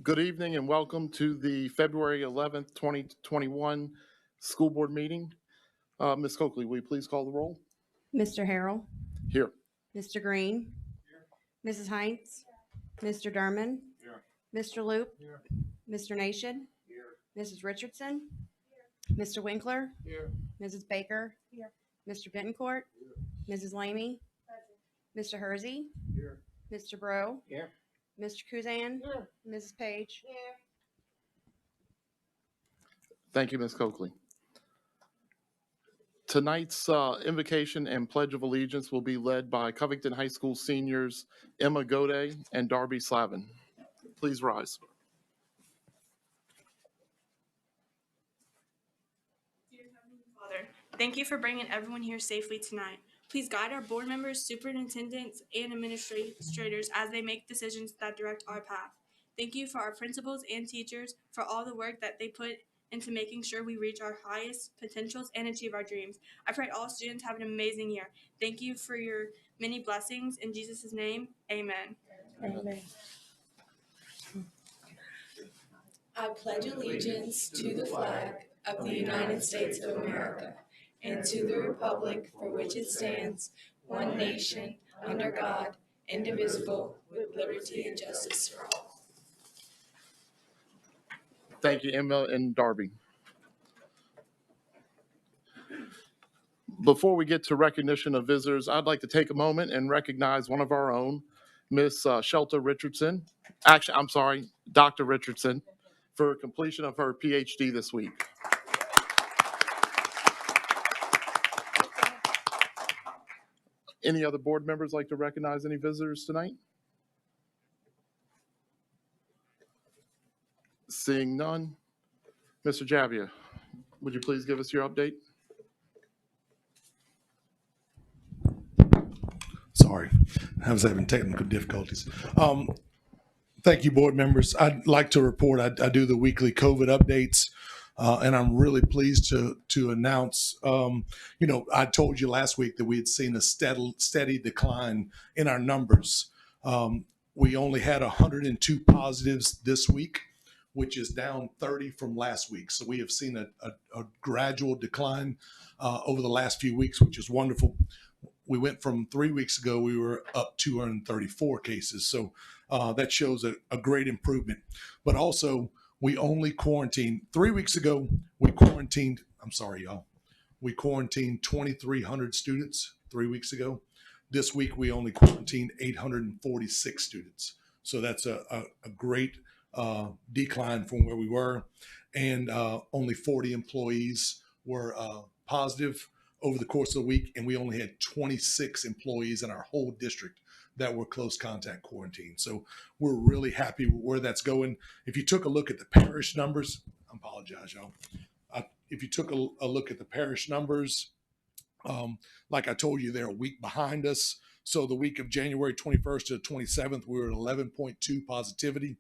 Good evening and welcome to the February 11th, 2021 school board meeting. Ms. Coakley, will you please call the roll? Mr. Harrell, Here. Mr. Green, Mrs. Heinz, Mr. Derman, Mr. Loop, Mr. Nation, Mrs. Richardson, Mr. Winkler, Mrs. Baker, Mr. Bentoncourt, Mrs. Lamey, Mr. Hersey, Mr. Bro, Mr. Kuzan, Mrs. Page. Thank you, Ms. Coakley. Tonight's invocation and Pledge of Allegiance will be led by Covington High School seniors Emma Gode and Darby Slavin. Please rise. Dear Heavenly Father, thank you for bringing everyone here safely tonight. Please guide our board members, superintendents, and administrators as they make decisions that direct our path. Thank you for our principals and teachers for all the work that they put into making sure we reach our highest potentials and achieve our dreams. I pray all students have an amazing year. Thank you for your many blessings. In Jesus' name, amen. Amen. I pledge allegiance to the flag of the United States of America and to the republic for which it stands, one nation, under God, indivisible, with liberty and justice for all. Thank you, Emma and Darby. Before we get to recognition of visitors, I'd like to take a moment and recognize one of our own, Miss Shelta Richardson. Actually, I'm sorry, Dr. Richardson, for completion of her PhD this week. Any other board members like to recognize any visitors tonight? Seeing none. Mr. Javia, would you please give us your update? Sorry, I was having technical difficulties. Thank you, board members. I'd like to report I do the weekly COVID updates, and I'm really pleased to announce, I told you last week that we had seen a steady decline in our numbers. We only had 102 positives this week, which is down 30 from last week. So we have seen a gradual decline over the last few weeks, which is wonderful. We went from 3 weeks ago, we were up 234 cases. So that shows a great improvement. But also, we only quarantined, 3 weeks ago, we quarantined 2,300 students 3 weeks ago. This week, we only quarantined 846 students. So that's a great decline from where we were. And only 40 employees were positive over the course of the week, and we only had 26 employees in our whole district that were close contact quarantine. So we're really happy with where that's going. If you took a look at the parish numbers, I apologize, y'all. If you took a look at the parish numbers, like I told you, they're a week behind us. So the week of January 21st to the 27th, we were at 11.2 positivity.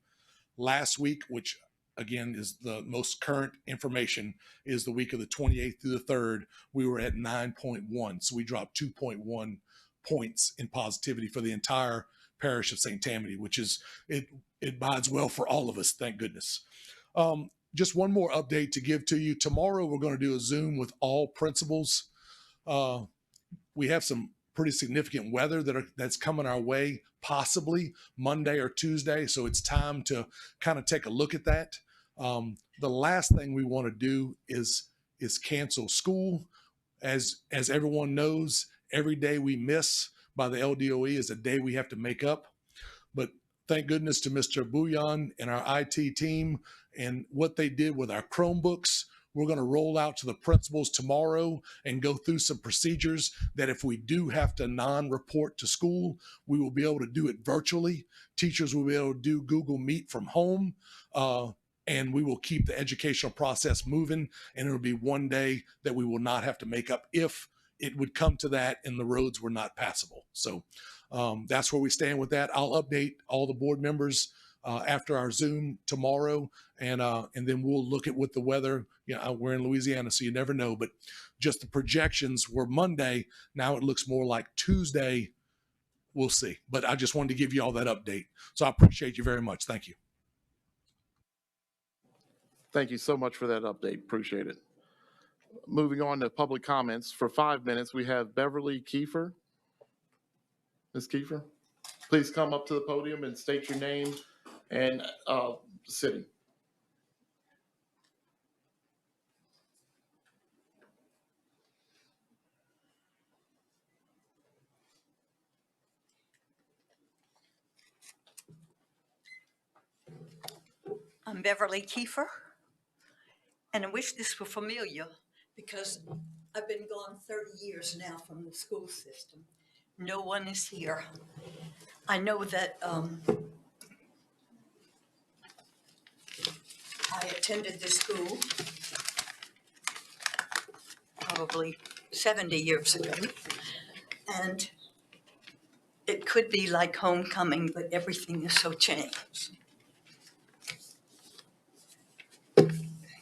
Last week, which again is the most current information, is the week of the 28th through the 3rd, we were at 9.1. So we dropped 2.1 points in positivity for the entire parish of St. Tammany, which is, it bodes well for all of us, thank goodness. Just one more update to give to you. Tomorrow, we're going to do a Zoom with all principals. We have some pretty significant weather that's coming our way, possibly Monday or Tuesday. So it's time to kind of take a look at that. The last thing we want to do is cancel school. As everyone knows, every day we miss by the LDOE is a day we have to make up. But thank goodness to Mr. Bouillon and our IT team and what they did with our Chromebooks. We're going to roll out to the principals tomorrow and go through some procedures that if we do have to non-report to school, we will be able to do it virtually. Teachers will be able to do Google Meet from home, and we will keep the educational process moving, and it'll be one day that we will not have to make up if it would come to that and the roads were not passable. So that's where we stand with that. I'll update all the board members after our Zoom tomorrow, and then we'll look at what the weather. We're in Louisiana, so you never know. But just the projections were Monday. Now it looks more like Tuesday. We'll see. But I just wanted to give you all that update. So I appreciate you very much. Thank you. Thank you so much for that update. Appreciate it. Moving on to public comments. For 5 minutes, we have Beverly Kiefer. Ms. Kiefer, please come up to the podium and state your name and city. I'm Beverly Kiefer, and I wish this were familiar because I've been gone 30 years now from the school system. No one is here. I know that I attended this school probably 70 years ago, and it could be like homecoming, but everything is so changed.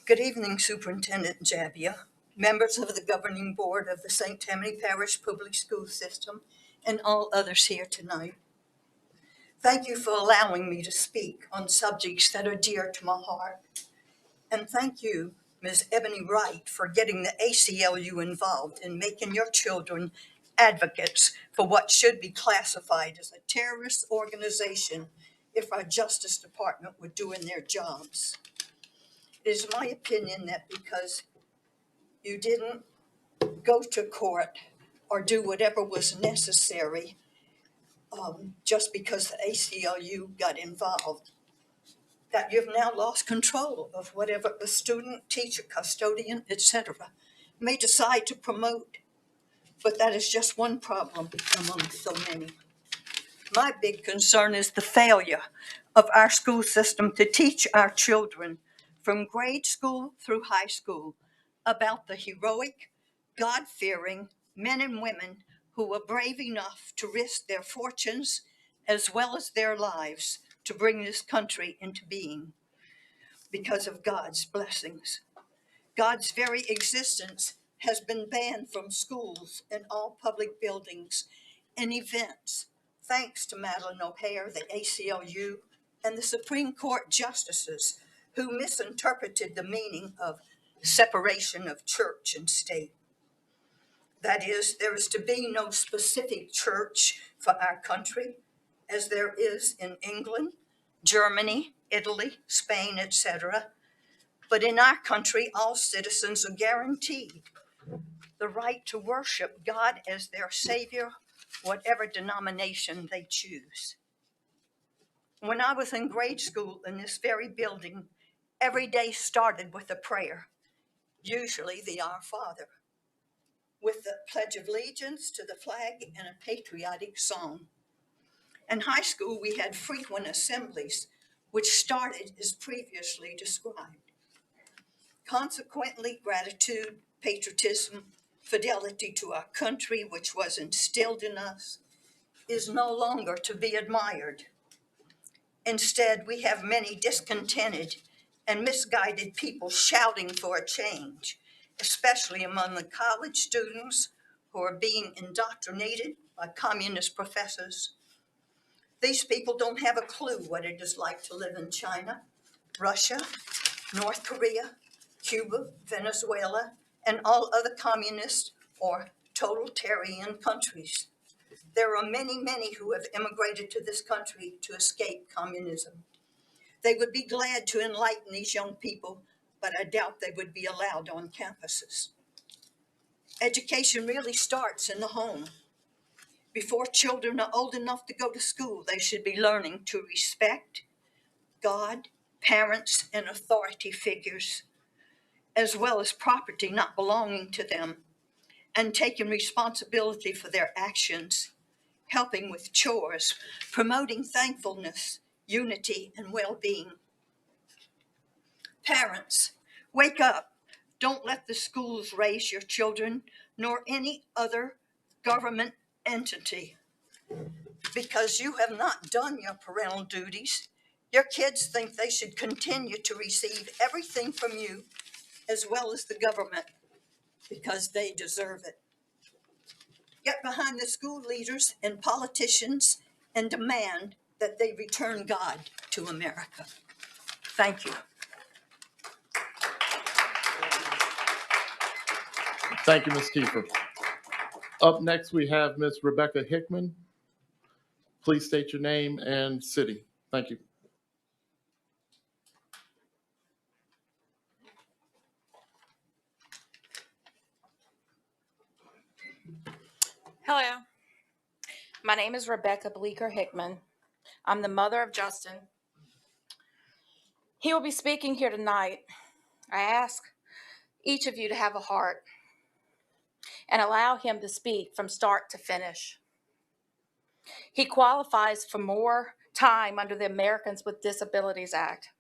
Good evening, Superintendent Jabbia, members of the governing board of the St. Tammany Parish Public School System, and all others here tonight. Thank you for allowing me to speak on subjects that are dear to my heart. And thank you, Ms. Ebony Wright, for getting the ACLU involved in making your children advocates for what should be classified as a terrorist organization if our Justice Department were doing their jobs. It is my opinion that because you didn't go to court or do whatever was necessary just because the ACLU got involved, that you've now lost control of whatever a student, teacher, custodian, etc. may decide to promote. But that is just one problem among so many. My big concern is the failure of our school system to teach our children from grade school through high school about the heroic, God-fearing men and women who were brave enough to risk their fortunes as well as their lives to bring this country into being because of God's blessings. God's very existence has been banned from schools and all public buildings and events, thanks to Madeleine O'Hare, the ACLU, and the Supreme Court justices who misinterpreted the meaning of separation of church and state. That is, there is to be no specific church for our country, as there is in England, Germany, Italy, Spain, etc. But in our country, all citizens are guaranteed the right to worship God as their Savior, whatever denomination they choose. When I was in grade school in this very building, every day started with a prayer, usually the Our Father, with the Pledge of Allegiance to the flag and a patriotic song. In high school, we had frequent assemblies, which started as previously described. Consequently, gratitude, patriotism, fidelity to our country, which was instilled in us, is no longer to be admired. Instead, we have many discontented and misguided people shouting for a change, especially among the college students who are being indoctrinated by communist professors. These people don't have a clue what it is like to live in China, Russia, North Korea, Cuba, Venezuela, and all other communist or totalitarian countries. There are many, many who have immigrated to this country to escape communism. They would be glad to enlighten these young people, but I doubt they would be allowed on campuses. Education really starts in the home. Before children are old enough to go to school, they should be learning to respect God, parents, and authority figures, as well as property not belonging to them, and taking responsibility for their actions, helping with chores, promoting thankfulness, unity, and well-being. Parents, wake up. Don't let the schools raise your children, nor any other government entity. Because you have not done your parental duties, your kids think they should continue to receive everything from you, as well as the government, because they deserve it. Get behind the school leaders and politicians and demand that they return God to America. Thank you. Thank you, Ms. Kiefer. Up next, we have Ms. Rebecca Hickman. Please state your name and city. Thank you. Hello, my name is Rebecca Bleeker Hickman. I'm the mother of Justin. He will be speaking here tonight. I ask each of you to have a heart and allow him to speak from start to finish. He qualifies for more time under the Americans with Disabilities Act.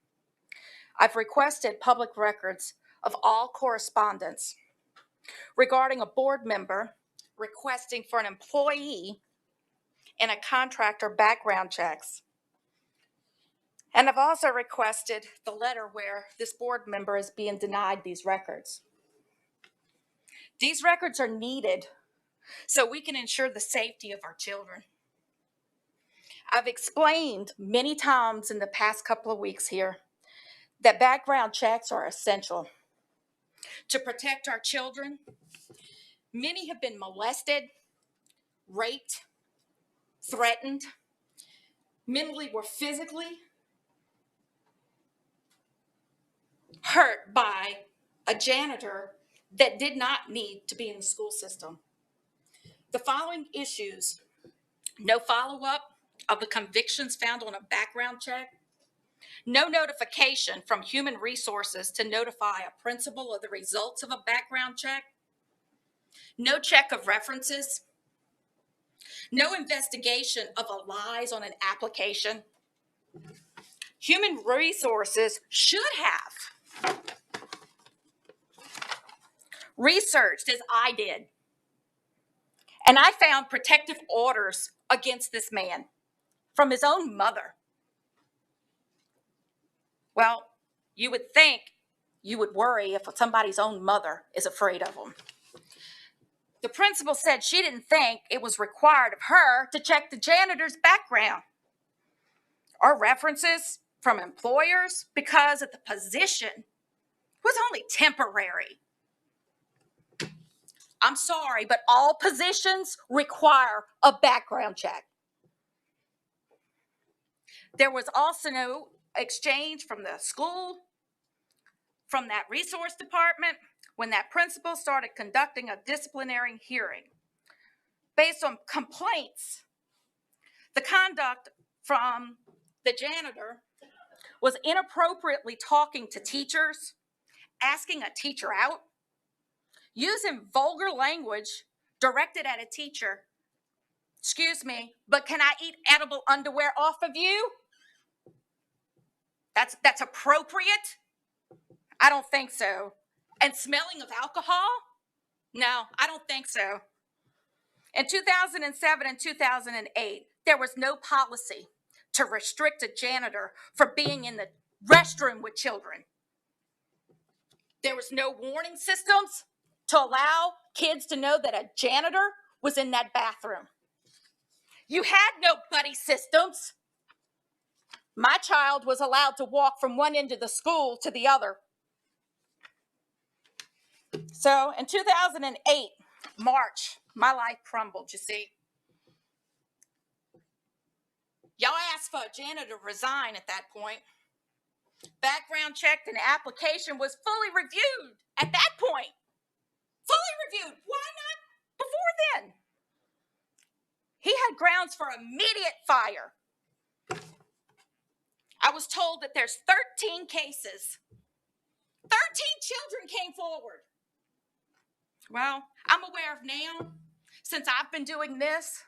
I've requested public records of all correspondence regarding a board member requesting for an employee and a contractor background checks. And I've also requested the letter where this board member is being denied these records. These records are needed so we can ensure the safety of our children. I've explained many times in the past couple of weeks here that background checks are essential to protect our children. Many have been molested, raped, threatened, mentally or physically hurt by a janitor that did not need to be in the school system. The following issues: no follow-up of the convictions found on a background check, no notification from Human Resources to notify a principal of the results of a background check, no check of references, no investigation of a lies on an application. Human Resources should have researched, as I did, and I found protective orders against this man from his own mother. Well, you would think you would worry if somebody's own mother is afraid of them. The principal said she didn't think it was required of her to check the janitor's background or references from employers because of the position was only temporary. I'm sorry, but all positions require a background check. There was also no exchange from the school, from that resource department, when that principal started conducting a disciplinary hearing. Based on complaints, the conduct from the janitor was inappropriately talking to teachers, asking a teacher out, using vulgar language directed at a teacher. Excuse me, but can I eat edible underwear off of you? That's appropriate? I don't think so. And smelling of alcohol? No, I don't think so. In 2007 and 2008, there was no policy to restrict a janitor from being in the restroom with children. There was no warning systems to allow kids to know that a janitor was in that bathroom. You had no buddy systems. My child was allowed to walk from one end of the school to the other. So in 2008, March, my life crumbled, you see. Y'all asked for a janitor to resign at that point. Background checked and the application was fully reviewed at that point. Fully reviewed. Why not before then? He had grounds for immediate fire. I was told that there's 13 cases. 13 children came forward. Well, I'm aware of now, since I've been doing this,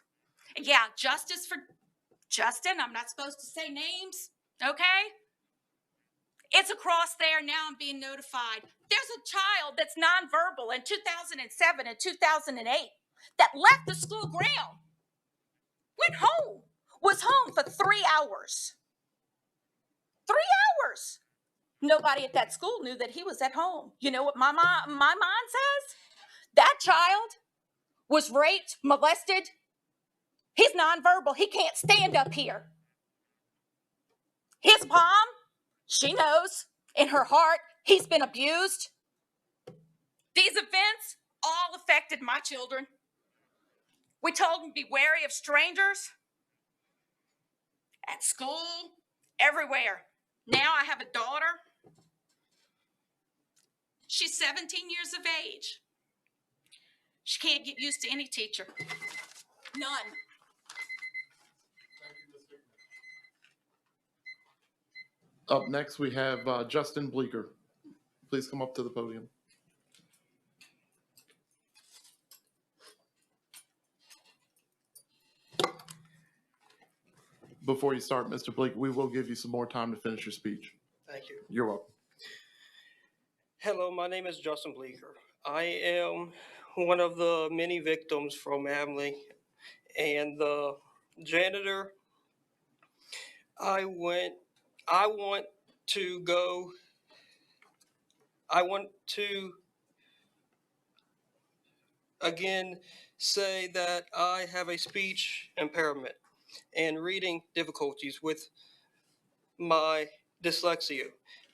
yeah, justice for Justin. I'm not supposed to say names, okay? It's across there. Now I'm being notified. There's a child that's nonverbal in 2007 and 2008 that left the school ground, went home, was home for 3 hours. 3 hours. Nobody at that school knew that he was at home. You know what my mind says? That child was raped, molested. He's nonverbal. He can't stand up here. His mom, she knows in her heart he's been abused. These events all affected my children. We told them to be wary of strangers at school, everywhere. Now I have a daughter. She's 17 years of age. She can't get used to any teacher. None. Up next, we have Justin Bleeker. Please come up to the podium. Before you start, Mr. Bleeker, we will give you some more time to finish your speech. Thank you. You're welcome. Hello, my name is Justin Bleeker. I am one of the many victims from Amley and the janitor. I want to again say that I have a speech impairment and reading difficulties with my dyslexia,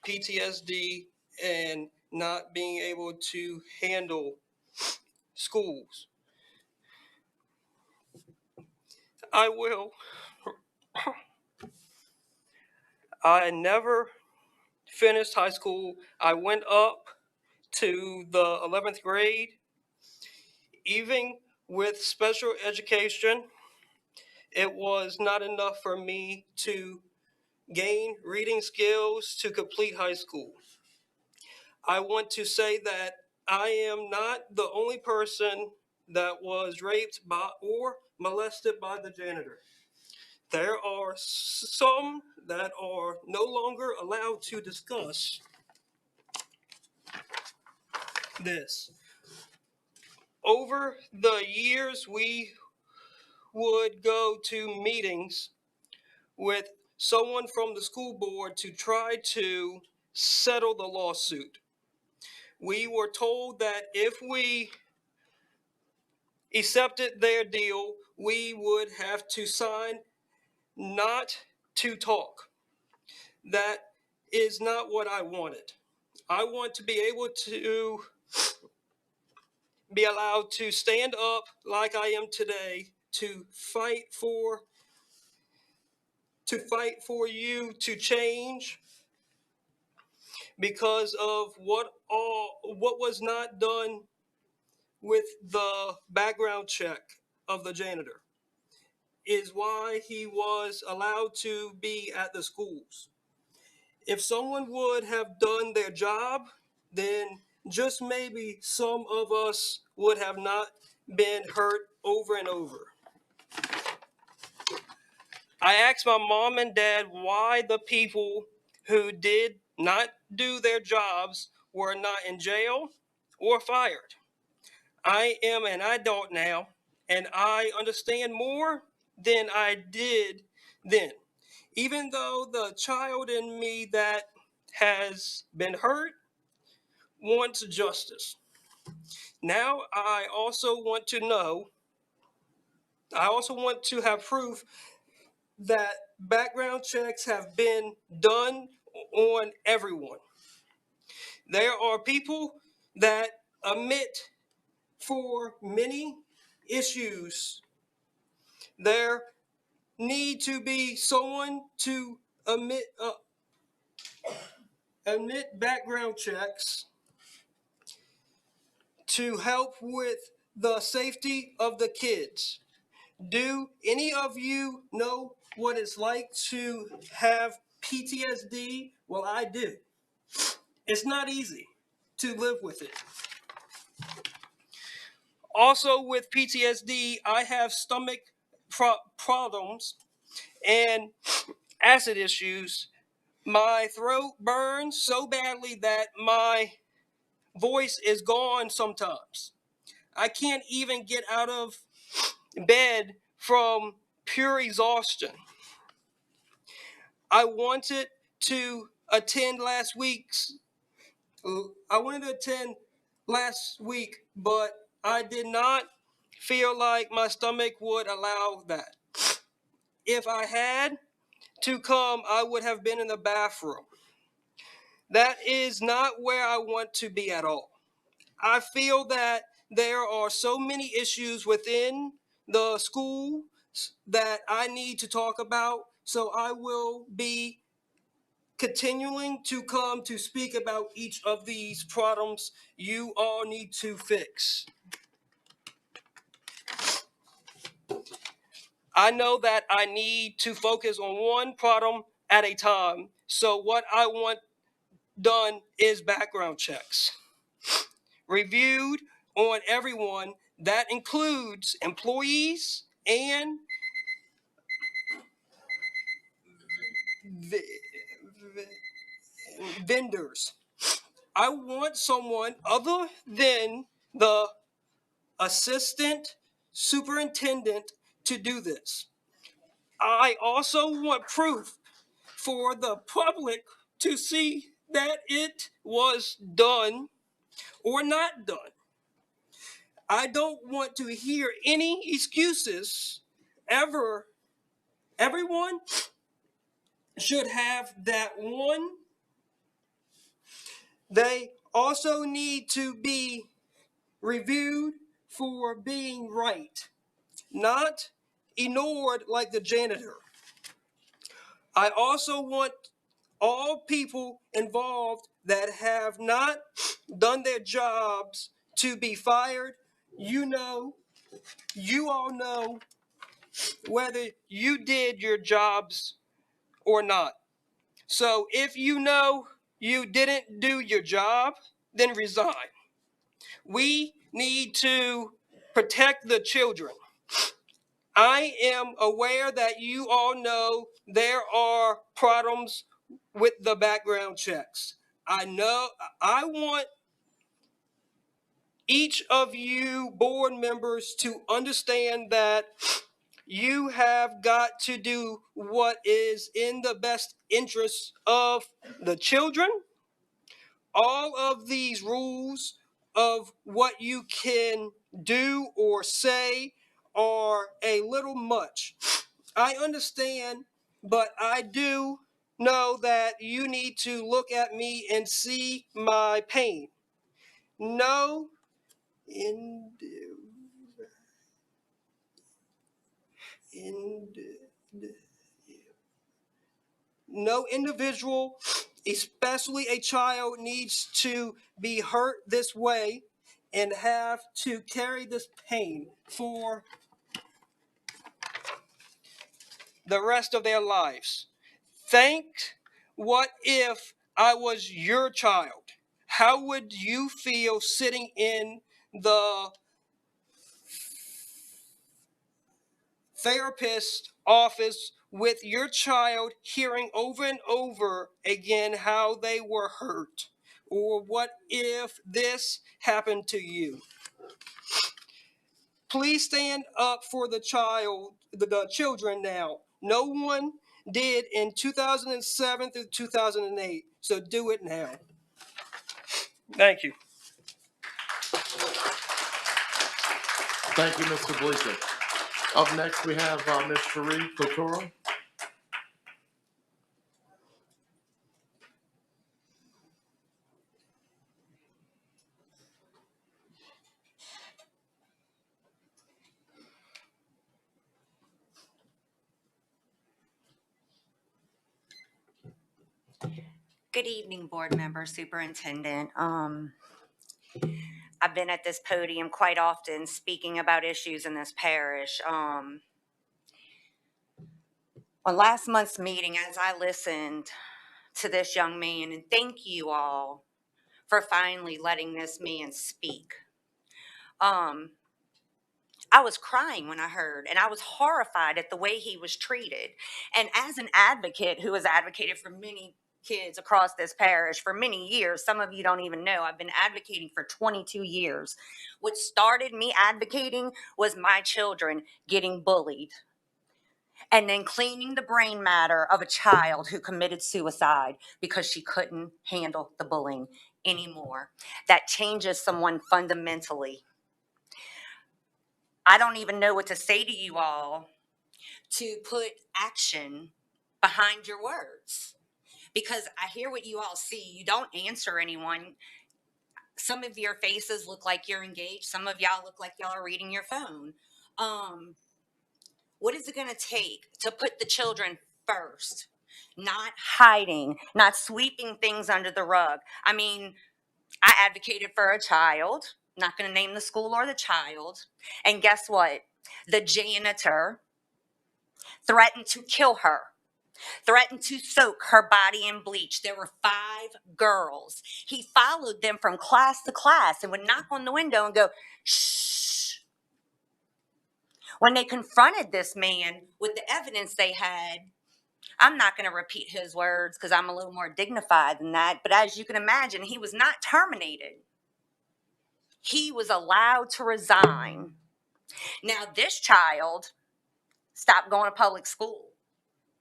PTSD, and not being able to handle schools. I never finished high school. I went up to the 11th grade. Even with special education, it was not enough for me to gain reading skills to complete high school. I want to say that I am not the only person that was raped by or molested by the janitor. There are some that are no longer allowed to discuss this. Over the years, we would go to meetings with someone from the school board to try to settle the lawsuit. We were told that if we accepted their deal, we would have to sign not to talk. That is not what I wanted. I want to be able to be allowed to stand up like I am today to fight for you to change because of what was not done with the background check of the janitor is why he was allowed to be at the schools. If someone would have done their job, then just maybe some of us would have not been hurt over and over. I asked my mom and dad why the people who did not do their jobs were not in jail or fired. I am an adult now, and I understand more than I did then. Even though the child in me that has been hurt wants justice. Now I also want to have proof that background checks have been done on everyone. There are people that omit for many issues. There need to be someone to omit background checks to help with the safety of the kids. Do any of you know what it's like to have PTSD? Well, I do. It's not easy to live with it. Also with PTSD, I have stomach problems and acid issues. My throat burns so badly that my voice is gone sometimes. I can't even get out of bed from pure exhaustion. I wanted to attend last week, but I did not feel like my stomach would allow that. If I had to come, I would have been in the bathroom. That is not where I want to be at all. I feel that there are so many issues within the school that I need to talk about, so I will be continuing to come to speak about each of these problems you all need to fix. I know that I need to focus on one problem at a time, so what I want done is background checks. Reviewed on everyone, that includes employees and vendors. I want someone other than the assistant superintendent to do this. I also want proof for the public to see that it was done or not done. I don't want to hear any excuses ever. Everyone should have that one. They also need to be reviewed for being right, not ignored like the janitor. I also want all people involved that have not done their jobs to be fired. You all know whether you did your jobs or not. So if you know you didn't do your job, then resign. We need to protect the children. I am aware that you all know there are problems with the background checks. I want each of you board members to understand that you have got to do what is in the best interest of the children. All of these rules of what you can do or say are a little much. I understand, but I do know that you need to look at me and see my pain. No, no individual, especially a child, needs to be hurt this way and have to carry this pain for the rest of their lives. What if I was your child? How would you feel sitting in the therapist office with your child hearing over and over again how they were hurt? Or what if this happened to you? Please stand up for the children now. No one did in 2007 through 2008, so do it now. Thank you. Thank you, Mr. Bleeker. Up next, we have Ms. Cherie Couture. Good evening, board member, superintendent. I've been at this podium quite often speaking about issues in this parish. On last month's meeting, as I listened to this young man, and thank you all for finally letting this man speak. I was crying when I heard, and I was horrified at the way he was treated. And as an advocate who has advocated for many kids across this parish for many years, some of you don't even know, I've been advocating for 22 years. What started me advocating was my children getting bullied, and then cleaning the brain matter of a child who committed suicide because she couldn't handle the bullying anymore. That changes someone fundamentally. I don't even know what to say to you all to put action behind your words, because I hear what you all see. You don't answer anyone. Some of your faces look like you're engaged. Some of y'all look like y'all are reading your phone. What is it going to take to put the children first? Not hiding, not sweeping things under the rug. I mean, I advocated for a child, not going to name the school or the child. And guess what? The janitor threatened to kill her, threatened to soak her body in bleach. There were 5 girls. He followed them from class to class and would knock on the window and go, shh. When they confronted this man with the evidence they had, I'm not going to repeat his words because I'm a little more dignified than that. But as you can imagine, he was not terminated. He was allowed to resign. Now, this child stopped going to public school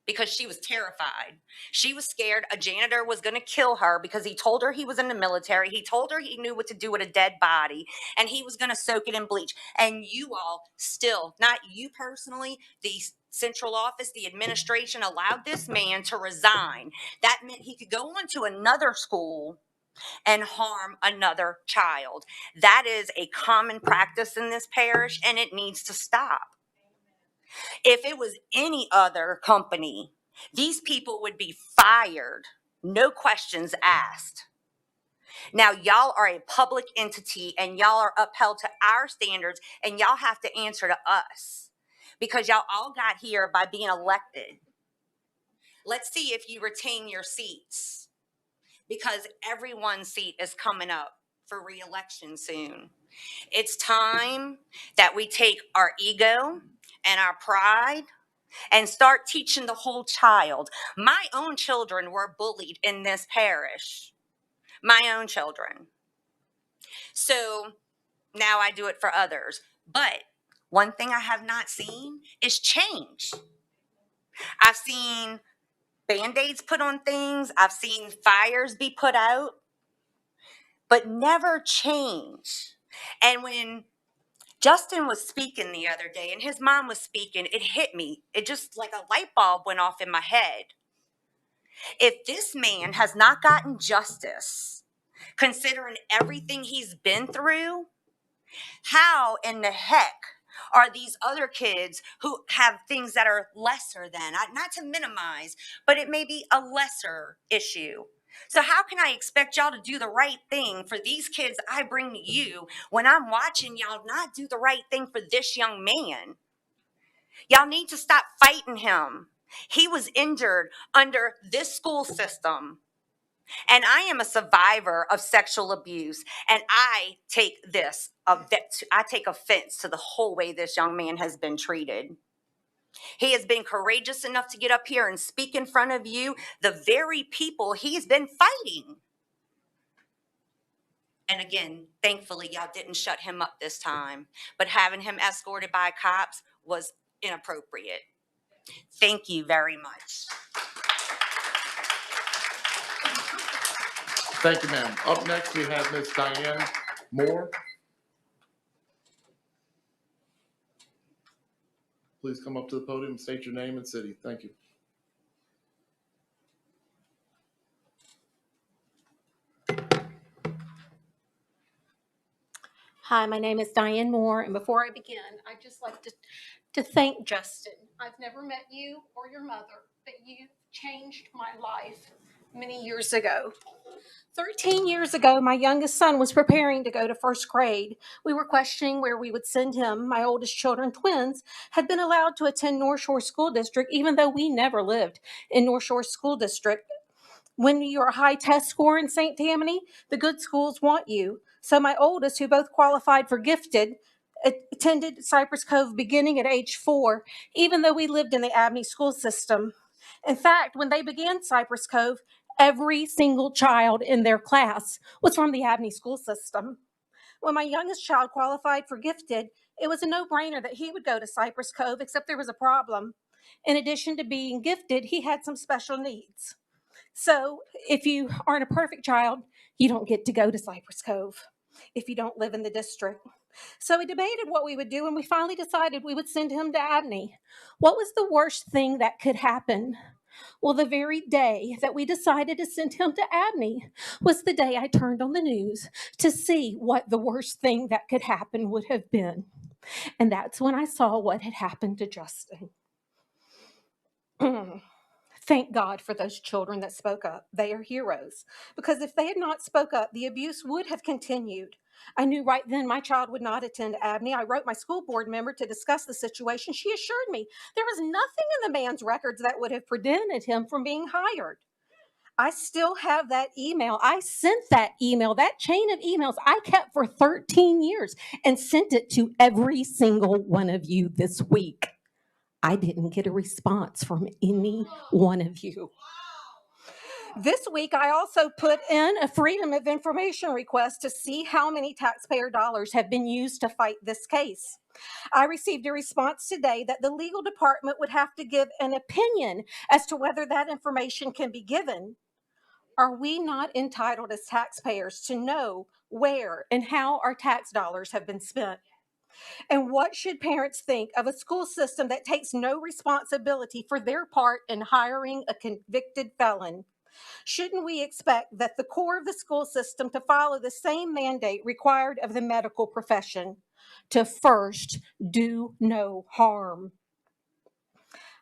because she was terrified. She was scared a janitor was going to kill her because he told her he was in the military. He told her he knew what to do with a dead body, and he was going to soak it in bleach. And you all still, not you personally, the central office, the administration allowed this man to resign. That meant he could go on to another school and harm another child. That is a common practice in this parish, and it needs to stop. If it was any other company, these people would be fired, no questions asked. Now, y'all are a public entity, and y'all are upheld to our standards, and y'all have to answer to us because y'all all got here by being elected. Let's see if you retain your seats, because everyone's seat is coming up for re-election soon. It's time that we take our ego and our pride and start teaching the whole child. My own children were bullied in this parish. My own children. So now I do it for others. But one thing I have not seen is change. I've seen Band-Aids put on things. I've seen fires be put out, but never change. And when Justin was speaking the other day and his mom was speaking, it hit me. It just like a light bulb went off in my head. If this man has not gotten justice, considering everything he's been through, how in the heck are these other kids who have things that are lesser than, not to minimize, but it may be a lesser issue? So how can I expect y'all to do the right thing for these kids I bring to you when I'm watching y'all not do the right thing for this young man? Y'all need to stop fighting him. He was injured under this school system. And I am a survivor of sexual abuse. And I take offense to the whole way this young man has been treated. He has been courageous enough to get up here and speak in front of you, the very people he's been fighting. And again, thankfully, y'all didn't shut him up this time. But having him escorted by cops was inappropriate. Thank you very much. Thank you, ma'am. Up next, we have Ms. Diane Moore. Please come up to the podium and state your name and city. Thank you. Hi, my name is Diane Moore, and before I begin, I'd just like to thank Justin. I've never met you or your mother, but you changed my life many years ago. 13 years ago, my youngest son was preparing to go to first grade. We were questioning where we would send him. My oldest children, twins, had been allowed to attend North Shore School District, even though we never lived in North Shore School District. When you're a high test score in St. Tammany, the good schools want you. So my oldest, who both qualified for gifted, attended Cypress Cove beginning at age 4, even though we lived in the Abney school system. In fact, when they began Cypress Cove, every single child in their class was from the Abney school system. When my youngest child qualified for gifted, it was a no-brainer that he would go to Cypress Cove, except there was a problem. In addition to being gifted, he had some special needs. So if you aren't a perfect child, you don't get to go to Cypress Cove if you don't live in the district. So we debated what we would do, and we finally decided we would send him to Abney. What was the worst thing that could happen? Well, the very day that we decided to send him to Abney was the day I turned on the news to see what the worst thing that could happen would have been. And that's when I saw what had happened to Justin. Thank God for those children that spoke up. They are heroes. Because if they had not spoke up, the abuse would have continued. I knew right then my child would not attend Abney. I wrote my school board member to discuss the situation. She assured me there was nothing in the man's records that would have prevented him from being hired. I still have that email. I sent that email, that chain of emails I kept for 13 years and sent it to every single one of you this week. I didn't get a response from any one of you. This week, I also put in a Freedom of Information request to see how many taxpayer dollars have been used to fight this case. I received a response today that the legal department would have to give an opinion as to whether that information can be given. Are we not entitled as taxpayers to know where and how our tax dollars have been spent? And what should parents think of a school system that takes no responsibility for their part in hiring a convicted felon? Shouldn't we expect that the core of the school system to follow the same mandate required of the medical profession? To first do no harm.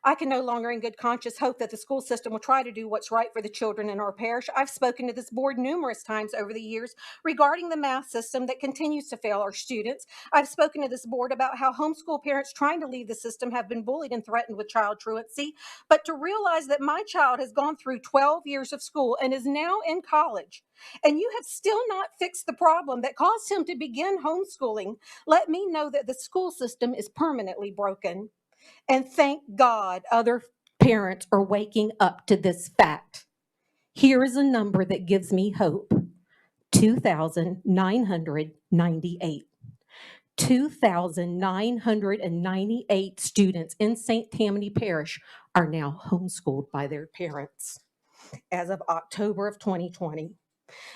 I can no longer in good conscience hope that the school system will try to do what's right for the children in our parish. I've spoken to this board numerous times over the years regarding the math system that continues to fail our students. I've spoken to this board about how homeschool parents trying to leave the system have been bullied and threatened with child truancy. But to realize that my child has gone through 12 years of school and is now in college, and you have still not fixed the problem that caused him to begin homeschooling, let me know that the school system is permanently broken. And thank God other parents are waking up to this fact. Here is a number that gives me hope. 2,998. 2,998 students in St. Tammany Parish are now homeschooled by their parents as of October of 2020.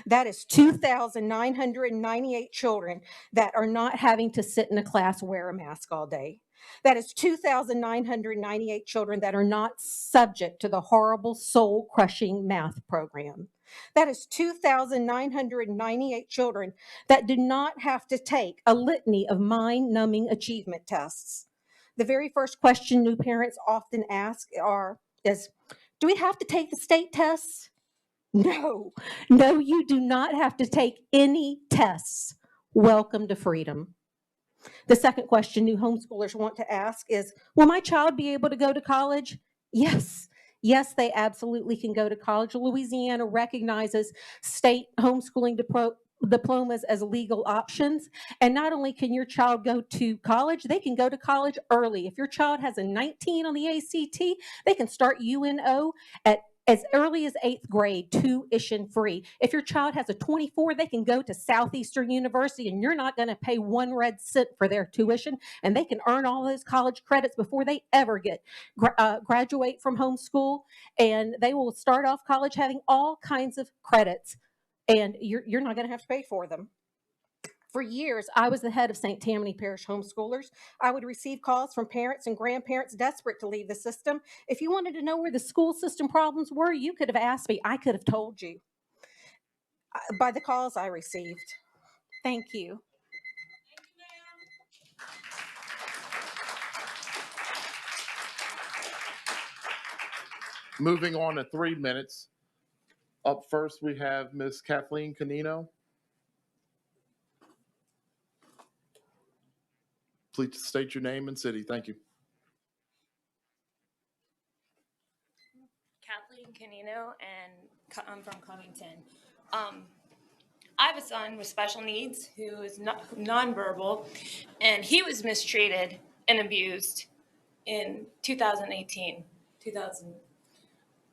That is 2,998 children that are not having to sit in a class, wear a mask all day. That is 2,998 children that are not subject to the horrible soul-crushing math program. That is 2,998 children that do not have to take a litany of mind-numbing achievement tests. The very first question new parents often ask is, do we have to take the state tests? No, you do not have to take any tests. Welcome to freedom. The second question new homeschoolers want to ask is, will my child be able to go to college? Yes, they absolutely can go to college. Louisiana recognizes state homeschooling diplomas as legal options. And not only can your child go to college, they can go to college early. If your child has a 19 on the ACT, they can start UNO at as early as 8th grade, tuition free. If your child has a 24, they can go to Southeastern University and you're not going to pay 1 red cent for their tuition, and they can earn all those college credits before they ever graduate from homeschool, and they will start off college having all kinds of credits, and you're not going to have to pay for them. For years, I was the head of St. Tammany Parish homeschoolers. I would receive calls from parents and grandparents desperate to leave the system. If you wanted to know where the school system problems were, you could have asked me. I could have told you by the calls I received. Thank you. Moving on to 3 minutes. Up first, we have Ms. Kathleen Canino. Please state your name and city. Thank you. Kathleen Canino, and I'm from Covington. I have a son with special needs who is nonverbal, and he was mistreated and abused in 2018.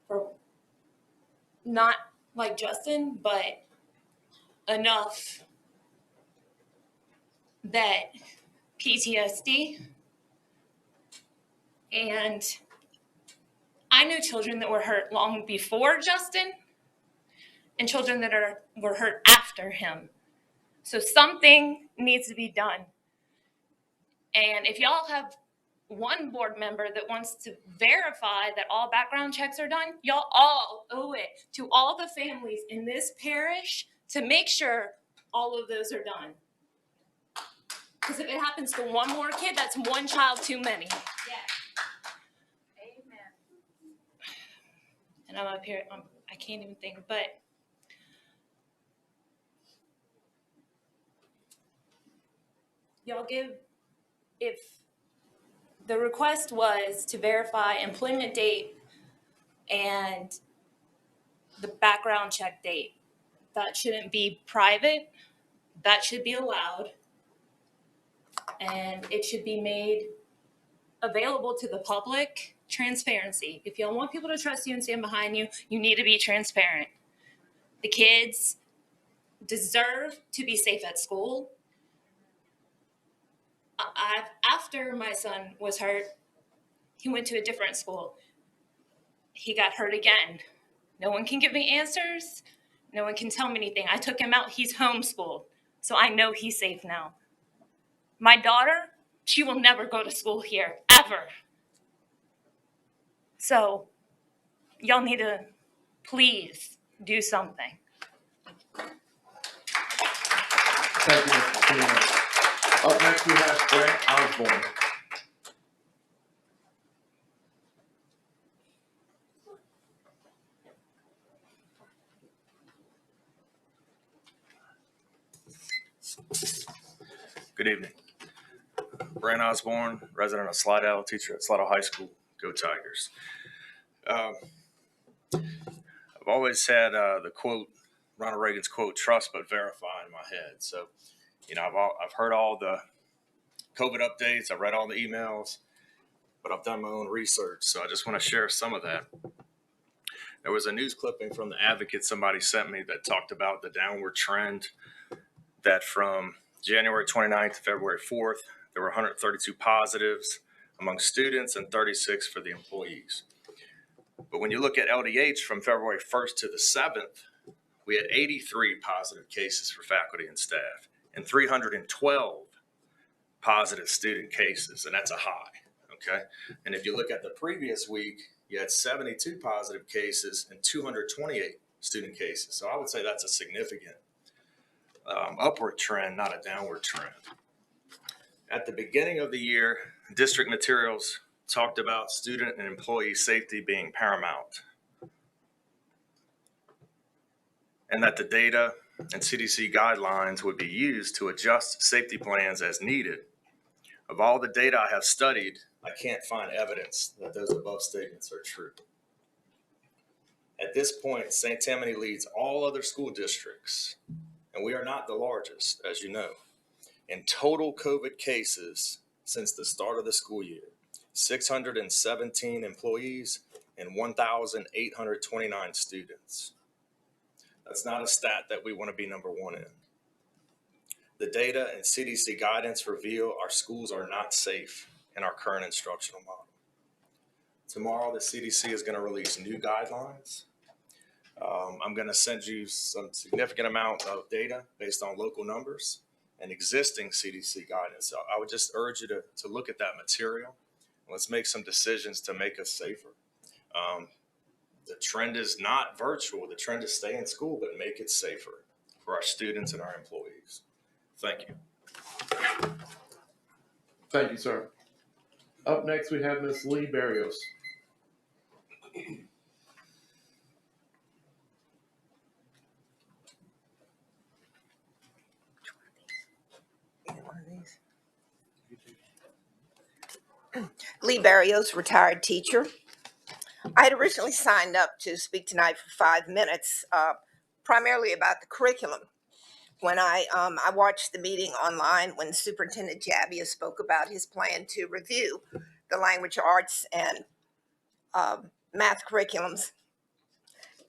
For not like Justin, but enough that PTSD, and I knew children that were hurt long before Justin and children that were hurt after him. So something needs to be done. And if y'all have one board member that wants to verify that all background checks are done. Y'all all owe it to all the families in this parish to make sure all of those are done. Because if it happens to one more kid, that's one child too many. Amen. And I'm up here, I can't even think, but y'all if the request was to verify employment date and the background check date, that shouldn't be private, that should be allowed, and it should be made available to the public. Transparency. If y'all want people to trust you and stand behind you, you need to be transparent. The kids deserve to be safe at school. After my son was hurt, he went to a different school. He got hurt again. No one can give me answers. No one can tell me anything. I took him out. He's homeschooled, so I know he's safe now. My daughter, she will never go to school here, ever. So y'all need to please do something. Thank you, Mr. Canino. Up next, we have Brent Osborne. Good evening. Brent Osborne, resident of Slidell, teacher at Slidell High School. Go Tigers. I've always had the quote, Ronald Reagan's quote, "Trust but verify," in my head. So, I've heard all the COVID updates. I've read all the emails, but I've done my own research. So I just want to share some of that. There was a news clipping from the Advocate somebody sent me that talked about the downward trend, that from January 29th to February 4th, there were 132 positives among students and 36 for the employees. But when you look at LDH from February 1st to the 7th, we had 83 positive cases for faculty and staff and 312 positive student cases, and that's a high, okay? And if you look at the previous week, you had 72 positive cases and 228 student cases. So I would say that's a significant upward trend, not a downward trend. At the beginning of the year, district materials talked about student and employee safety being paramount, and that the data and CDC guidelines would be used to adjust safety plans as needed. Of all the data I have studied, I can't find evidence that those above statements are true. At this point, St. Tammany leads all other school districts, and we are not the largest, as you know, in total COVID cases since the start of the school year. 617 employees and 1,829 students. That's not a stat that we want to be number one in. The data and CDC guidance reveal our schools are not safe in our current instructional model. Tomorrow, the CDC is going to release new guidelines. I'm going to send you some significant amount of data based on local numbers and existing CDC guidance. So I would just urge you to look at that material. Let's make some decisions to make us safer. The trend is not virtual. The trend is stay in school, but make it safer for our students and our employees. Thank you. Thank you, sir. Up next, we have Ms. Leeleigh Barius. Leeleigh Barius, retired teacher. I had originally signed up to speak tonight for 5 minutes, primarily about the curriculum. When I watched the meeting online when Superintendent Jabia spoke about his plan to review the language arts and math curriculums,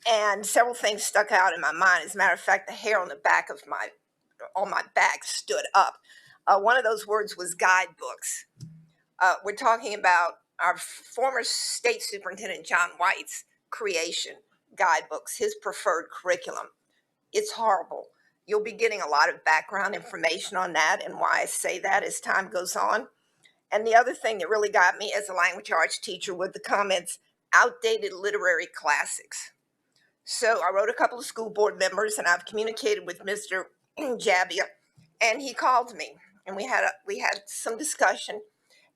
and several things stuck out in my mind. As a matter of fact, the hair on the back of on my back stood up. One of those words was guidebooks. We're talking about our former state superintendent, John White's creation, guidebooks, his preferred curriculum. It's horrible. You'll be getting a lot of background information on that and why I say that as time goes on. And the other thing that really got me as a language arts teacher were the comments, outdated literary classics. So I wrote a couple of school board members, and I've communicated with Mr. Jabbia, and he called me, and we had some discussion,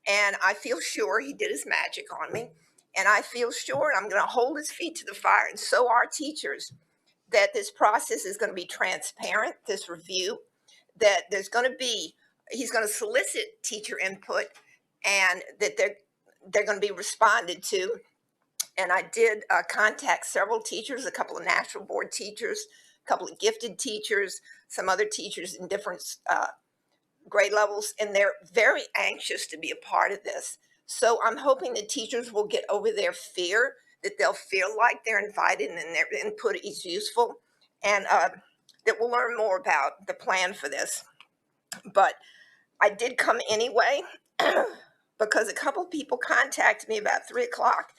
and I feel sure he did his magic on me, and I feel sure, and I'm going to hold his feet to the fire, and so are teachers, that this process is going to be transparent, this review, that there's going to be, he's going to solicit teacher input, and that they're going to be responded to. And I did contact several teachers, a couple of national board teachers, a couple of gifted teachers, some other teachers in different grade levels, and they're very anxious to be a part of this. So I'm hoping that teachers will get over their fear, that they'll feel like they're invited and their input is useful, and that we'll learn more about the plan for this. But I did come anyway because a couple of people contacted me about 3 o'clock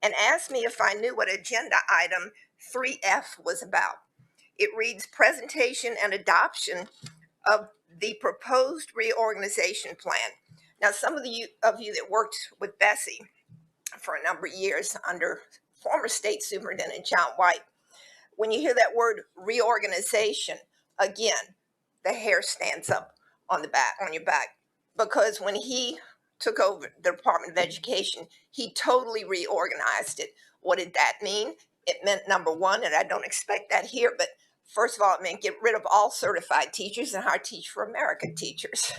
and asked me if I knew what agenda item 3F was about. It reads presentation and adoption of the proposed reorganization plan. Now, some of you that worked with Bessie for a number of years under former State Superintendent John White, when you hear that word reorganization, again, the hair stands up on your back, because when he took over the Department of Education, he totally reorganized it. What did that mean? It meant, number one, and I don't expect that here, but first of all, it meant get rid of all certified teachers and hire Teach for America teachers.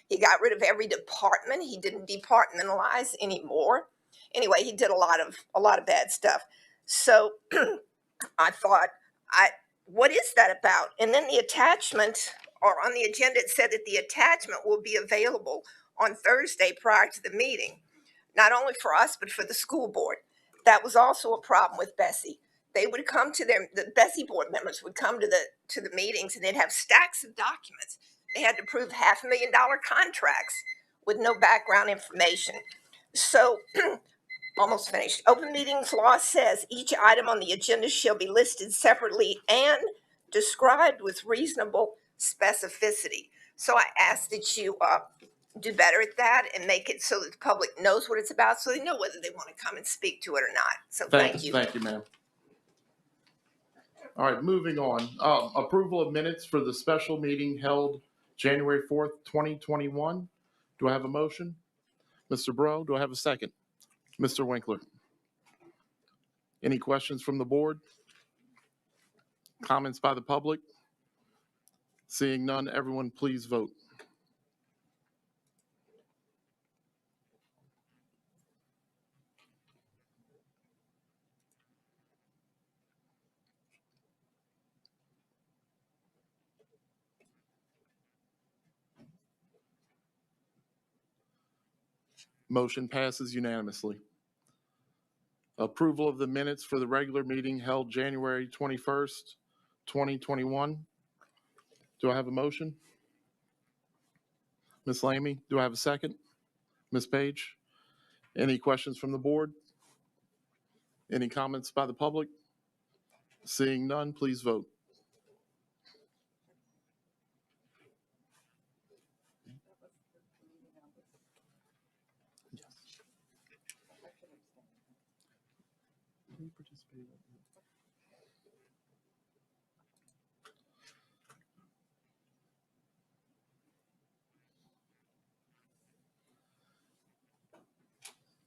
He got rid of every department. He didn't departmentalize anymore. Anyway, he did a lot of bad stuff. So I thought, what is that about? And then the attachment, or on the agenda, it said that the attachment will be available on Thursday prior to the meeting, not only for us, but for the school board. That was also a problem with Bessie. They would come to the Bessie board members would come to the meetings, and they'd have stacks of documents. They had to prove $500,000 contracts with no background information. So almost finished. Open meetings law says each item on the agenda shall be listed separately and described with reasonable specificity. So I ask that you do better at that and make it so that the public knows what it's about, so they know whether they want to come and speak to it or not. So thank you. Thank you, ma'am. All right, moving on. Approval of minutes for the special meeting held January 4th, 2021. Do I have a motion? Mr. Bro, do I have a second? Mr. Winkler. Any questions from the board? Comments by the public? Seeing none, everyone please vote. Motion passes unanimously. Approval of the minutes for the regular meeting held January 21st, 2021. Do I have a motion? Ms. Lamy, do I have a second? Ms. Page? Any questions from the board? Any comments by the public? Seeing none, please vote.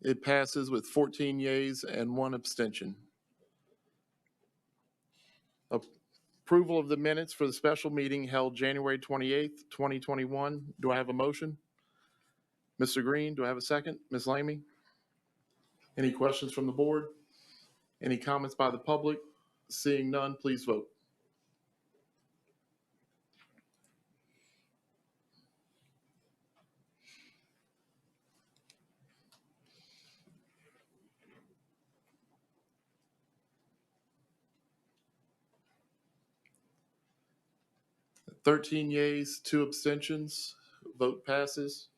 It passes with 14 yeas and 1 abstention. Approval of the minutes for the special meeting held January 28th, 2021. Do I have a motion? Mr. Green, do I have a second? Ms. Lamy? Any questions from the board? Any comments by the public? Seeing none, please vote. Thirteen yeas, 2 abstentions. Vote passes.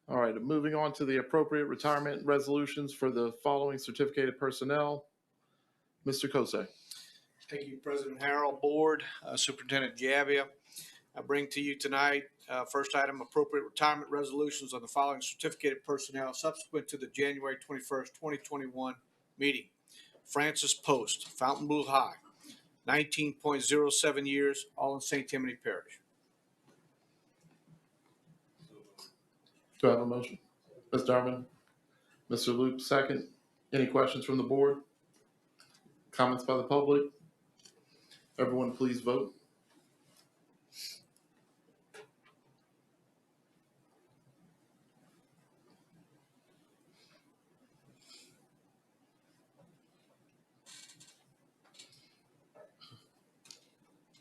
All right, moving on to the appropriate retirement resolutions for the following certificated personnel. Mr. Kosei. Thank you, President Harrell, Board, Superintendent Jabbia. I bring to you tonight, first item, appropriate retirement resolutions on the following certificated personnel subsequent to the January 21st, 2021 meeting. Francis Post, Fontainebleau High, 19.07 years, all in St. Tammany Parish. Do I have a motion? Ms. Darman, Mr. Luke, second. Any questions from the board? Comments by the public? Everyone, please vote.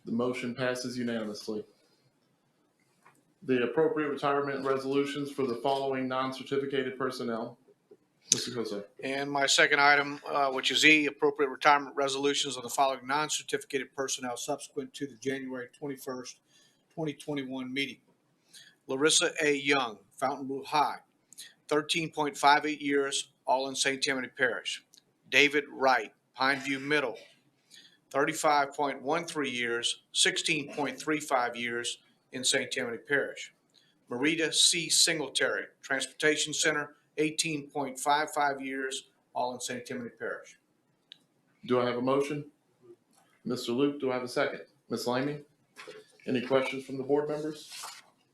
The motion passes unanimously. The appropriate retirement resolutions for the following non-certificated personnel. Mr. Kosar. And my second item, which is E, appropriate retirement resolutions on the following non-certificated personnel subsequent to the January 21st, 2021 meeting. Larissa A. Young, Fontainebleau High, 13.58 years, all in St. Tammany Parish. David Wright, Pineview Middle, 35.13 years, 16.35 years in St. Tammany Parish. Marita C. Singletary, Transportation Center, 18.55 years, all in St. Tammany Parish. Do I have a motion? Mr. Luke, do I have a second? Ms. Lamey? Any questions from the board members?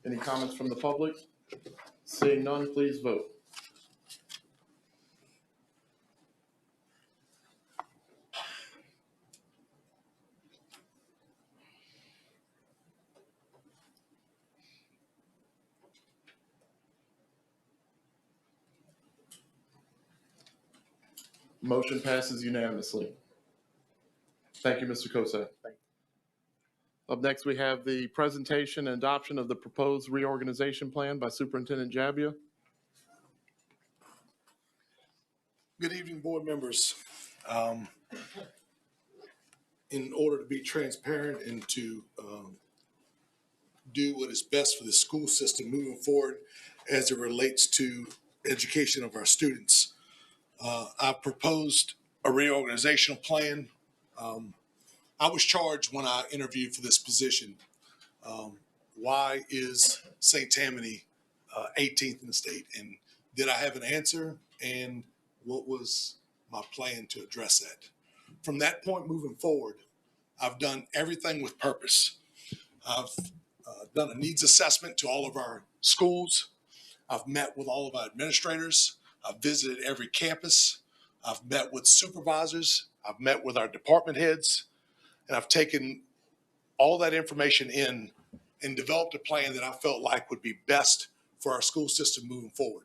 Any comments from the public? Seeing none, please vote. Motion passes unanimously. Thank you, Mr. Kosar. Up next, we have the presentation and adoption of the proposed reorganization plan by Superintendent Jabbia. Good evening, board members. In order to be transparent and to do what is best for the school system moving forward as it relates to education of our students, I've proposed a reorganizational plan. I was charged when I interviewed for this position. Why is St. Tammany 18th in the state? And did I have an answer? And what was my plan to address that? From that point moving forward, I've done everything with purpose. I've done a needs assessment to all of our schools. I've met with all of our administrators. I've visited every campus. I've met with supervisors. I've met with our department heads. And I've taken all that information in and developed a plan that I felt like would be best for our school system moving forward.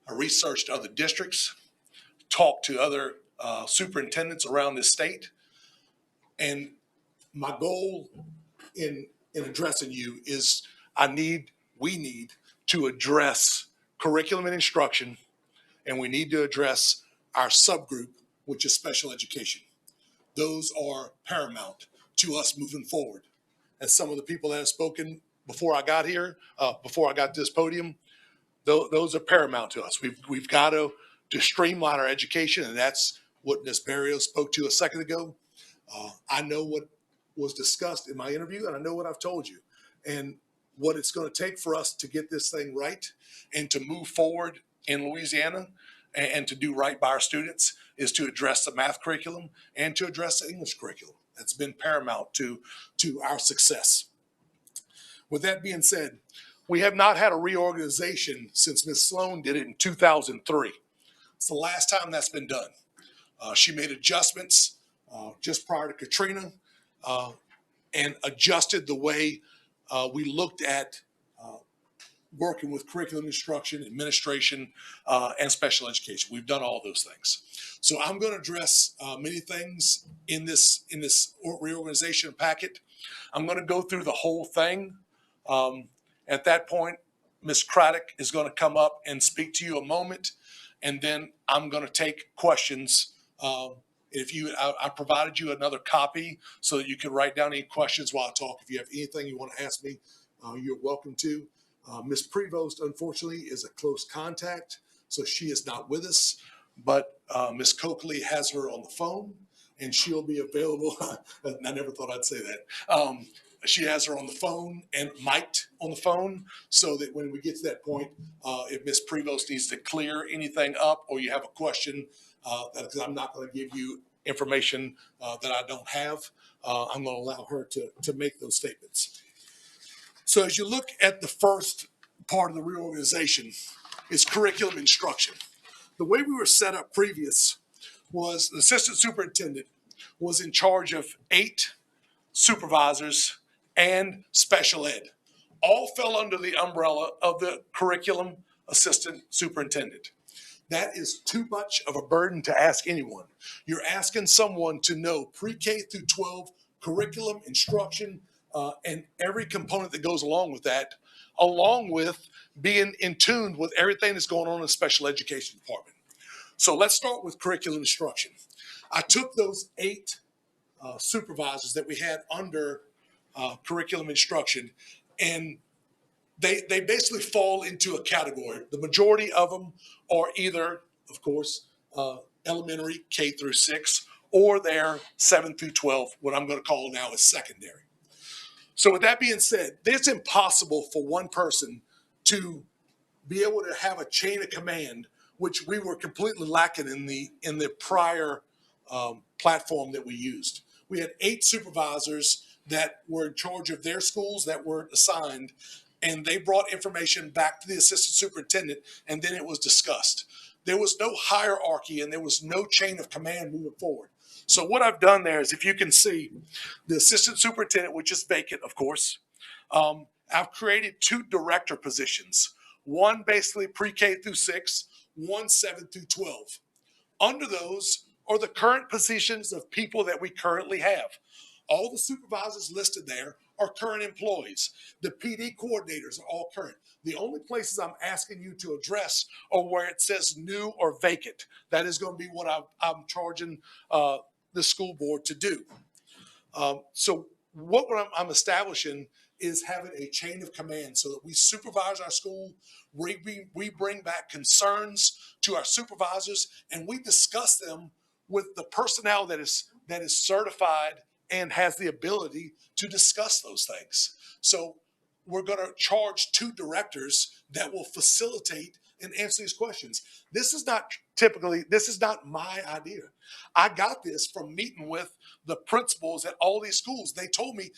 I researched other districts, talked to other superintendents around this state. And my goal in addressing you is we need to address curriculum and instruction, and we need to address our subgroup, which is special education. Those are paramount to us moving forward. And some of the people that have spoken before I got here, before I got to this podium, those are paramount to us. We've got to streamline our education, and that's what Ms. Barius spoke to a second ago. I know what was discussed in my interview, and I know what I've told you, and what it's going to take for us to get this thing right and to move forward in Louisiana and to do right by our students is to address the math curriculum and to address the English curriculum. That's been paramount to our success. With that being said, we have not had a reorganization since Ms. Sloan did it in 2003. It's the last time that's been done. She made adjustments just prior to Katrina and adjusted the way we looked at working with curriculum instruction, administration, and special education. We've done all those things. So I'm going to address many things in this reorganization packet. I'm going to go through the whole thing. At that point, Ms. Craddock is going to come up and speak to you a moment, and then I'm going to take questions. I provided you another copy so that you can write down any questions while I talk. If you have anything you want to ask me, you're welcome to. Ms. Prevost, unfortunately, is a close contact, so she is not with us. But Ms. Coakley has her on the phone, and she'll be available. I never thought I'd say that. she has her on the phone and mic'd on the phone so that when we get to that point, if Ms. Prevost needs to clear anything up or you have a question, because I'm not going to give you information that I don't have, I'm going to allow her to make those statements. So as you look at the first part of the reorganization, is curriculum instruction. The way we were set up previous was the assistant superintendent was in charge of 8 supervisors and special ed. All fell under the umbrella of the curriculum assistant superintendent. That is too much of a burden to ask anyone. You're asking someone to know pre-K through 12 curriculum, instruction, and every component that goes along with that, along with being in tune with everything that's going on in the special education department. So let's start with curriculum instruction. I took those 8 supervisors that we had under curriculum instruction, and they basically fall into a category. The majority of them are either, of course, elementary K through 6, or they're 7 through 12, what I'm going to call now is secondary. So with that being said, it's impossible for one person to be able to have a chain of command, which we were completely lacking in the prior platform that we used. We had 8 supervisors that were in charge of their schools that were assigned, and they brought information back to the assistant superintendent, and then it was discussed. There was no hierarchy, and there was no chain of command moving forward. So what I've done there is, if you can see, the assistant superintendent, which is vacant, of course, I've created 2 director positions, one basically pre-K through 6, one 7 through 12. Under those are the current positions of people that we currently have. All the supervisors listed there are current employees. The PD coordinators are all current. The only places I'm asking you to address are where it says new or vacant. That is going to be what I'm charging the school board to do. So what I'm establishing is having a chain of command so that we supervise our school, we bring back concerns to our supervisors, and we discuss them with the personnel that is certified and has the ability to discuss those things. So we're going to charge 2 directors that will facilitate and answer these questions. This is not my idea. I got this from meeting with the principals at all these schools. They told me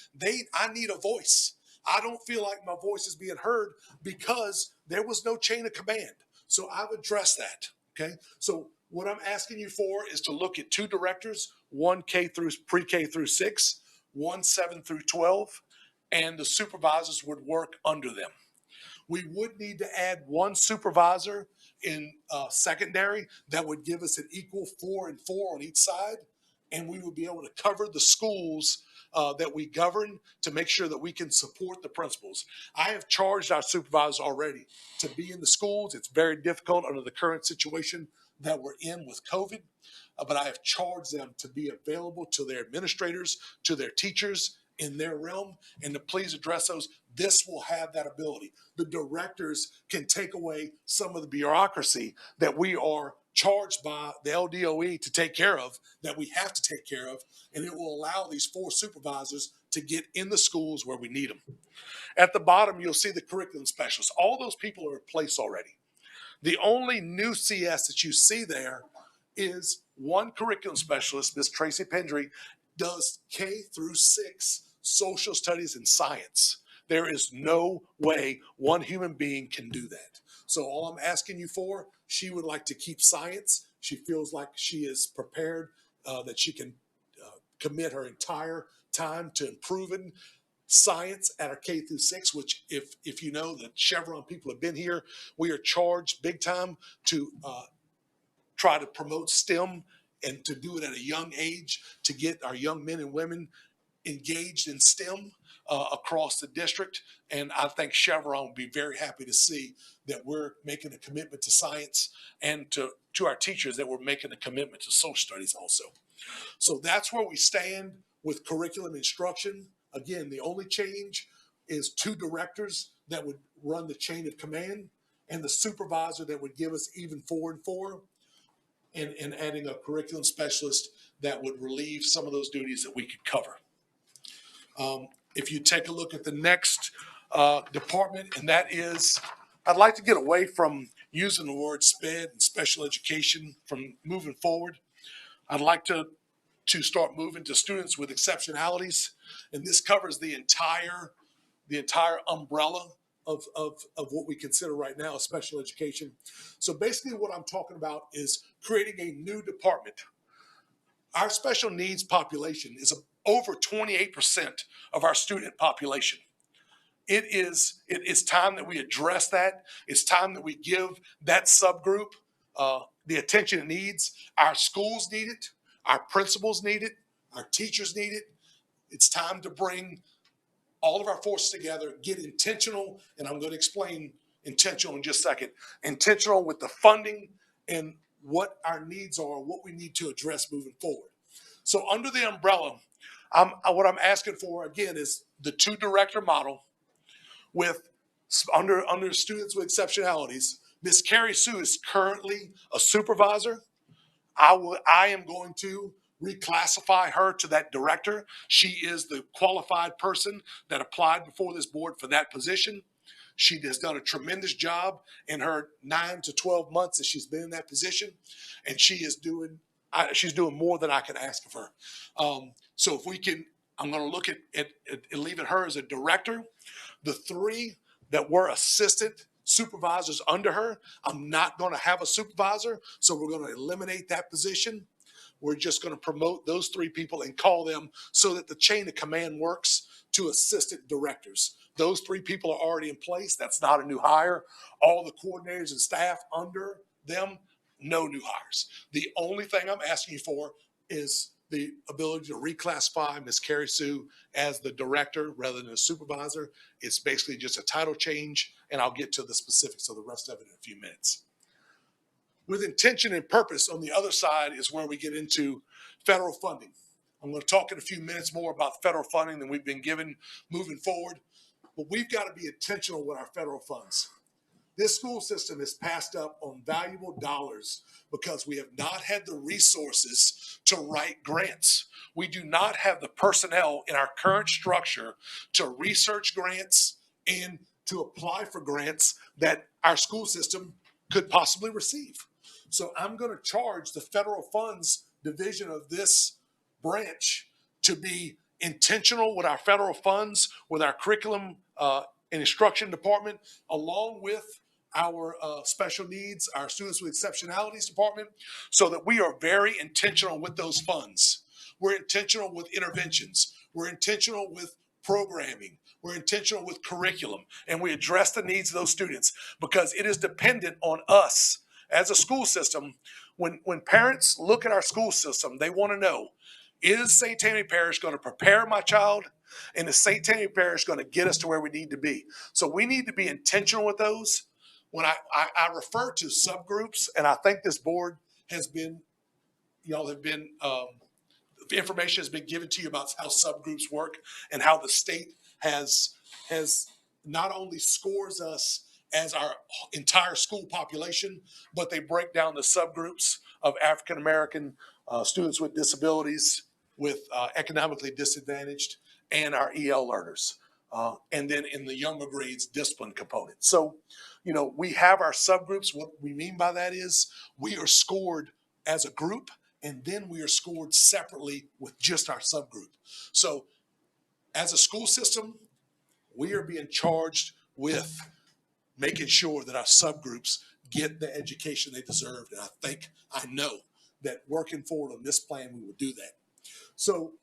I need a voice. I don't feel like my voice is being heard because there was no chain of command. So I've addressed that. Okay. So what I'm asking you for is to look at 2 directors, one pre-K through 6, one 7 through 12, and the supervisors would work under them. We would need to add 1 supervisor in secondary that would give us an equal 4 and 4 on each side, and we would be able to cover the schools that we govern to make sure that we can support the principals. I have charged our supervisors already to be in the schools. It's very difficult under the current situation that we're in with COVID, but I have charged them to be available to their administrators, to their teachers in their realm, and to please address those. This will have that ability. The directors can take away some of the bureaucracy that we are charged by the LDOE to take care of, that we have to take care of, and it will allow these 4 supervisors to get in the schools where we need them. At the bottom, you'll see the curriculum specialists. All those people are in place already. The only new CS that you see there is 1 curriculum specialist, Ms. Tracy Pendry, does K through 6 social studies and science. There is no way 1 human being can do that. So all I'm asking you for, she would like to keep science. She feels like she is prepared, that she can commit her entire time to improving science at our K through 6, which if you know, the Chevron people have been here, we are charged big time to try to promote STEM and to do it at a young age to get our young men and women engaged in STEM across the district. And I think Chevron will be very happy to see that we're making a commitment to science, and to our teachers that we're making a commitment to social studies also. So that's where we stand with curriculum instruction. Again, the only change is 2 directors that would run the chain of command, and the supervisor that would give us even 4 and 4, and adding a curriculum specialist that would relieve some of those duties that we could cover. If you take a look at the next department, and that is, I'd like to get away from using the word SPED and special education from moving forward. I'd like to start moving to students with exceptionalities, and this covers the entire umbrella of what we consider right now as special education. So basically what I'm talking about is creating a new department. Our special needs population is over 28% of our student population. It's time that we address that. It's time that we give that subgroup the attention it needs. Our schools need it. Our principals need it. Our teachers need it. It's time to bring all of our forces together, get intentional, and I'm going to explain intentional in just a second. Intentional with the funding and what our needs are, what we need to address moving forward. So under the umbrella, what I'm asking for, again, is the 2-director model with under students with exceptionalities. Miss Carrie Sue is currently a supervisor. I am going to reclassify her to that director. She is the qualified person that applied before this board for that position. She has done a tremendous job in her 9 to 12 months that she's been in that position, and she's doing more than I can ask of her. So if we can, I'm going to look at leaving her as a director. The 3 that were assistant supervisors under her, I'm not going to have a supervisor, so we're going to eliminate that position. We're just going to promote those 3 people and call them so that the chain of command works to assistant directors. Those 3 people are already in place. That's not a new hire. All the coordinators and staff under them, no new hires. The only thing I'm asking you for is the ability to reclassify Ms. Carrie Sue as the director rather than a supervisor. It's basically just a title change, and I'll get to the specifics of the rest of it in a few minutes. With intention and purpose on the other side is where we get into federal funding. I'm going to talk in a few minutes more about federal funding than we've been given moving forward, but we've got to be intentional with our federal funds. This school system is passed up on valuable dollars because we have not had the resources to write grants. We do not have the personnel in our current structure to research grants and to apply for grants that our school system could possibly receive. So I'm going to charge the federal funds division of this branch to be intentional with our federal funds, with our curriculum and instruction department, along with our special needs, our students with exceptionalities department, so that we are very intentional with those funds. We're intentional with interventions. We're intentional with programming. We're intentional with curriculum, and we address the needs of those students because it is dependent on us as a school system. When parents look at our school system, they want to know, is St. Tammany Parish going to prepare my child? And is St. Tammany Parish going to get us to where we need to be? So we need to be intentional with those. When I refer to subgroups, and I think this board has been, information has been given to you about how subgroups work and how the state has not only scores us as our entire school population, but they break down the subgroups of African American students with disabilities, with economically disadvantaged, and our EL learners. And then in the younger grades, discipline component. So, we have our subgroups. What we mean by that is we are scored as a group, and then we are scored separately with just our subgroup. So as a school system, we are being charged with making sure that our subgroups get the education they deserve. And I know that working forward on this plan, we will do that. So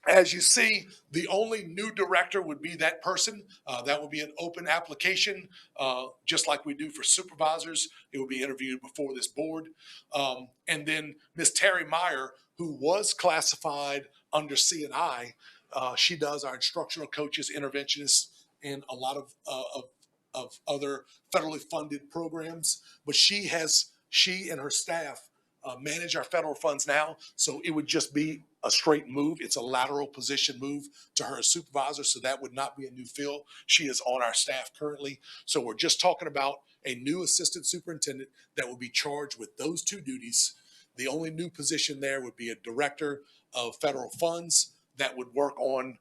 as you see, the only new director would be that person. That would be an open application, just like we do for supervisors. It will be interviewed before this board. And then Ms. Terry Meyer, who was classified under C&I, she does our instructional coaches, interventionists, and a lot of other federally funded programs. But she and her staff manage our federal funds now. So it would just be a straight move. It's a lateral position move to her as supervisor. So that would not be a new fill. She is on our staff currently. So we're just talking about a new assistant superintendent that will be charged with those 2 duties. The only new position there would be a director of federal funds that would work on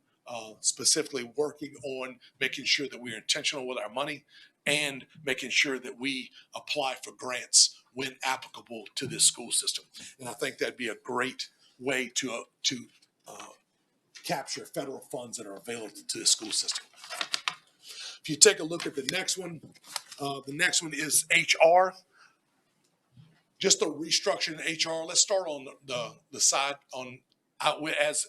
specifically working on making sure that we're intentional with our money and making sure that we apply for grants when applicable to this school system. And I think that'd be a great way to capture federal funds that are available to the school system. If you take a look at the next one is HR. Just the restructuring in HR. Let's start on the side on as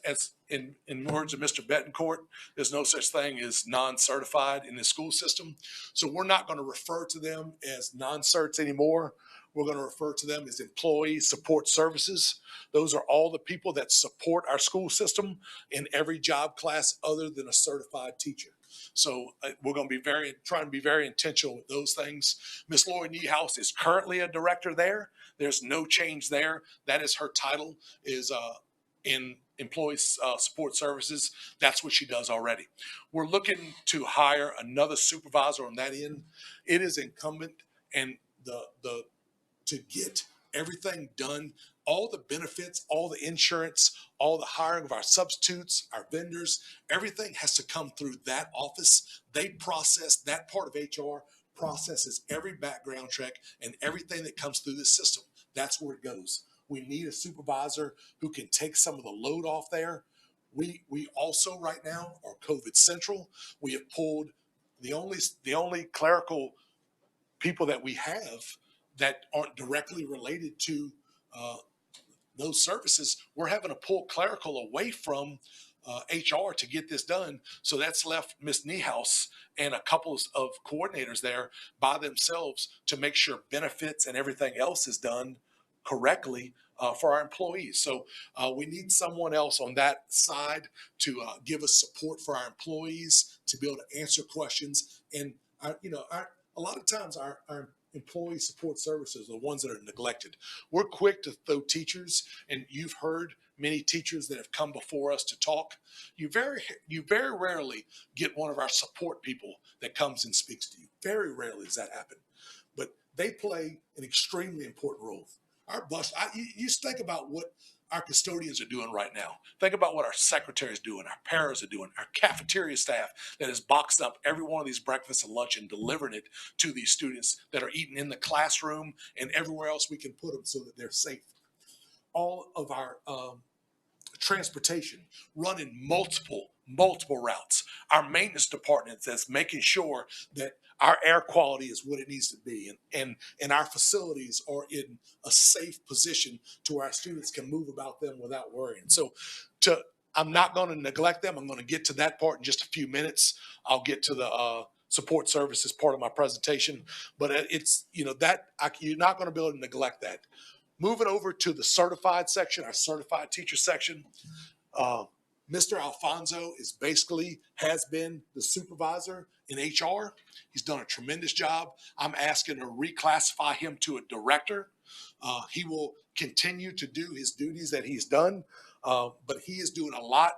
in words of Mr. Betancourt, there's no such thing as non-certified in the school system. So we're not going to refer to them as non-certs anymore. We're going to refer to them as employee support services. Those are all the people that support our school system in every job class other than a certified teacher. So we're going to be trying to be very intentional with those things. Ms. Lori Niehaus is currently a director there. There's no change there. That is her title, is in employee support services. That's what she does already. We're looking to hire another supervisor on that end. It is incumbent and to get everything done, all the benefits, all the insurance, all the hiring of our substitutes, our vendors, everything has to come through that office. They process, that part of HR processes every background check and everything that comes through the system. That's where it goes. We need a supervisor who can take some of the load off there. We also right now are COVID central. We have pulled the only clerical people that we have that aren't directly related to those services. We're having to pull clerical away from HR to get this done. So that's left Ms. Niehaus and a couple of coordinators there by themselves to make sure benefits and everything else is done correctly for our employees. So we need someone else on that side to give us support for our employees, to be able to answer questions. And a lot of times our employee support services are the ones that are neglected. We're quick to throw teachers, and you've heard many teachers that have come before us to talk. You very rarely get one of our support people that comes and speaks to you. Very rarely does that happen, but they play an extremely important role. Our bus, you think about what our custodians are doing right now. Think about what our secretaries doing, our paras are doing, our cafeteria staff that is boxed up every one of these breakfasts and lunch and delivering it to these students that are eating in the classroom and everywhere else we can put them so that they're safe. All of our transportation running multiple routes. Our maintenance department that's making sure that our air quality is what it needs to be, and our facilities are in a safe position to where our students can move about them without worrying. So I'm not going to neglect them. I'm going to get to that part in just a few minutes. I'll get to the support services part of my presentation, but it's, you're not going to be able to neglect that. Moving over to the certified section, our certified teacher section, Mr. Alfonso has been the supervisor in HR. He's done a tremendous job. I'm asking to reclassify him to a director. He will continue to do his duties that he's done, but he is doing a lot.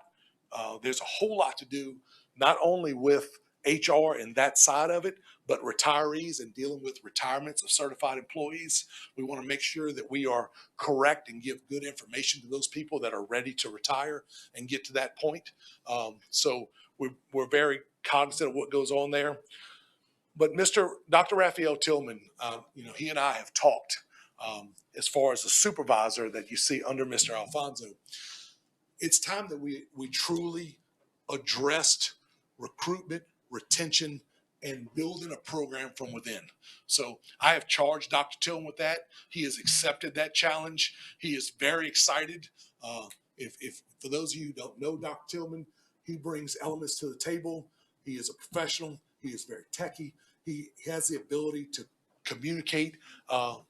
There's a whole lot to do, not only with HR and that side of it, but retirees and dealing with retirements of certified employees. We want to make sure that we are correct and give good information to those people that are ready to retire and get to that point. So we're very cognizant of what goes on there. But Dr. Raphael Tillman, he and I have talked as far as the supervisor that you see under Mr. Alfonso. It's time that we truly addressed recruitment, retention, and building a program from within. So I have charged Dr. Tillman with that. He has accepted that challenge. He is very excited. If for those of you who don't know Dr. Tillman, he brings elements to the table. He is a professional. He is very techy. He has the ability to communicate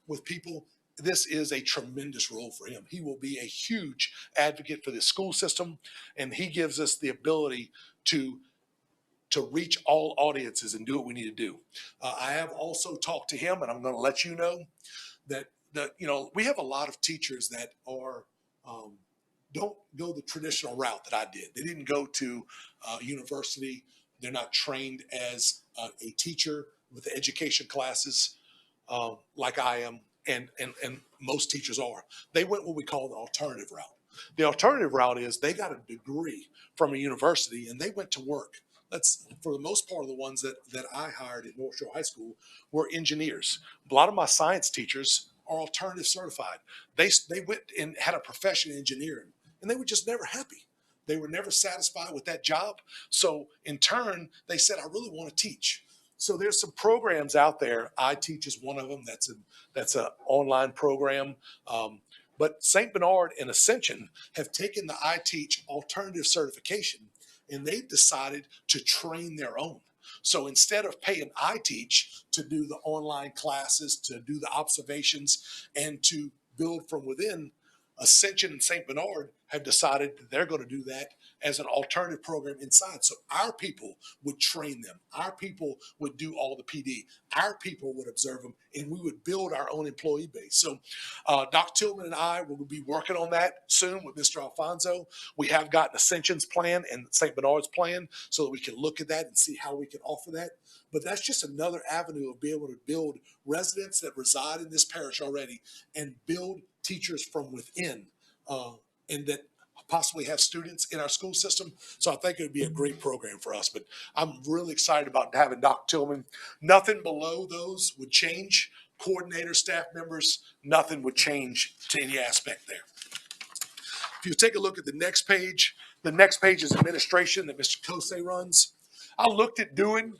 with people. This is a tremendous role for him. He will be a huge advocate for the school system, and he gives us the ability to reach all audiences and do what we need to do. I have also talked to him, and I'm going to let you know that we have a lot of teachers that are don't go the traditional route that I did. They didn't go to university. They're not trained as a teacher with the education classes like I am, and most teachers are. They went what we call the alternative route. The alternative route is they got a degree from a university and they went to work. That's for the most part of the ones that I hired at North Shore High School were engineers. A lot of my science teachers are alternative certified. They went and had a profession in engineering and they were just never happy. They were never satisfied with that job. So in turn, they said, I really want to teach. So there's some programs out there. iTeach is one of them. That's an online program. But St. Bernard and Ascension have taken the iTeach alternative certification and they've decided to train their own. So instead of paying iTeach to do the online classes, to do the observations, and to build from within, Ascension and St. Bernard have decided that they're going to do that as an alternative program inside. So our people would train them. Our people would do all the PD. Our people would observe them, and we would build our own employee base. So Dr. Tillman and I will be working on that soon with Mr. Alfonso. We have gotten Ascension's plan and St. Bernard's plan so that we can look at that and see how we can offer that. But that's just another avenue of being able to build residents that reside in this parish already and build teachers from within, and that possibly have students in our school system. So I think it would be a great program for us. But I'm really excited about having Dr. Tillman. Nothing below those would change. Coordinator, staff members, nothing would change to any aspect there. If you take a look at the next page is administration that Mr. Kosei runs. I looked at doing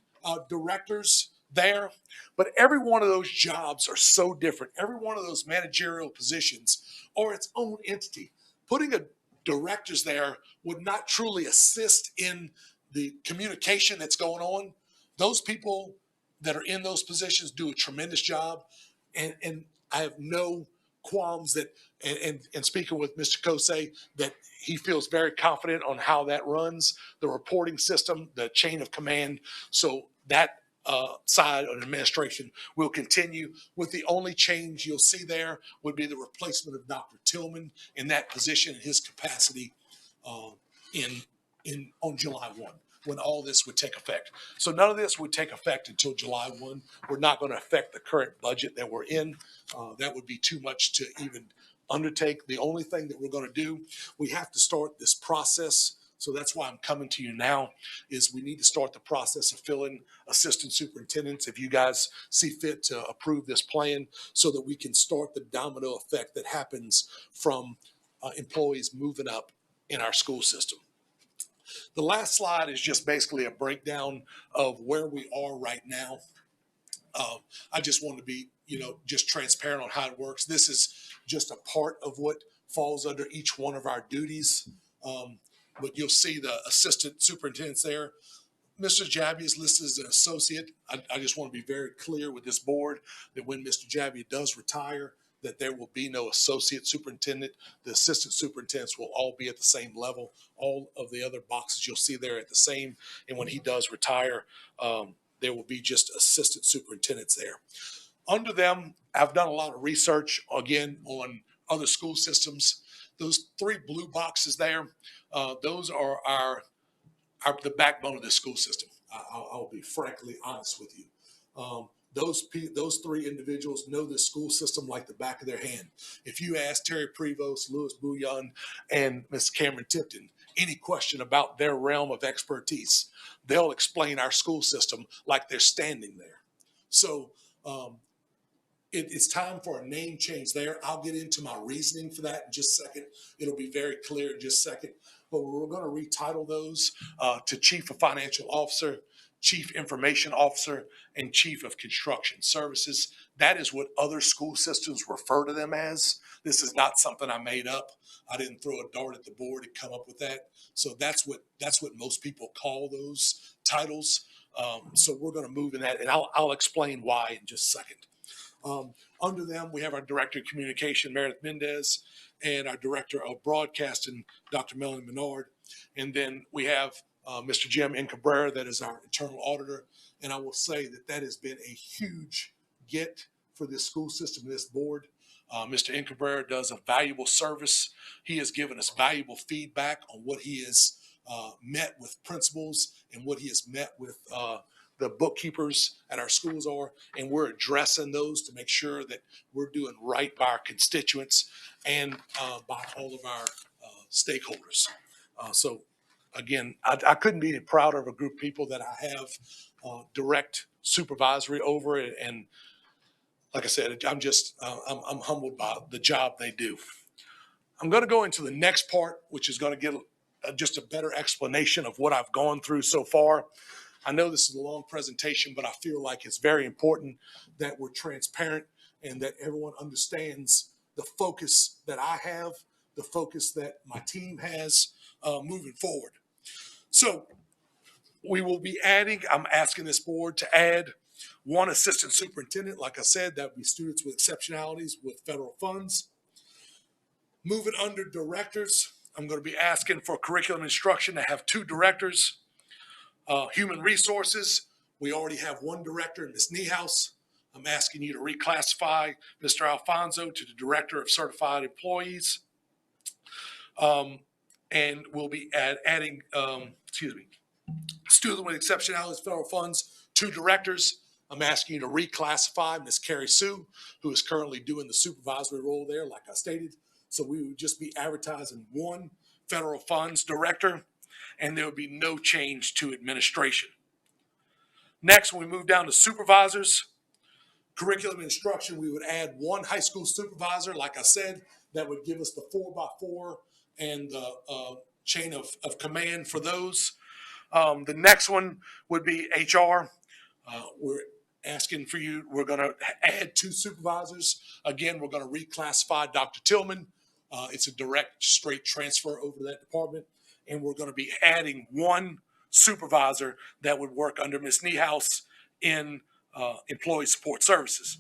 directors there, but every one of those jobs are so different. Every one of those managerial positions are its own entity. Putting a directors there would not truly assist in the communication that's going on. Those people that are in those positions do a tremendous job, and I have no qualms that, and speaking with Mr. Kosei, that he feels very confident on how that runs, the reporting system, the chain of command. So that side of administration will continue, with the only change you'll see there would be the replacement of Dr. Tillman in that position, in his capacity on July 1, when all this would take effect. So none of this would take effect until July 1. We're not going to affect the current budget that we're in. That would be too much to even undertake. The only thing that we're going to do, we have to start this process. So that's why I'm coming to you now, is we need to start the process of filling assistant superintendents, if you guys see fit to approve this plan, so that we can start the domino effect that happens from employees moving up in our school system. The last slide is just basically a breakdown of where we are right now. I just want to be, just transparent on how it works. This is just a part of what falls under each one of our duties. But you'll see the assistant superintendents there. Mr. Jabbia is listed as an associate. I just want to be very clear with this board that when Mr. Jabbia does retire, that there will be no associate superintendent. The assistant superintendents will all be at the same level. All of the other boxes you'll see there at the same. And when he does retire, there will be just assistant superintendents there. Under them, I've done a lot of research, again, on other school systems. Those three blue boxes there, those are the backbone of this school system. I'll be frankly honest with you. Those three individuals know this school system like the back of their hand. If you ask Terry Prevost, Louis Bouillon, and Ms. Cameron Tipton any question about their realm of expertise, they'll explain our school system like they're standing there. So it's time for a name change there. I'll get into my reasoning for that in just a second. It'll be very clear in just a second. But we're going to retitle those to Chief of Financial Officer, Chief Information Officer, and Chief of Construction Services. That is what other school systems refer to them as. This is not something I made up. I didn't throw a dart at the board and come up with that. So that's what most people call those titles. So we're going to move in that, and I'll explain why in just a second. Under them, we have our Director of Communication, Meredith Mendez, and our Director of Broadcasting, Dr. Melanie Menard. And then we have Mr. Jim Cabrera, that is our internal auditor. And I will say that has been a huge get for this school system, this board. Mr. Cabrera does a valuable service. He has given us valuable feedback on what he has met with principals and what he has met with the bookkeepers at our schools are, and we're addressing those to make sure that we're doing right by our constituents and by all of our stakeholders. So again, I couldn't be prouder of a group of people that I have direct supervisory over, and like I said, I'm just I'm humbled by the job they do. I'm going to go into the next part, which is going to get just a better explanation of what I've gone through so far. I know this is a long presentation, but I feel like it's very important that we're transparent and that everyone understands the focus that I have, the focus that my team has moving forward. So we will be adding, I'm asking this board to add one assistant superintendent. Like I said, that would be students with exceptionalities with federal funds. Moving under directors, I'm going to be asking for curriculum instruction to have 2 directors. Human resources, we already have 1 director, Ms. Niehaus. I'm asking you to reclassify Mr. Alfonso to the Director of Certified Employees. And we'll be adding, student with exceptionalities, federal funds, 2 directors. I'm asking you to reclassify Ms. Carrie Sue, who is currently doing the supervisory role there, like I stated. So we would just be advertising 1 federal funds director, and there would be no change to administration. Next, when we move down to supervisors, curriculum instruction, we would add 1 high school supervisor. Like I said, that would give us the 4x4 and the chain of command for those. The next one would be HR. We're asking for you, we're going to add 2 supervisors. Again, we're going to reclassify Dr. Tillman. It's a direct, straight transfer over to that department. And we're going to be adding 1 supervisor that would work under Ms. Niehaus in employee support services.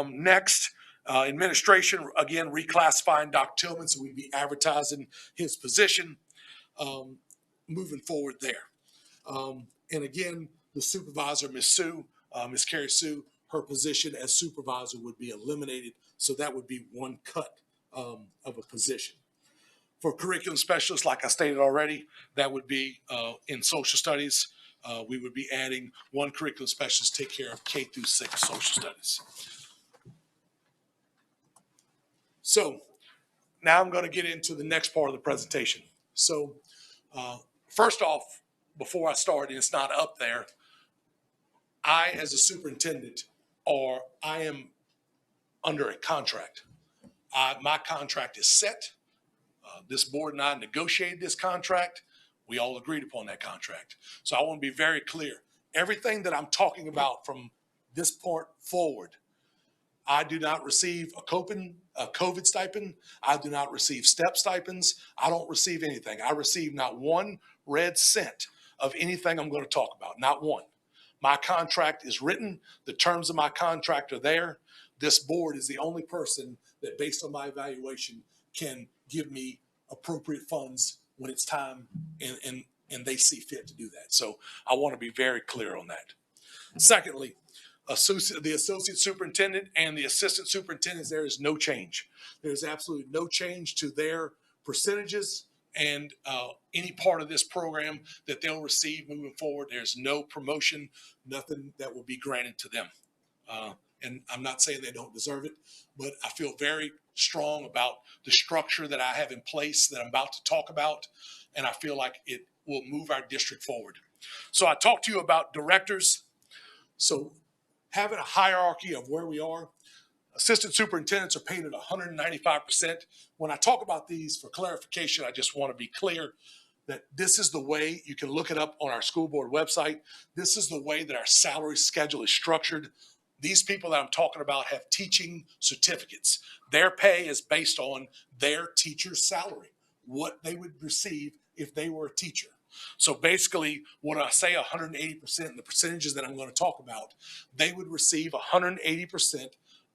Next, administration, again, reclassifying Dr. Tillman, so we'd be advertising his position moving forward there. And again, the supervisor, Ms. Sue, Ms. Carrie Sue, her position as supervisor would be eliminated, so that would be 1 cut of a position. For curriculum specialists, like I stated already, that would be in social studies. We would be adding 1 curriculum specialist to take care of K through 6 social studies. So now I'm going to get into the next part of the presentation. So first off, before I start, and it's not up there, I, as a superintendent, I am under a contract. My contract is set. This board and I negotiated this contract. We all agreed upon that contract. So I want to be very clear. Everything that I'm talking about from this point forward, I do not receive a COVID stipend. I do not receive STEP stipends. I don't receive anything. I receive not 1 red cent of anything I'm going to talk about, not 1. My contract is written. The terms of my contract are there. This board is the only person that, based on my evaluation, can give me appropriate funds when it's time and they see fit to do that. So I want to be very clear on that. Secondly, the associate superintendent and the assistant superintendents, there is no change. There's absolutely no change to their percentages and any part of this program that they'll receive moving forward. There's no promotion, nothing that will be granted to them. And I'm not saying they don't deserve it, but I feel very strong about the structure that I have in place that I'm about to talk about, and I feel like it will move our district forward. So I talked to you about directors. So having a hierarchy of where we are, assistant superintendents are paid at 195%. When I talk about these, for clarification, I just want to be clear that this is the way, you can look it up on our school board website. This is the way that our salary schedule is structured. These people that I'm talking about have teaching certificates. Their pay is based on their teacher's salary, what they would receive if they were a teacher. So basically, when I say 180%, and the percentages that I'm going to talk about, they would receive 180%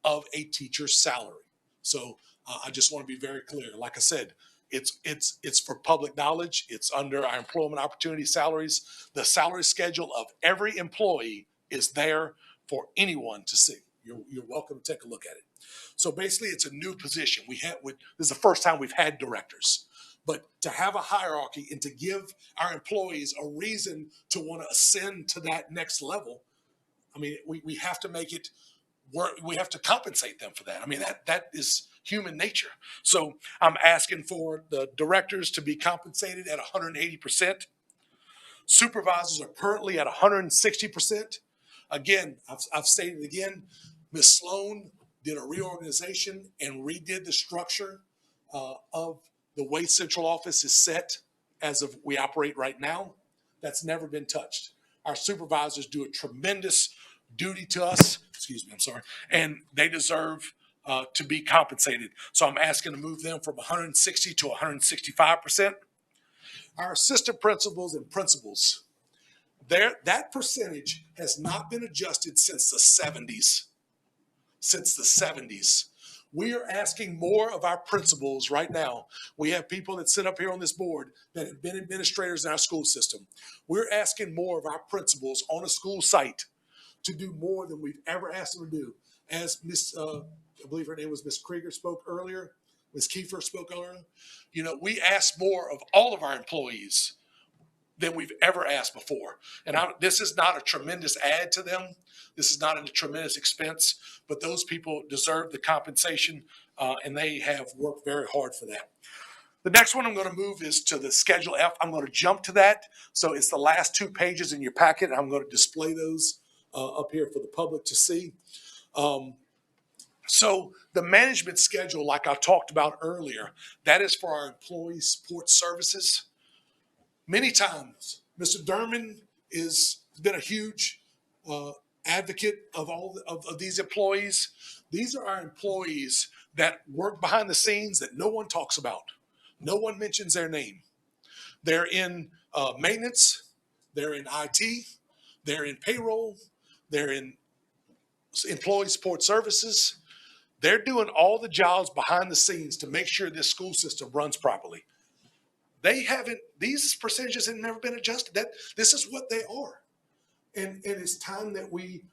of a teacher's salary. So I just want to be very clear. Like I said, it's for public knowledge. It's under our employment opportunity salaries. The salary schedule of every employee is there for anyone to see. You're welcome to take a look at it. So basically, it's a new position. This is the first time we've had directors. But to have a hierarchy and to give our employees a reason to want to ascend to that next level, I mean, we have to make it work. We have to compensate them for that. I mean, that is human nature. So I'm asking for the directors to be compensated at 180%. Supervisors are currently at 160%. Again, I've stated again, Ms. Sloan did a reorganization and redid the structure of the way central office is set as of we operate right now. That's never been touched. Our supervisors do a tremendous duty to us, and they deserve to be compensated. So I'm asking to move them from 160 to 165%. Our assistant principals and principals, that percentage has not been adjusted since the 70s. We are asking more of our principals right now. We have people that sit up here on this board that have been administrators in our school system. We're asking more of our principals on a school site to do more than we've ever asked them to do. As I believe her name was Miss Krieger spoke earlier, Ms. Kiefer spoke earlier. You know, we ask more of all of our employees than we've ever asked before. And this is not a tremendous add to them. This is not a tremendous expense, but those people deserve the compensation, and they have worked very hard for that. The next one I'm going to move is to the Schedule F. I'm going to jump to that. So it's the last 2 pages in your packet. I'm going to display those up here for the public to see. So the management schedule, like I talked about earlier, that is for our employee support services. Many times, Mr. Derman has been a huge advocate of all of these employees. These are our employees that work behind the scenes that no one talks about. No one mentions their name. They're in maintenance. They're in IT. They're in payroll. They're in employee support services. They're doing all the jobs behind the scenes to make sure this school system runs properly. These percentages have never been adjusted. This is what they are. And it's time that we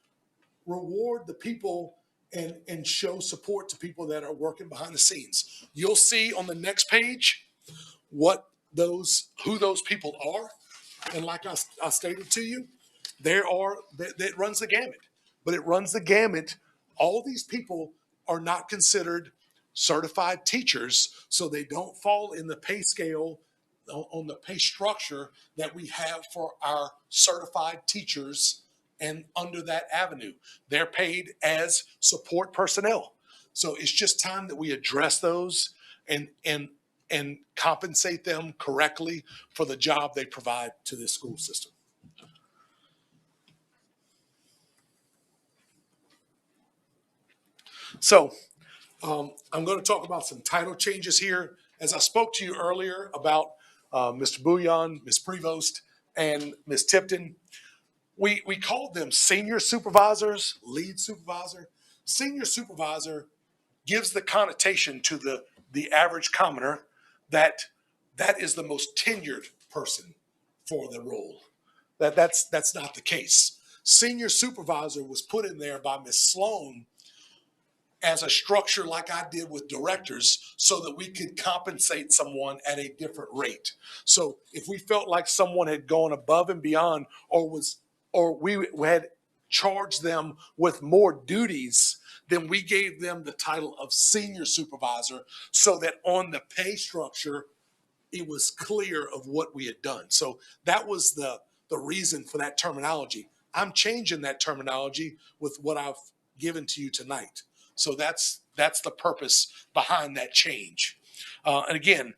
reward the people and show support to people that are working behind the scenes. You'll see on the next page who those people are. And like I stated to you, that runs the gamut. But it runs the gamut. All these people are not considered certified teachers, so they don't fall in the pay scale on the pay structure that we have for our certified teachers, and under that avenue, they're paid as support personnel. So it's just time that we address those and compensate them correctly for the job they provide to this school system. So I'm going to talk about some title changes here. As I spoke to you earlier about Mr. Bouillon, Ms. Prevost, and Ms. Tipton, we called them senior supervisors, lead supervisor. Senior supervisor gives the connotation to the average commoner that is the most tenured person for the role. That's not the case. Senior supervisor was put in there by Ms. Sloan as a structure like I did with directors so that we could compensate someone at a different rate. So if we felt like someone had gone above and beyond or we had charged them with more duties, then we gave them the title of senior supervisor so that on the pay structure, it was clear of what we had done. So that was the reason for that terminology. I'm changing that terminology with what I've given to you tonight. So that's the purpose behind that change. And again,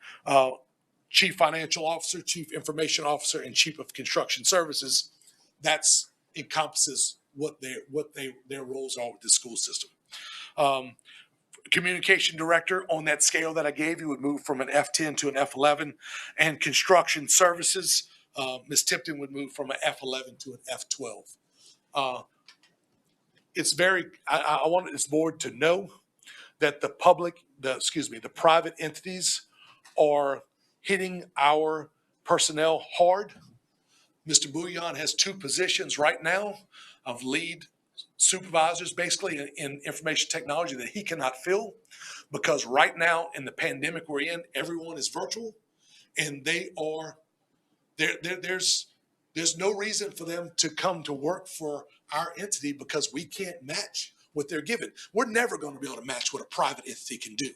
Chief Financial Officer, Chief Information Officer, and Chief of Construction Services, that's encompasses what their roles are with the school system. Communication Director on that scale that I gave you would move from an F10 to an F11, and Construction Services, Ms. Tipton would move from an F11 to an F12. I wanted this board to know that the private entities are hitting our personnel hard. Mr. Bouillon has 2 positions right now of lead supervisors, basically in information technology, that he cannot fill because right now in the pandemic we're in, everyone is virtual, and there's no reason for them to come to work for our entity because we can't match what they're given. We're never going to be able to match what a private entity can do.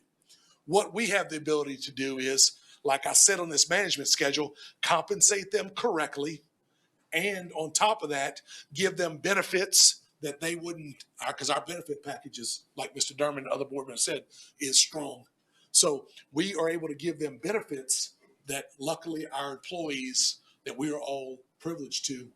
what we have the ability to do is, like I said on this management schedule, compensate them correctly. And on top of that, give them benefits that they wouldn't, because our benefit packages, like Mr. Dermond and other board members said, is strong. So we are able to give them benefits that luckily our employees, that we are all privileged to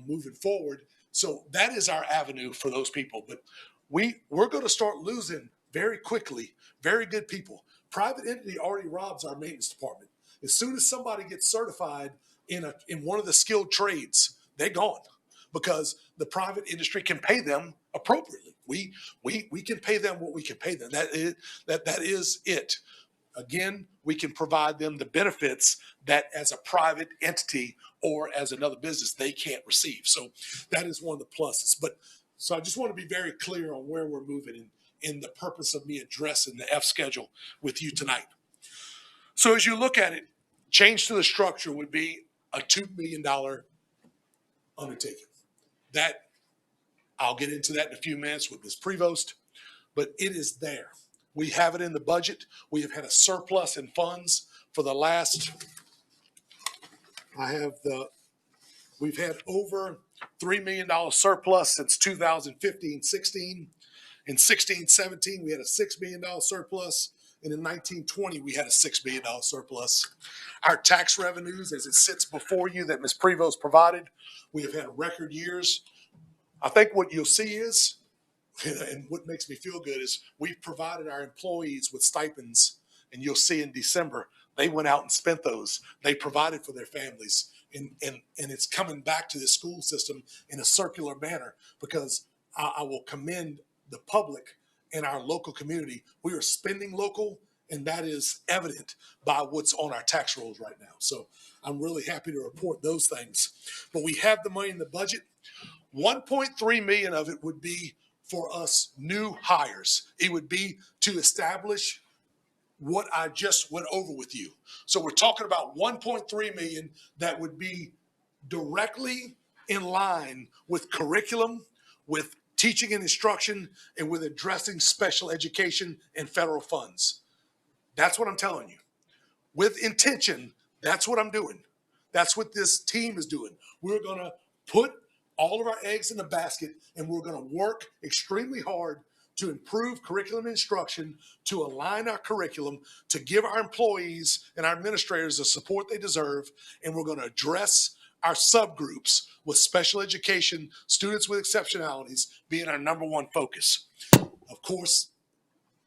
moving forward. So that is our avenue for those people. But we're going to start losing very quickly very good people. Private entity already robs our maintenance department. As soon as somebody gets certified in one of the skilled trades, they're gone because the private industry can pay them appropriately. We can pay them what we can pay them. That is it. Again, we can provide them the benefits that as a private entity or as another business they can't receive. So that is one of the pluses. But so I just want to be very clear on where we're moving in the purpose of me addressing the F schedule with you tonight. So as you look at it, change to the structure would be a $2 million undertaking. That I'll get into that in a few minutes with Ms. Prevost, but it is there. We have it in the budget. We have had a surplus in funds for the last, we've had over $3 million surplus since 2015-16. In 16-17, we had a $6 million surplus. And in 19-20, we had a $6 million surplus. Our tax revenues, as it sits before you that Ms. Prevost provided, we have had record years. I think what you'll see is, and what makes me feel good is we've provided our employees with stipends, and you'll see in December, they went out and spent those. They provided for their families, and it's coming back to the school system in a circular manner because I will commend the public in our local community. We are spending local, and that is evident by what's on our tax rolls right now. So I'm really happy to report those things. But we have the money in the budget. 1.3 million of it would be for us new hires. It would be to establish what I just went over with you. So we're talking about 1.3 million that would be directly in line with curriculum, with teaching and instruction, and with addressing special education and federal funds. That's what I'm telling you. With intention, that's what I'm doing. That's what this team is doing. We're going to put all of our eggs in the basket, and we're going to work extremely hard to improve curriculum instruction, to align our curriculum, to give our employees and our administrators the support they deserve, and we're going to address our subgroups with special education, students with exceptionalities being our number one focus. Of course,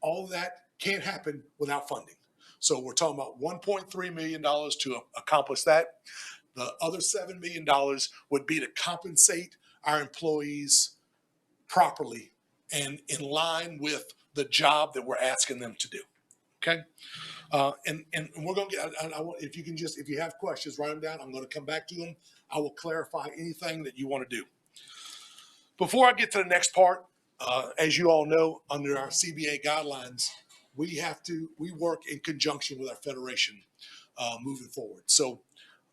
all of that can't happen without funding. So we're talking about $1.3 million to accomplish that. The other $7 million would be to compensate our employees properly and in line with the job that we're asking them to do. Okay? And we're going to get, if you have questions, write them down. I'm going to come back to them. I will clarify anything that you want to do. Before I get to the next part, as you all know, under our CBA guidelines, we work in conjunction with our federation moving forward. So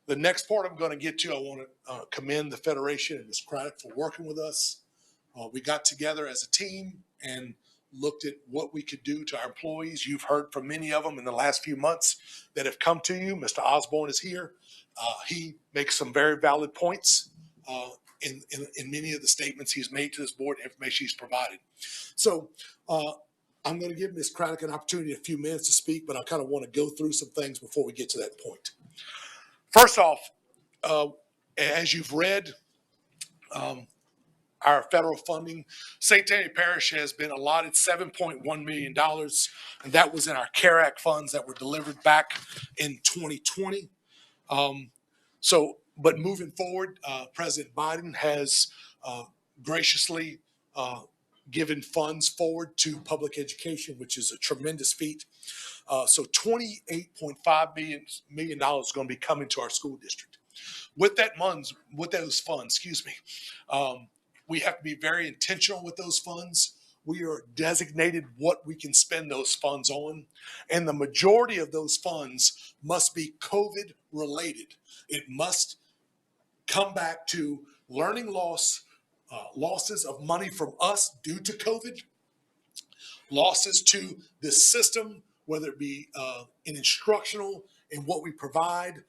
the next part I'm going to get to, I want to commend the Federation and Ms. Craddock for working with us. We got together as a team and looked at what we could do to our employees. You've heard from many of them in the last few months that have come to you. Mr. Osborne is here. He makes some very valid points in many of the statements he's made to this board, information he's provided. So I'm going to give Ms. Craddock an opportunity in a few minutes to speak, but I kind of want to go through some things before we get to that point. First off, as you've read, our federal funding, St. Tammany Parish has been allotted $7.1 million, and that was in our CARE Act funds that were delivered back in 2020. But moving forward, President Biden has graciously given funds forward to public education, which is a tremendous feat. So $28.5 million is going to be coming to our school district. With those funds, we have to be very intentional with those funds. We are designated what we can spend those funds on, and the majority of those funds must be COVID related. It must come back to learning loss, losses of money from us due to COVID, losses to the system whether it be in instructional, in what we provide,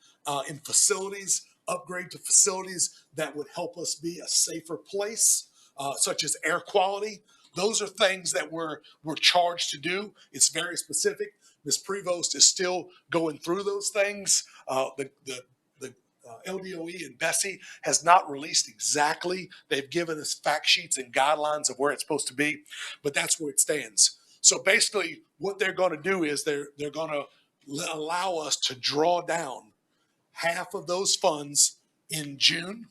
in facilities, upgrade to facilities that would help us be a safer place, such as air quality. Those are things that we're charged to do. It's very specific. Ms. Prevost is still going through those things. The LDOE and Bessie has not released exactly. They've given us fact sheets and guidelines of where it's supposed to be, but that's where it stands. So basically what they're going to do is they're going to allow us to draw down half of those funds in June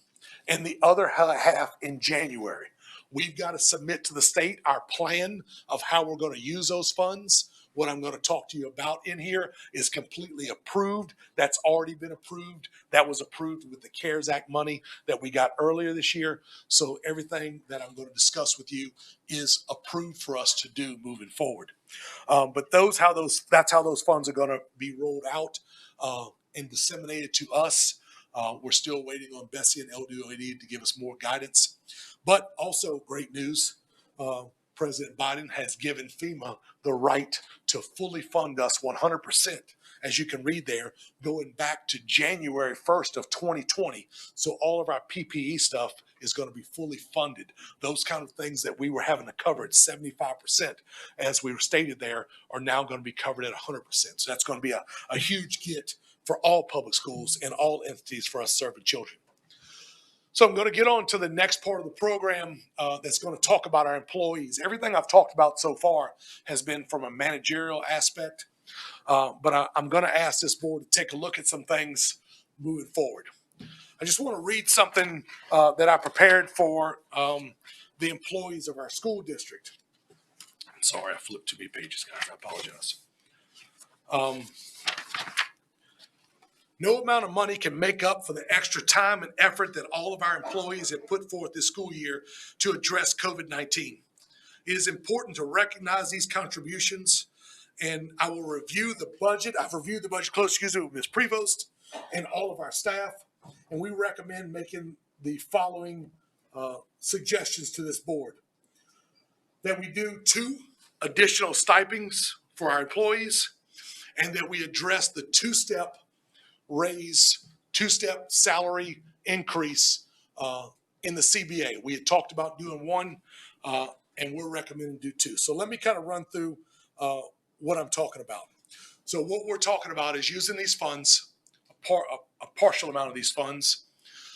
and the other half in January. We've got to submit to the state our plan of how we're going to use those funds. What I'm going to talk to you about in here is completely approved. That's already been approved. That was approved with the CARES Act money that we got earlier this year. So everything that I'm going to discuss with you is approved for us to do moving forward. But that's how those funds are going to be rolled out and disseminated to us. We're still waiting on Bessie and LDOE to give us more guidance. But also great news, President Biden has given FEMA the right to fully fund us 100%, as you can read there, going back to January 1st of 2020. So all of our PPE stuff is going to be fully funded. Those kind of things that we were having to cover at 75%, as we were stated there, are now going to be covered at 100%. So that's going to be a huge get for all public schools and all entities for us serving children. So I'm going to get on to the next part of the program that's going to talk about our employees. Everything I've talked about so far has been from a managerial aspect, but I'm going to ask this board to take a look at some things moving forward. I just want to read something that I prepared for the employees of our school district. I'm sorry, I flipped too many pages, guys. I apologize. No amount of money can make up for the extra time and effort that all of our employees have put forth this school year to address COVID-19. It is important to recognize these contributions, and I will review the budget. I've reviewed the budget closely with Ms. Prevost and all of our staff, and we recommend making the following suggestions to this board. That we do 2 additional stipends for our employees, and that we address the two-step salary increase in the CBA. We had talked about doing 1, and we're recommending do 2. So let me kind of run through what I'm talking about. So what we're talking about is using these funds, a partial amount of these funds.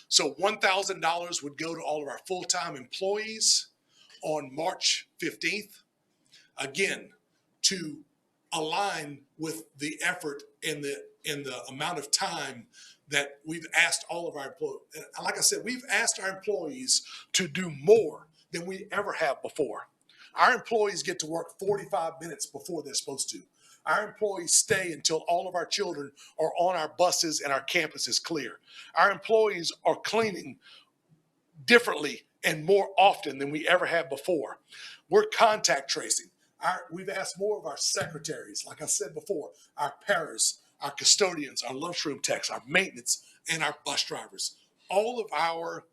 So $1,000 would go to all of our full-time employees on March 15th. Again, to align with the effort and the amount of time that we've asked all of our employees. Like I said, we've asked our employees to do more than we ever have before. Our employees get to work 45 minutes before they're supposed to. Our employees stay until all of our children are on our buses and our campus is clear. Our employees are cleaning differently and more often than we ever have before. We're contact tracing. We've asked more of our secretaries, like I said before, our paras, our custodians, our lunchroom techs, our maintenance, and our bus drivers. All of our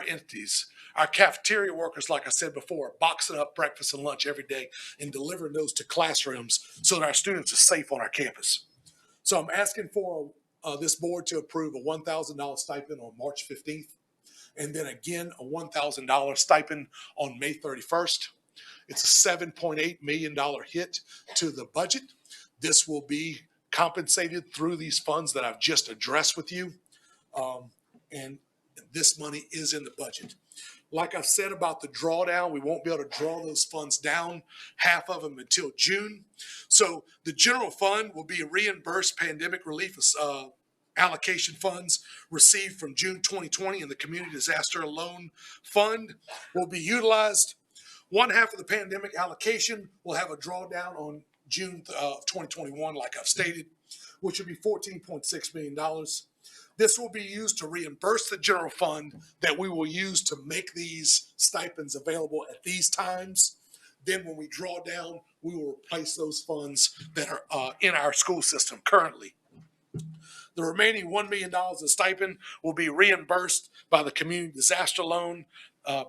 entities, our cafeteria workers, like I said before, boxing up breakfast and lunch every day and delivering those to classrooms so that our students are safe on our campus. So I'm asking for this board to approve a $1,000 stipend on March 15th, and then again a $1,000 stipend on May 31st. It's a $7.8 million hit to the budget. This will be compensated through these funds that I've just addressed with you. And this money is in the budget. Like I've said about the drawdown, we won't be able to draw those funds down, half of them until June. So the general fund will be reimbursed pandemic relief allocation funds received from June 2020, and the Community Disaster Loan Fund will be utilized. One half of the pandemic allocation will have a drawdown on June of 2021, like I've stated, which will be $14.6 million. This will be used to reimburse the general fund that we will use to make these stipends available at these times. Then when we draw down, we will replace those funds that are in our school system currently. The remaining $1 million of stipend will be reimbursed by the Community Disaster Loan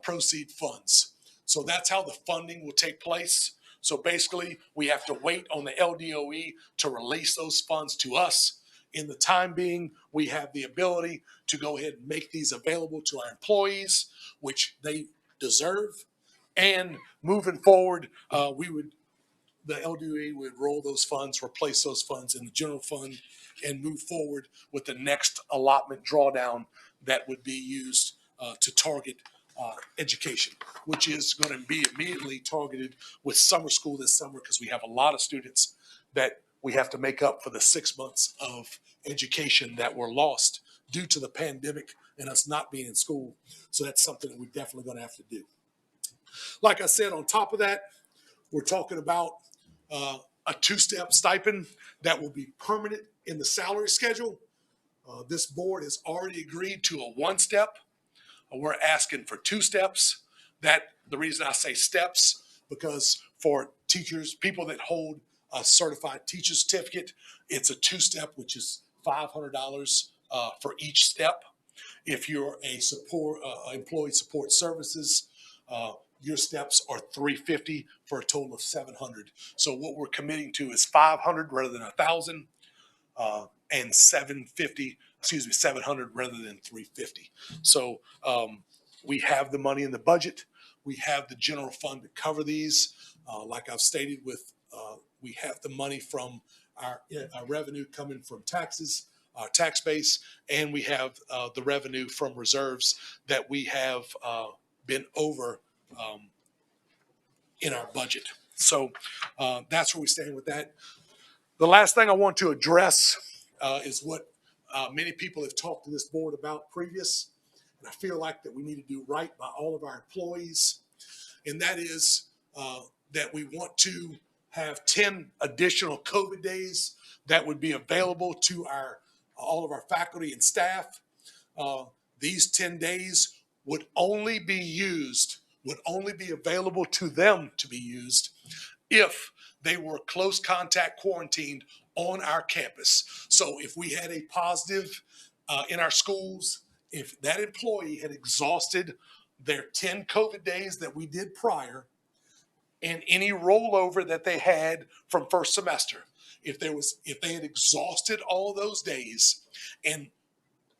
proceed funds. So that's how the funding will take place. So basically, we have to wait on the LDOE to release those funds to us. In the time being, we have the ability to go ahead and make these available to our employees, which they deserve. And moving forward, the LDOE would roll those funds, replace those funds in the general fund, and move forward with the next allotment drawdown that would be used to target education, which is going to be immediately targeted with summer school this summer, because we have a lot of students that we have to make up for the 6 months of education that were lost due to the pandemic and us not being in school. So that's something that we're definitely going to have to do. Like I said, on top of that, we're talking about a two-step stipend that will be permanent in the salary schedule. This board has already agreed to a one-step. We're asking for two steps. The reason I say steps, because for teachers, people that hold a certified teacher certificate, it's a two-step, which is $500 for each step. If you're a employee support services, your steps are $350 for a total of $700. So what we're committing to is $500 rather than $1,000, and $700 rather than $350. So we have the money in the budget. We have the general fund to cover these. Like I've stated, we have the money from our revenue coming from taxes, our tax base, and we have the revenue from reserves that we have been over in our budget. So that's where we stand with that. The last thing I want to address is what many people have talked to this board about previous, and I feel like that we need to do right by all of our employees, and that is that we want to have 10 additional COVID days that would be available to all of our faculty and staff. These 10 days would only be available to them to be used if they were close contact quarantined on our campus. So if we had a positive in our schools, if that employee had exhausted their 10 COVID days that we did prior, and any rollover that they had from first semester, if they had exhausted all those days, and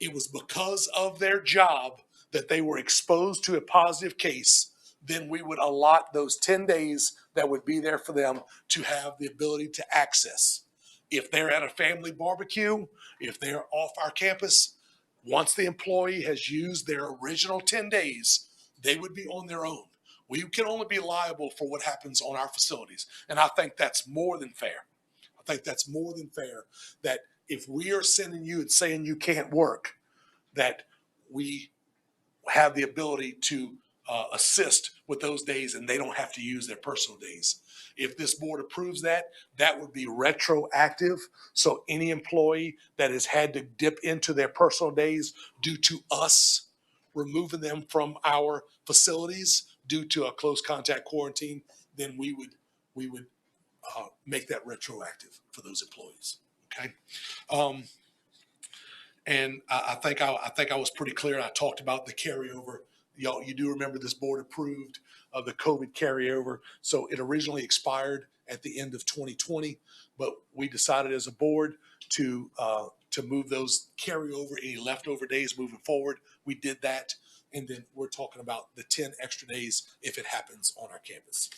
it was because of their job that they were exposed to a positive case, then we would allot those 10 days that would be there for them to have the ability to access. If they're at a family barbecue, if they're off our campus, once the employee has used their original 10 days, they would be on their own. We can only be liable for what happens on our facilities. And I think that's more than fair. That if we are sending you and saying you can't work, that we have the ability to assist with those days and they don't have to use their personal days. If this board approves that, that would be retroactive. So any employee that has had to dip into their personal days due to us removing them from our facilities due to a close contact quarantine, then we would make that retroactive for those employees. Okay. And I think I was pretty clear. I talked about the carryover. Y'all, you do remember this board approved of the COVID carryover. So it originally expired at the end of 2020, but we decided as a board to move those carryover, any leftover days moving forward. We did that. And then we're talking about the 10 extra days if it happens on our campus.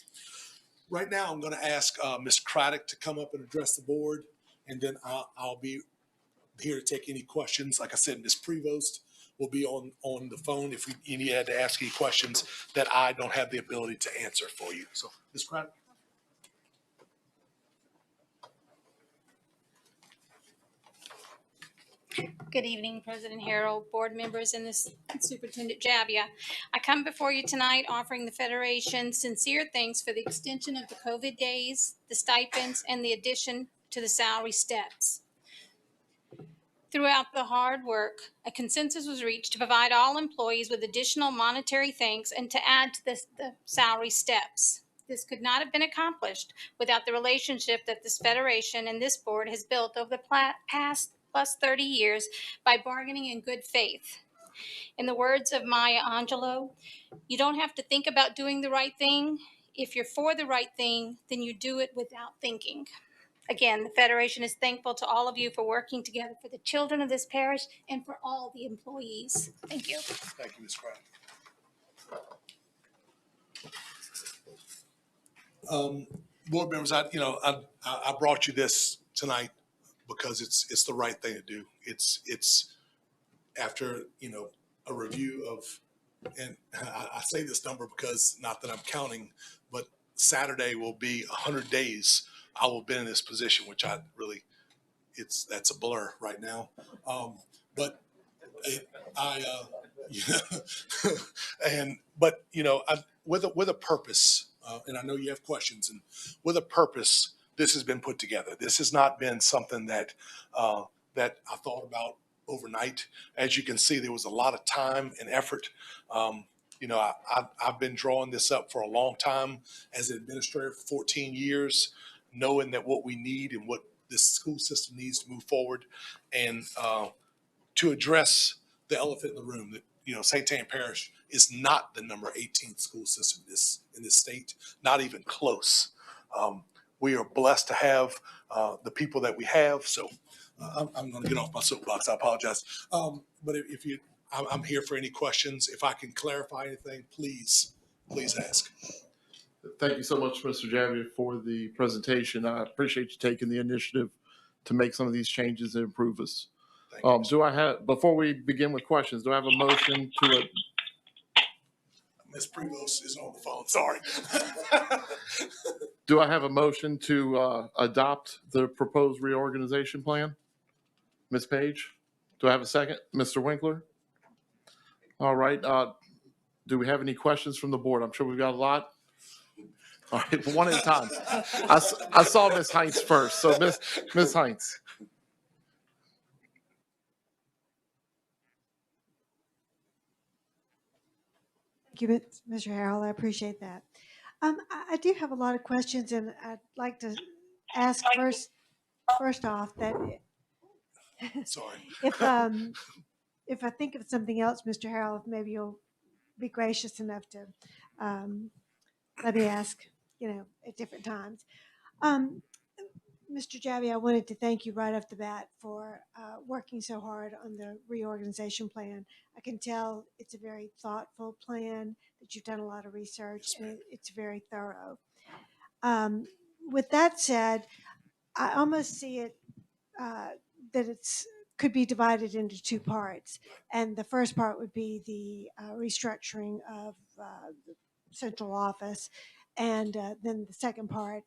Right now, I'm going to ask Ms. Craddock to come up and address the board, and then I'll be here to take any questions. Like I said, Ms. Prevost will be on the phone if you had to ask any questions that I don't have the ability to answer for you. So, Ms. Craddock. Good evening, President Harrell, board members, and this Superintendent Jabbia. I come before you tonight offering the Federation sincere thanks for the extension of the COVID days, the stipends, and the addition to the salary steps. Throughout the hard work, a consensus was reached to provide all employees with additional monetary thanks and to add to the salary steps. This could not have been accomplished without the relationship that this Federation and this board has built over the past plus 30 years by bargaining in good faith. In the words of Maya Angelou, you don't have to think about doing the right thing. If you're for the right thing, then you do it without thinking. Again, the Federation is thankful to all of you for working together for the children of this parish and for all the employees. Thank you. Thank you, Ms. Craft. Board members, I brought you this tonight because it's the right thing to do. It's after, a review of, and I say this number because not that I'm counting, but Saturday will be 100 days I will have been in this position, which I really, that's a blur right now. But with a purpose, and I know you have questions, and with a purpose, this has been put together. This has not been something that I thought about overnight. As you can see, there was a lot of time and effort. I've been drawing this up for a long time as an administrator for 14 years, knowing that what we need and what this school system needs to move forward, and to address the elephant in the room that, St. Tanya Parish is not the number 18th school system in this state, not even close. We are blessed to have the people that we have. So I'm going to get off my soapbox. I apologize. But I'm here for any questions. If I can clarify anything, please ask. Thank you so much, Mr. Javier, for the presentation. I appreciate you taking the initiative to make some of these changes and improve us. Before we begin with questions, do I have a motion to Ms. Prevost is on the phone. Sorry. Do I have a motion to adopt the proposed reorganization plan? Ms. Page, do I have a second? Mr. Winkler? All right. Do we have any questions from the board? I'm sure we've got a lot. All right, one at a time. I saw Ms. Heinz first, so Ms. Heinz. Thank you, Mr. Harrell. I appreciate that. I do have a lot of questions, and I'd like to ask first off that Sorry. if I think of something else, Mr. Harrell, if maybe you'll be gracious enough to let me ask, at different times. Mr. Javi, I wanted to thank you right off the bat for working so hard on the reorganization plan. I can tell it's a very thoughtful plan, that you've done a lot of research, and it's very thorough. With that said, I almost see it that it's could be divided into two parts. And the first part would be the restructuring of the central office. And then the second part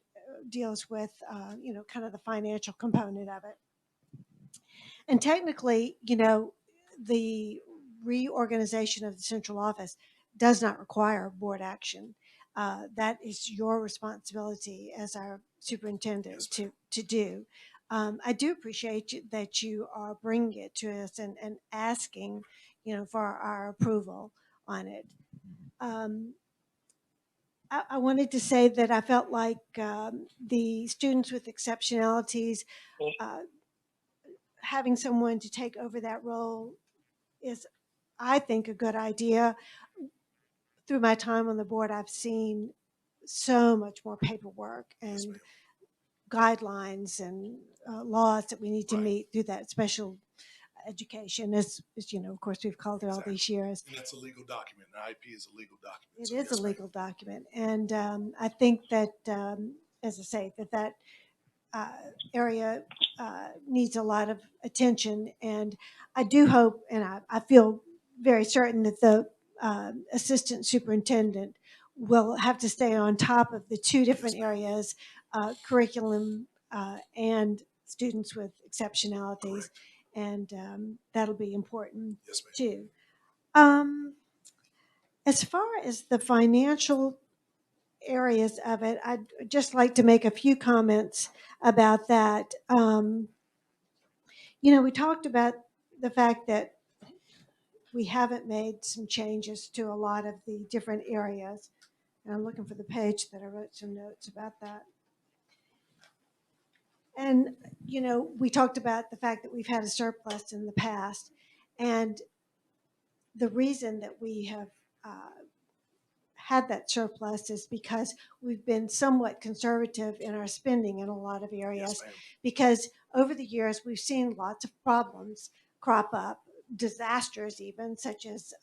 deals with, kind of the financial component of it. And technically, the reorganization of the central office does not require board action. That is your responsibility as our superintendent to do. I do appreciate that you are bringing it to us and asking, for our approval on it. I wanted to say that I felt like the students with exceptionalities, having someone to take over that role is, I think, a good idea. Through my time on the board, I've seen so much more paperwork and guidelines and laws that we need to meet through that special education. As of course, we've called it all these years. And that's a legal document. An IP is a legal document. It is a legal document. And I think that, as I say, that area needs a lot of attention. And I do hope, and I feel very certain that the assistant superintendent will have to stay on top of the two different areas, curriculum and students with exceptionalities. And that'll be important too. As far as the financial areas of it, I'd just like to make a few comments about that. We talked about the fact that we haven't made some changes to a lot of the different areas. And I'm looking for the page that I wrote some notes about that. And, we talked about the fact that we've had a surplus in the past. And the reason that we have had that surplus is because we've been somewhat conservative in our spending in a lot of areas. ma'am. Because over the years, we've seen lots of problems crop up, disasters even, such as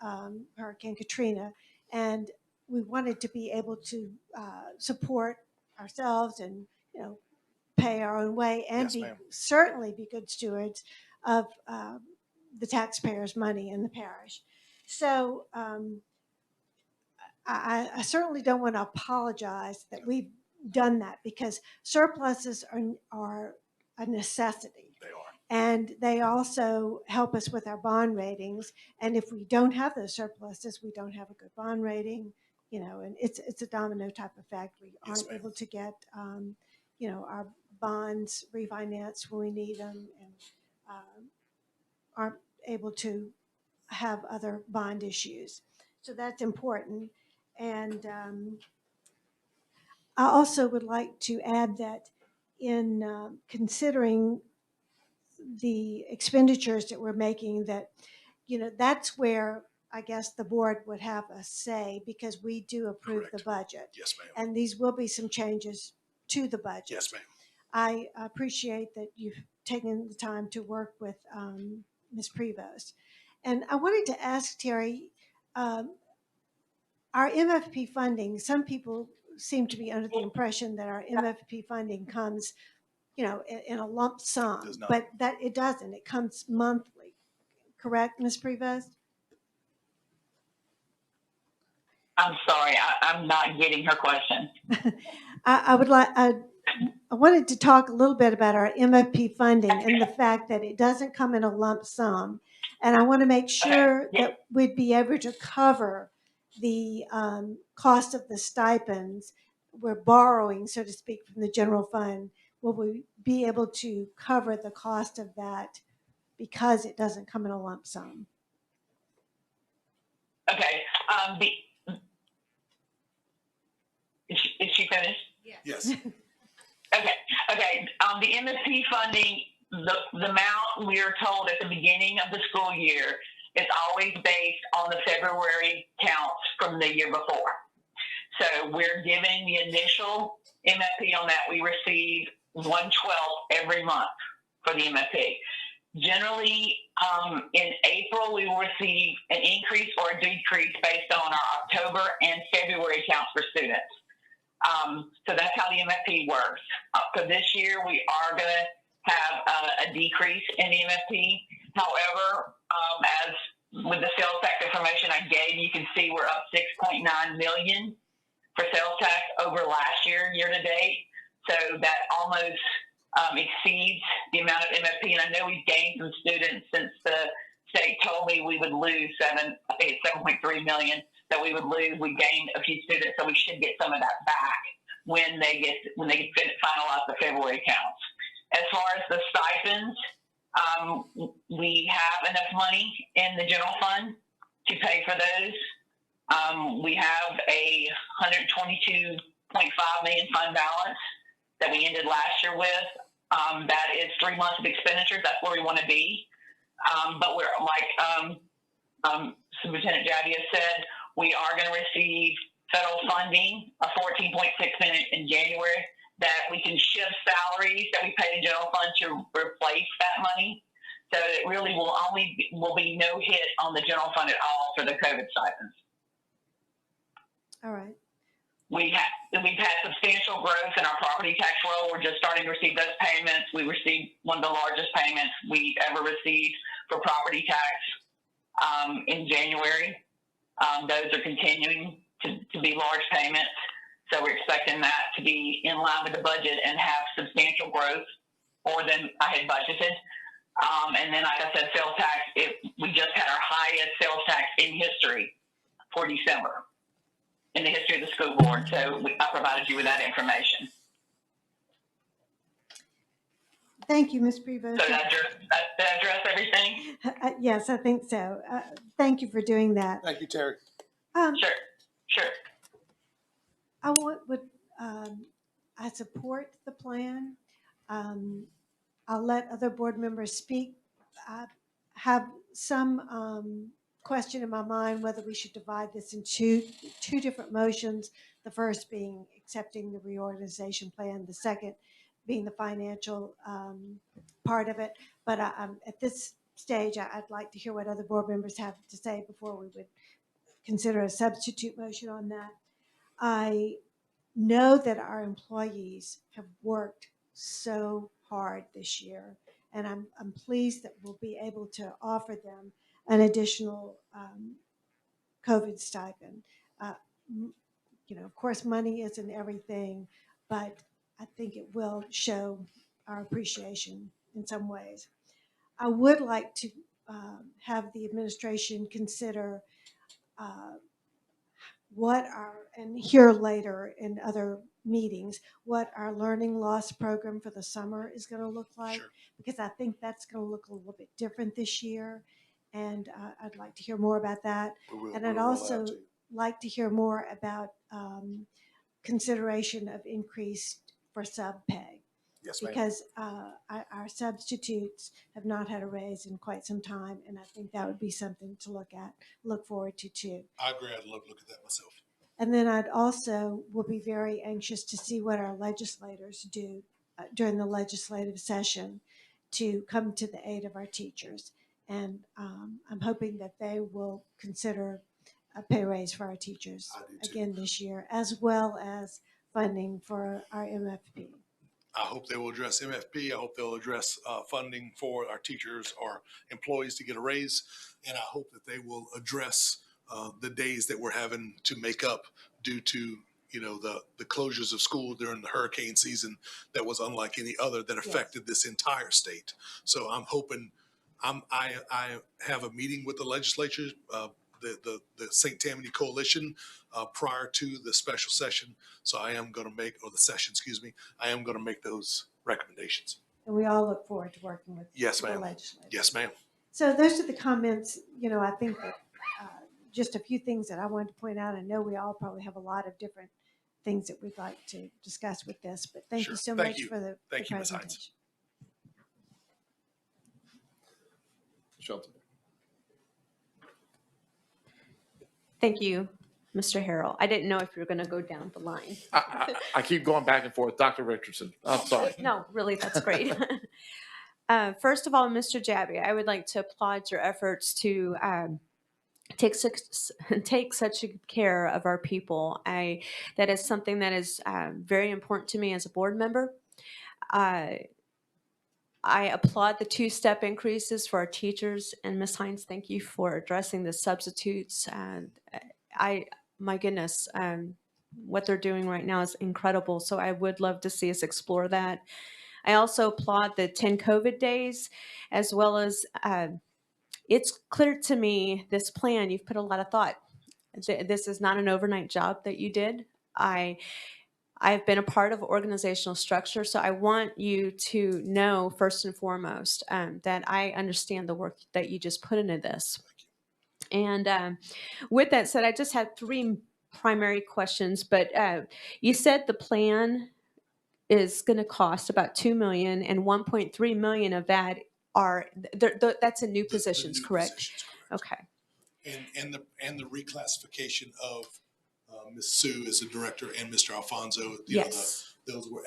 Hurricane Katrina. And we wanted to be able to support ourselves and, you know, pay our own way and Yes, ma'am. certainly be good stewards of the taxpayers' money in the parish. So I certainly don't want to apologize that we've done that, because surpluses are a necessity. They are. And they also help us with our bond ratings. And if we don't have those surpluses, we don't have a good bond rating, you know, and it's a domino type effect. We Yes, aren't ma'am. able to get, you know, our bonds refinanced when we need them, and aren't able to have other bond issues. So that's important. And I also would like to add that in considering the expenditures that we're making, that, you know, that's where I guess the board would have a say, because we do approve the budget. Yes, ma'am. And these will be some changes to the budget. Yes, ma'am. I appreciate that you've taken the time to work with Ms. Prevost. And I wanted to ask Terry, our MFP funding, some people seem to be under the impression that our MFP funding comes, you know, in a lump sum, Does not. but that it doesn't. It comes monthly. Correct, Ms. Prevost? I'm sorry, I'm not getting her question. I would like, I wanted to talk a little bit about our MFP funding and the fact that it doesn't come in a lump sum. And I want to make sure that we'd be able to cover the cost of the stipends. We're borrowing, so to speak, from the general fund. Will we be able to cover the cost of that because it doesn't come in a lump sum? Okay, is she finished? Yes. Okay. The MSP funding, the amount we are told at the beginning of the school year is always based on the February counts from the year before. So we're giving the initial MFP on that. We receive 1/12 every month for the MFP. Generally, in April, we will receive an increase or a decrease based on our October and February counts for students. So that's how the MFP works. For this year, we are going to have a decrease in the MFP. However, as with the sales tax information I gave, you can see we're up $6.9 million for sales tax over last year, year to date. So that almost exceeds the amount of MFP. And I know we've gained some students since the state told me we would lose it's 7.3 million that we would lose. We gained a few students, so we should get some of that back when they finalize the February counts. As far as the stipends, we have enough money in the general fund to pay for those. We have a $122.5 million fund balance that we ended last year with. That is 3 months of expenditures. That's where we want to be. But we're like Superintendent Javier said, we are going to receive federal funding of $14.6 million in January that we can shift salaries that we paid in general fund to replace that money. So it really will be no hit on the general fund at all for the COVID stipends. All right. We've had substantial growth in our property tax roll. We're just starting to receive those payments. We received one of the largest payments we ever received for property tax in January. Those are continuing to be large payments. So we're expecting that to be in line with the budget and have substantial growth, more than I had budgeted. And then, like I said, sales tax, we just had our highest sales tax in history for December, in the history of the school board. So I provided you with that information. Thank you, Ms. Prevost. So did I address everything? Yes, I think so. Thank you for doing that. Thank you, Terry. Sure. I support the plan. I'll let other board members speak. I have some question in my mind whether we should divide this into two different motions. The first being accepting the reorganization plan, the second being the financial part of it. But at this stage, I'd like to hear what other board members have to say before we would consider a substitute motion on that. I know that our employees have worked so hard this year, and I'm pleased that we'll be able to offer them an additional COVID stipend. Of course, money isn't everything, but I think it will show our appreciation in some ways. I would like to have the administration consider and hear later in other meetings, what our learning loss program for the summer is going to look like. Sure. Because I think that's going to look a little bit different this year. And I'd like to hear more about that. And I'd also like to hear more about consideration of increase for sub pay. Yes, ma'am. Because our substitutes have not had a raise in quite some time, and I think that would be something to look forward to too. I agree. I'd love to look at that myself. And then I'd also will be very anxious to see what our legislators do during the legislative session to come to the aid of our teachers. And I'm hoping that they will consider a pay raise for our teachers again this year, as well as funding for our MFP. I hope they will address MFP. I hope they'll address funding for our teachers or employees to get a raise. And I hope that they will address the days that we're having to make up due to, the closures of school during the hurricane season that was unlike any other that affected this entire state. So I'm hoping I have a meeting with the legislature, the St. Tammany Coalition prior to the special session. So I am going to make, or the session, excuse me, I am going to make those recommendations. And we all look forward to working with Yes, the ma'am. legislature. Yes, ma'am. So those are the comments. I think that just a few things that I wanted to point out. I know we all probably have a lot of different things that we'd like to discuss with this, but thank you so much for the presentation. Shelton. Thank you, Mr. Harrell. I didn't know if you were going to go down the line. I keep going back and forth. Dr. Richardson, I'm sorry. No, really, that's great. First of all, Mr. Jabby, I would like to applaud your efforts to take such care of our people. That is something that is very important to me as a board member. I applaud the 2-step increases for our teachers, and Ms. Hines, thank you for addressing the substitutes. My goodness, what they're doing right now is incredible. So I would love to see us explore that. I also applaud the 10 COVID days, as well as it's clear to me, this plan, you've put a lot of thought. This is not an overnight job that you did. I've been a part of organizational structure, so I want you to know, first and foremost, that I understand the work that you just put into this. And with that said, I just had 3 primary questions, but you said the plan is going to cost about $2 million, and $1.3 million of that that's in new positions, correct? Positions, correct. Okay. And the reclassification of Ms. Sue as a director and Mr. Alfonso. Yes. Those were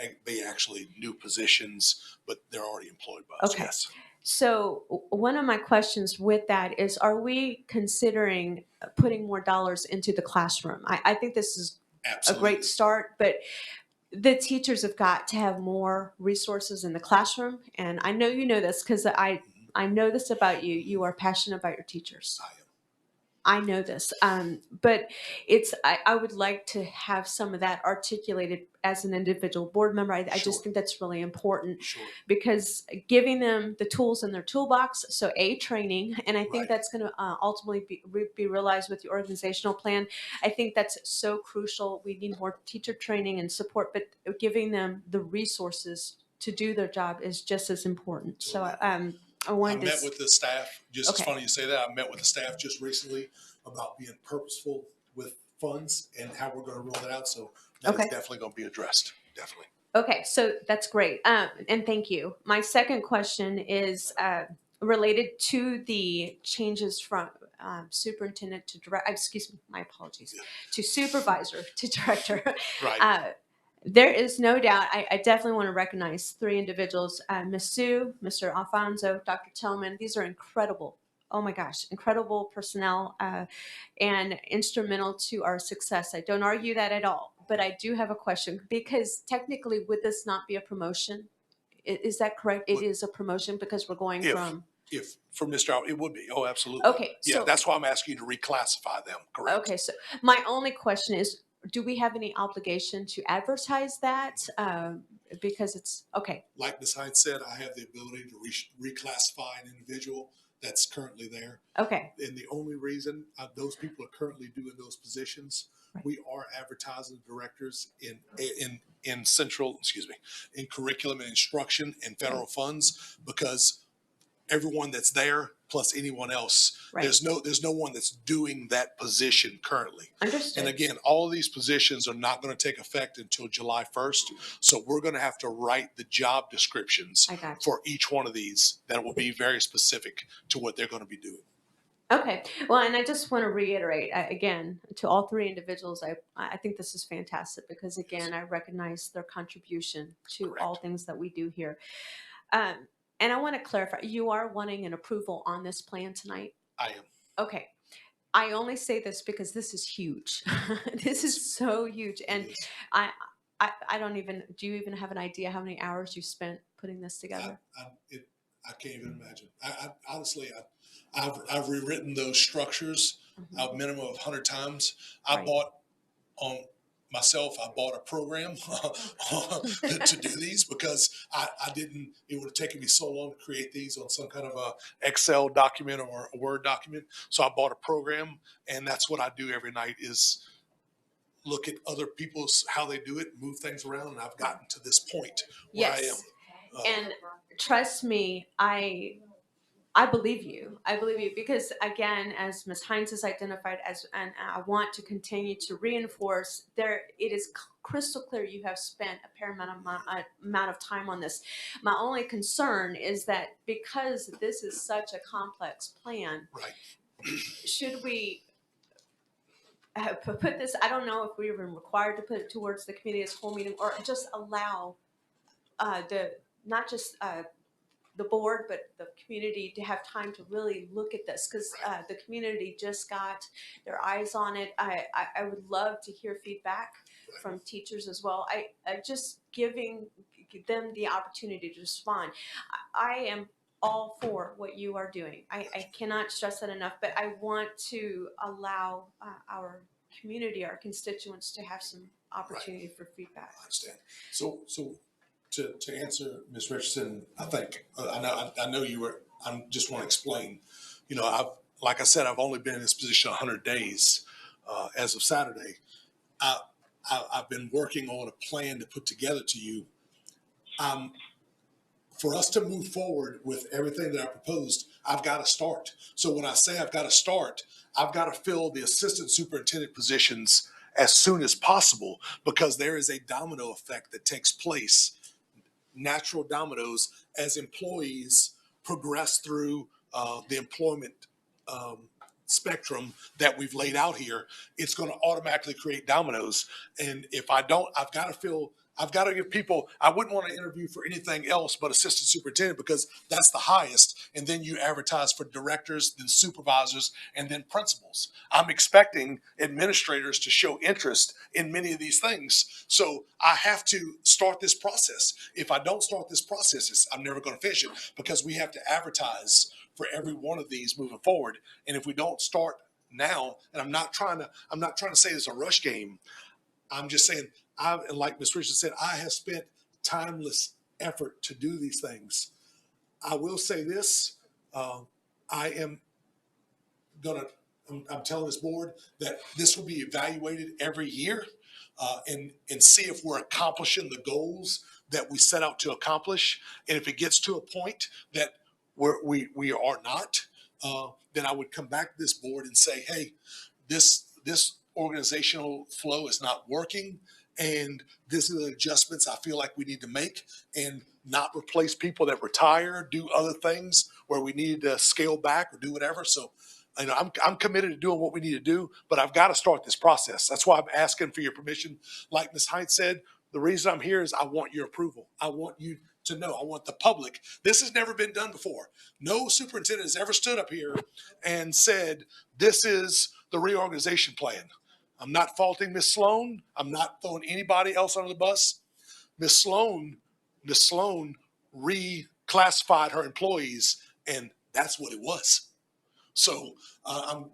actually new positions, but they're already employed by us. Okay. Yes. So one of my questions with that is, are we considering putting more dollars into the classroom? I think this is Absolutely. a great start, but the teachers have got to have more resources in the classroom. And I know you know this because I know this about you. You are passionate about your teachers. I know this, but I would like to have some of that articulated as an individual board member. I just think that's really important because giving them the tools in their toolbox, so training, and I think that's going to ultimately be realized with the organizational plan. I think that's so crucial. We need more teacher training and support, but giving them the resources to do their job is just as important. So I met with the staff. It's funny you say that. I met with the staff just recently about being purposeful with funds and how we're going to roll that out. So that's definitely going to be addressed. Definitely. Okay, so that's great. And thank you. My second question is, related to the changes from superintendent to direct, excuse me, my apologies, to supervisor to director. Right. There is no doubt, I definitely want to recognize three individuals, Ms. Sue, Mr. Alfonso, Dr. Tillman. These are incredible. Oh my gosh, incredible personnel and instrumental to our success. I don't argue that at all, but I do have a question because technically would this not be a promotion? Is that correct? It is a promotion because we're going from. If for Mr. Al, it would be. Oh, absolutely. Okay. Yeah, So, that's why I'm asking you to reclassify them. Correct. okay. So my only question is, do we have any obligation to advertise that? Because it's okay. Like Ms. Hines said, I have the ability to reclassify an individual that's currently there. Okay. And the only reason those people are currently doing those positions, Right. we are advertising directors in central, excuse me, in curriculum and instruction and federal funds, because everyone that's there plus anyone else, Right. there's no one that's doing that position currently. Understood. And again, all of these positions are not going to take effect until July 1st. So we're going to have to write the job descriptions I got you. for each one of these that will be very specific to what they're going to be doing. Okay. Well, and I just want to reiterate again to all three individuals. I think this is fantastic because again, I recognize their contribution to Correct. all things that we do here. And I want to clarify, you are wanting an approval on this plan tonight? I am. Okay. I only say this because this is huge. This is so huge. And I don't even, do you even have an idea how many hours you spent putting this together? I can't even imagine. Honestly, I've rewritten those structures a minimum of 100 times. I bought a program to do these because it would have taken me so long to create these on some kind of a Excel document or a Word document. So I bought a program, and that's what I do every night is look at other people's, how they do it, move things around. And I've gotten to this point where I am. And trust me, I believe you. I believe you because again, as Ms. Hines has identified, and I want to continue to reinforce, it is crystal clear you have spent a paramount amount of time on this. My only concern is that because this is such a complex plan, right? Should we put this? I don't know if we're even required to put it towards the committee as full meeting, or just allow not just the board, but the community to have time to really look at this because the community just got their eyes on it. I would love to hear feedback from teachers as well. I just giving them the opportunity to respond. I am all for what you are doing. I cannot stress that enough, but I want to allow our community, our constituents to have some opportunity for feedback. I understand. So to answer Ms. Richardson, I think I know you were. I just want to explain. You know, like I said, I've only been in this position 100 days as of Saturday. I've been working on a plan to put together to you. For us to move forward with everything that I proposed, I've got to start. So when I say I've got to start, I've got to fill the assistant superintendent positions as soon as possible because there is a domino effect that takes place, natural dominoes, as employees progress through the employment spectrum that we've laid out here. It's going to automatically create dominoes. And if I don't, I've got to give people, I wouldn't want to interview for anything else but assistant superintendent because that's the highest. And then you advertise for directors, then supervisors, and then principals. I'm expecting administrators to show interest in many of these things. So I have to start this process. If I don't start this process, I'm never going to finish it because we have to advertise for every one of these moving forward. And if we don't start now, and I'm not trying to say it's a rush game. I'm just saying, like Ms. Richardson said, I have spent timeless effort to do these things. I will say this, I'm telling this board that this will be evaluated every year and see if we're accomplishing the goals that we set out to accomplish. And if it gets to a point that we are not, then I would come back to this board and say, hey, this organizational flow is not working. And this are the adjustments I feel like we need to make. And not replace people that retire, do other things where we needed to scale back or do whatever. So, I'm committed to doing what we need to do, but I've got to start this process. That's why I'm asking for your permission. Like Ms. Hines said, the reason I'm here is I want your approval. I want you to know. I want the public. This has never been done before. No superintendent has ever stood up here and said, this is the reorganization plan. I'm not faulting Ms. Sloan. I'm not throwing anybody else under the bus. Ms. Sloan reclassified her employees, and that's what it was. So and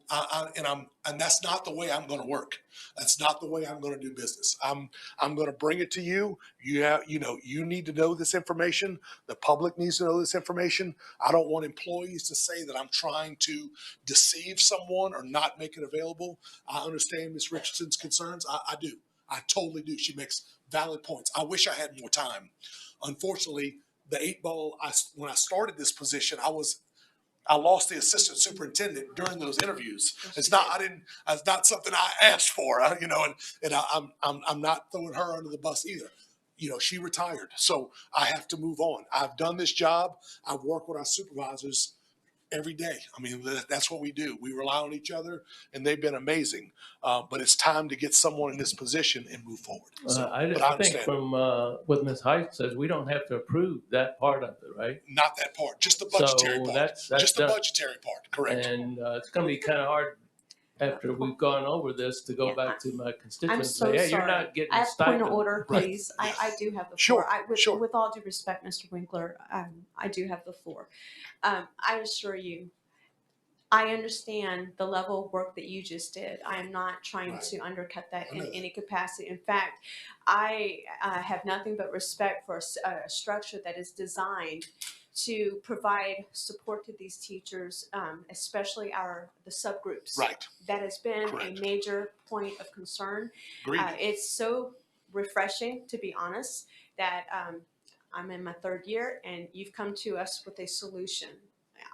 that's not the way I'm going to work. That's not the way I'm going to do business. I'm going to bring it to you. You need to know this information. The public needs to know this information. I don't want employees to say that I'm trying to deceive someone or not make it available. I understand Ms. Richardson's concerns. I do. I totally do. She makes valid points. I wish I had more time. Unfortunately, the 8-ball, when I started this position, I lost the assistant superintendent during those interviews. It's not something I asked for, and I'm not throwing her under the bus either. She retired, so I have to move on. I've done this job. I've worked with our supervisors every day. I mean, that's what we do. We rely on each other, and they've been amazing. But it's time to get someone in this position and move forward. So, I think from what Ms. Height says, we don't have to approve that part of it, right? Not that part, just the budgetary part. That's just the done. budgetary part, correct. And it's going to be kind of hard after we've gone over this to go back to my constituents I'm and so say, hey, sorry. you're not getting I a have stipend. point of order, please. Right. I do have the Sure, floor. With all due respect, Mr. Winkler, I do have the floor. I assure you, I understand the level of work that you just did. I am not trying to undercut that in any capacity. In fact, I have nothing but respect for a structure that is designed to provide support to these teachers, especially the subgroups. Right. That has been Correct. a major point of concern. Agreed. It's so refreshing, to be honest, that I'm in my 3rd year and you've come to us with a solution.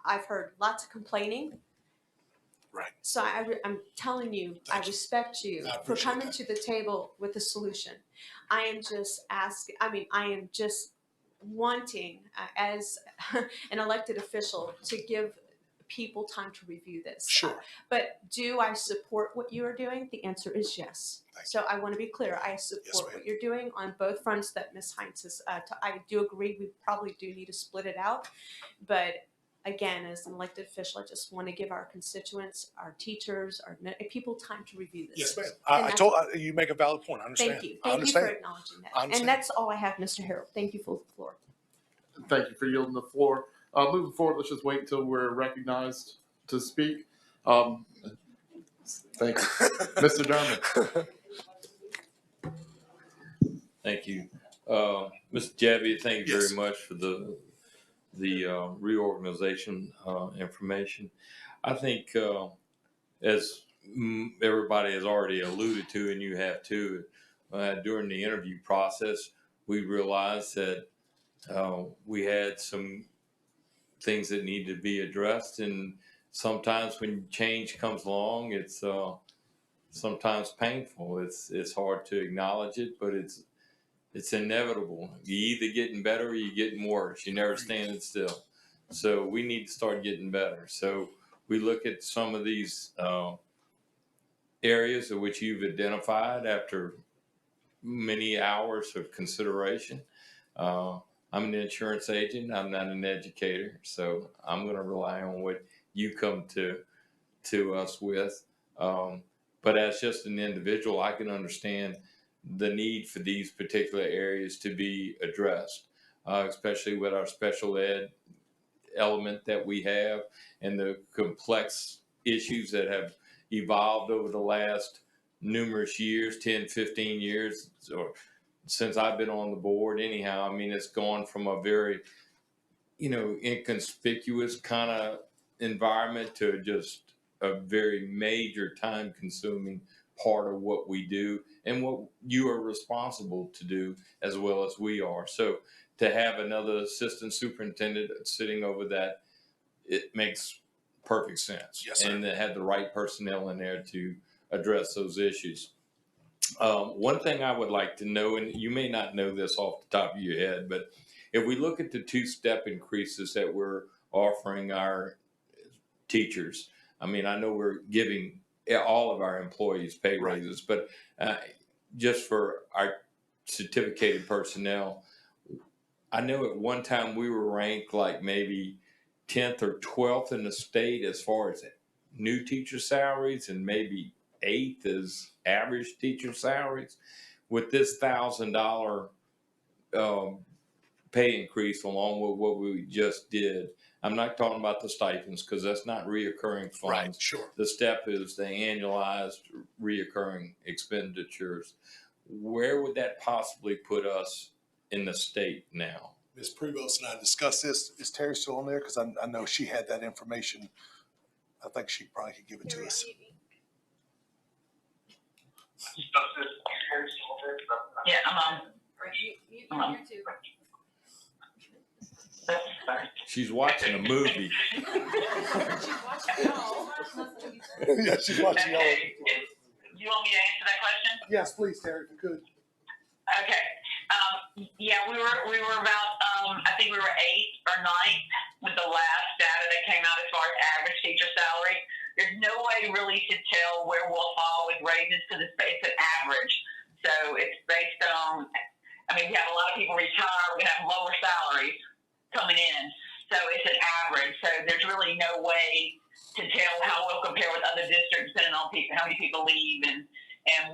I've heard lots of complaining. Right. So I'm telling you, I respect you for coming to the table with a solution. I am just asking, I am just wanting, as an elected official, to give people time to review this. Sure. But do I support what you are doing? The answer is yes. So I want to be clear. I support what you're doing on both fronts that Ms. Hines has. I do agree we probably do need to split it out. But again, as an elected official, I just want to give our constituents, our teachers, our people time to review this. Yes, ma'am. You make a valid point. I understand. Thank you. Thank you for acknowledging that. And that's all I have, Mr. Harold. Thank you for the floor. Thank you for yielding the floor. Moving forward, let's just wait until we're recognized to speak. Thank you. Mr. Dermott. Thank you. Mr. Jabby, thank you very much for the reorganization information. I think as everybody has already alluded to, and you have too, during the interview process, we realized that we had some things that need to be addressed, and sometimes when change comes along, it's sometimes painful. It's hard to acknowledge it, but it's inevitable. You're either getting better or you're getting worse. You're never standing still. So we need to start getting better. So we look at some of these areas of which you've identified after many hours of consideration. I'm an insurance agent. I'm not an educator, so I'm going to rely on what you come to us with. But as just an individual, I can understand the need for these particular areas to be addressed, especially with our special ed element that we have and the complex issues that have evolved over the last numerous years, 10, 15 years, or since I've been on the board anyhow. I mean, it's gone from a very, inconspicuous kind of environment to just a very major time consuming part of what we do and what you are responsible to do as well as we are. So to have another assistant superintendent sitting over that, it makes perfect sense. Yes, sir. And to have the right personnel in there to address those issues. One thing I would like to know, and you may not know this off the top of your head, but if we look at the two-step increases that we're offering our teachers, I mean, I know we're giving all of our employees pay raises, but just for our certificated personnel, I know at one time we were ranked like maybe 10th or 12th in the state as far as new teacher salaries, and maybe 8th as average teacher salaries. With this $1,000 pay increase along with what we just did, I'm not talking about the stipends because that's not reoccurring funds. Right, sure. The step is the annualized reoccurring expenditures. Where would that possibly put us in the state now? Ms. Prevost and I discussed this. Is Terry still on there? Because I know she had that information. I think she probably could give it to us. Yeah, I'm on. She's watching a movie. Yeah, she's watching all of it. Do you want me to answer that question? Yes, please, Terry, if you could. Okay. Yeah, we were about, I think we were 8th or 9th with the last data that came out as far as average teacher salary. There's no way really to tell where we'll fall with raises because it's an average. So it's based on, I mean, we have a lot of people retire, we have lower salaries coming in. So it's an average. So there's really no way to tell how we'll compare with other districts depending on people, how many people leave and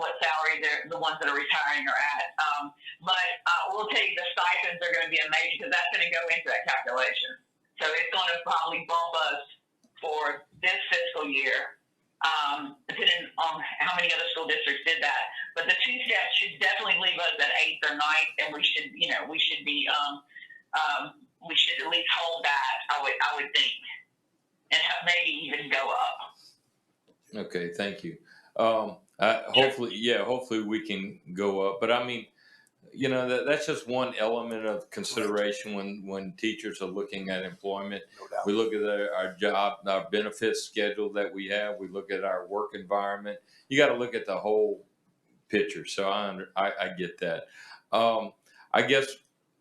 what salary the ones that are retiring are at. But we'll tell you the stipends are going to be amazing because that's going to go into that calculation. So it's going to probably bump us for this fiscal year, depending on how many other school districts did that. But the two steps should definitely leave us at 8th or 9th, and we should be, we should at least hold that, I would think, and maybe even go up. Okay, thank you. Hopefully we can go up. But I mean, you know, that's just one element of consideration when teachers are looking at employment. No doubt. We look at our job, our benefits schedule that we have. We look at our work environment. You got to look at the whole picture. So I get that. I guess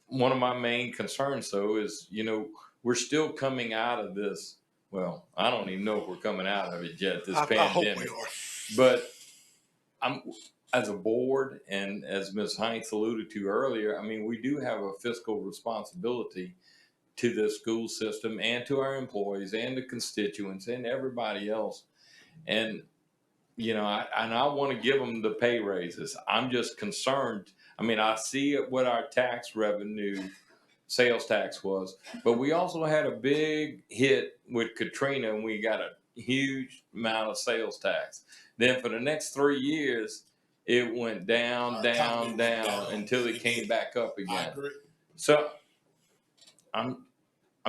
one of my main concerns, though, is, you know, we're still coming out of this. Well, I don't even know if we're coming out of it yet, this pandemic. I hope we are. But as a board, and as Ms. Heinz alluded to earlier, I mean, we do have a fiscal responsibility to the school system and to our employees and the constituents and everybody else. And, you know, I want to give them the pay raises. I'm just concerned. I mean, I see what our tax revenue, sales tax was, but we also had a big hit with Katrina and we got a huge amount of sales tax. Then for the next 3 years, it went down until it came back up again. I agree. So I'm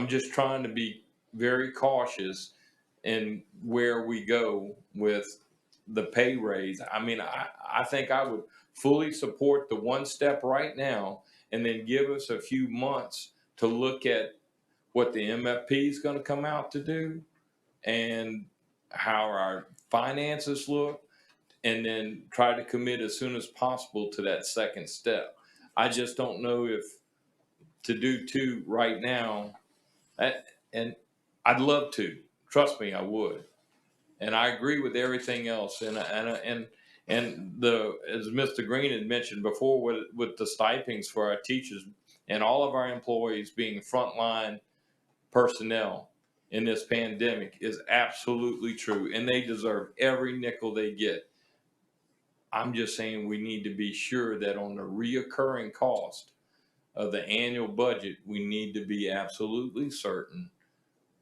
just trying to be very cautious in where we go with the pay raise. I mean, I think I would fully support the one step right now and then give us a few months to look at what the MFP is going to come out to do and how our finances look, and then try to commit as soon as possible to that second step. I just don't know if to do two right now, and I'd love to. Trust me, I would. And I agree with everything else. And as Mr. Green had mentioned before, with the stipends for our teachers and all of our employees being frontline personnel in this pandemic is absolutely true, and they deserve every nickel they get. I'm just saying we need to be sure that on the reoccurring cost of the annual budget, we need to be absolutely certain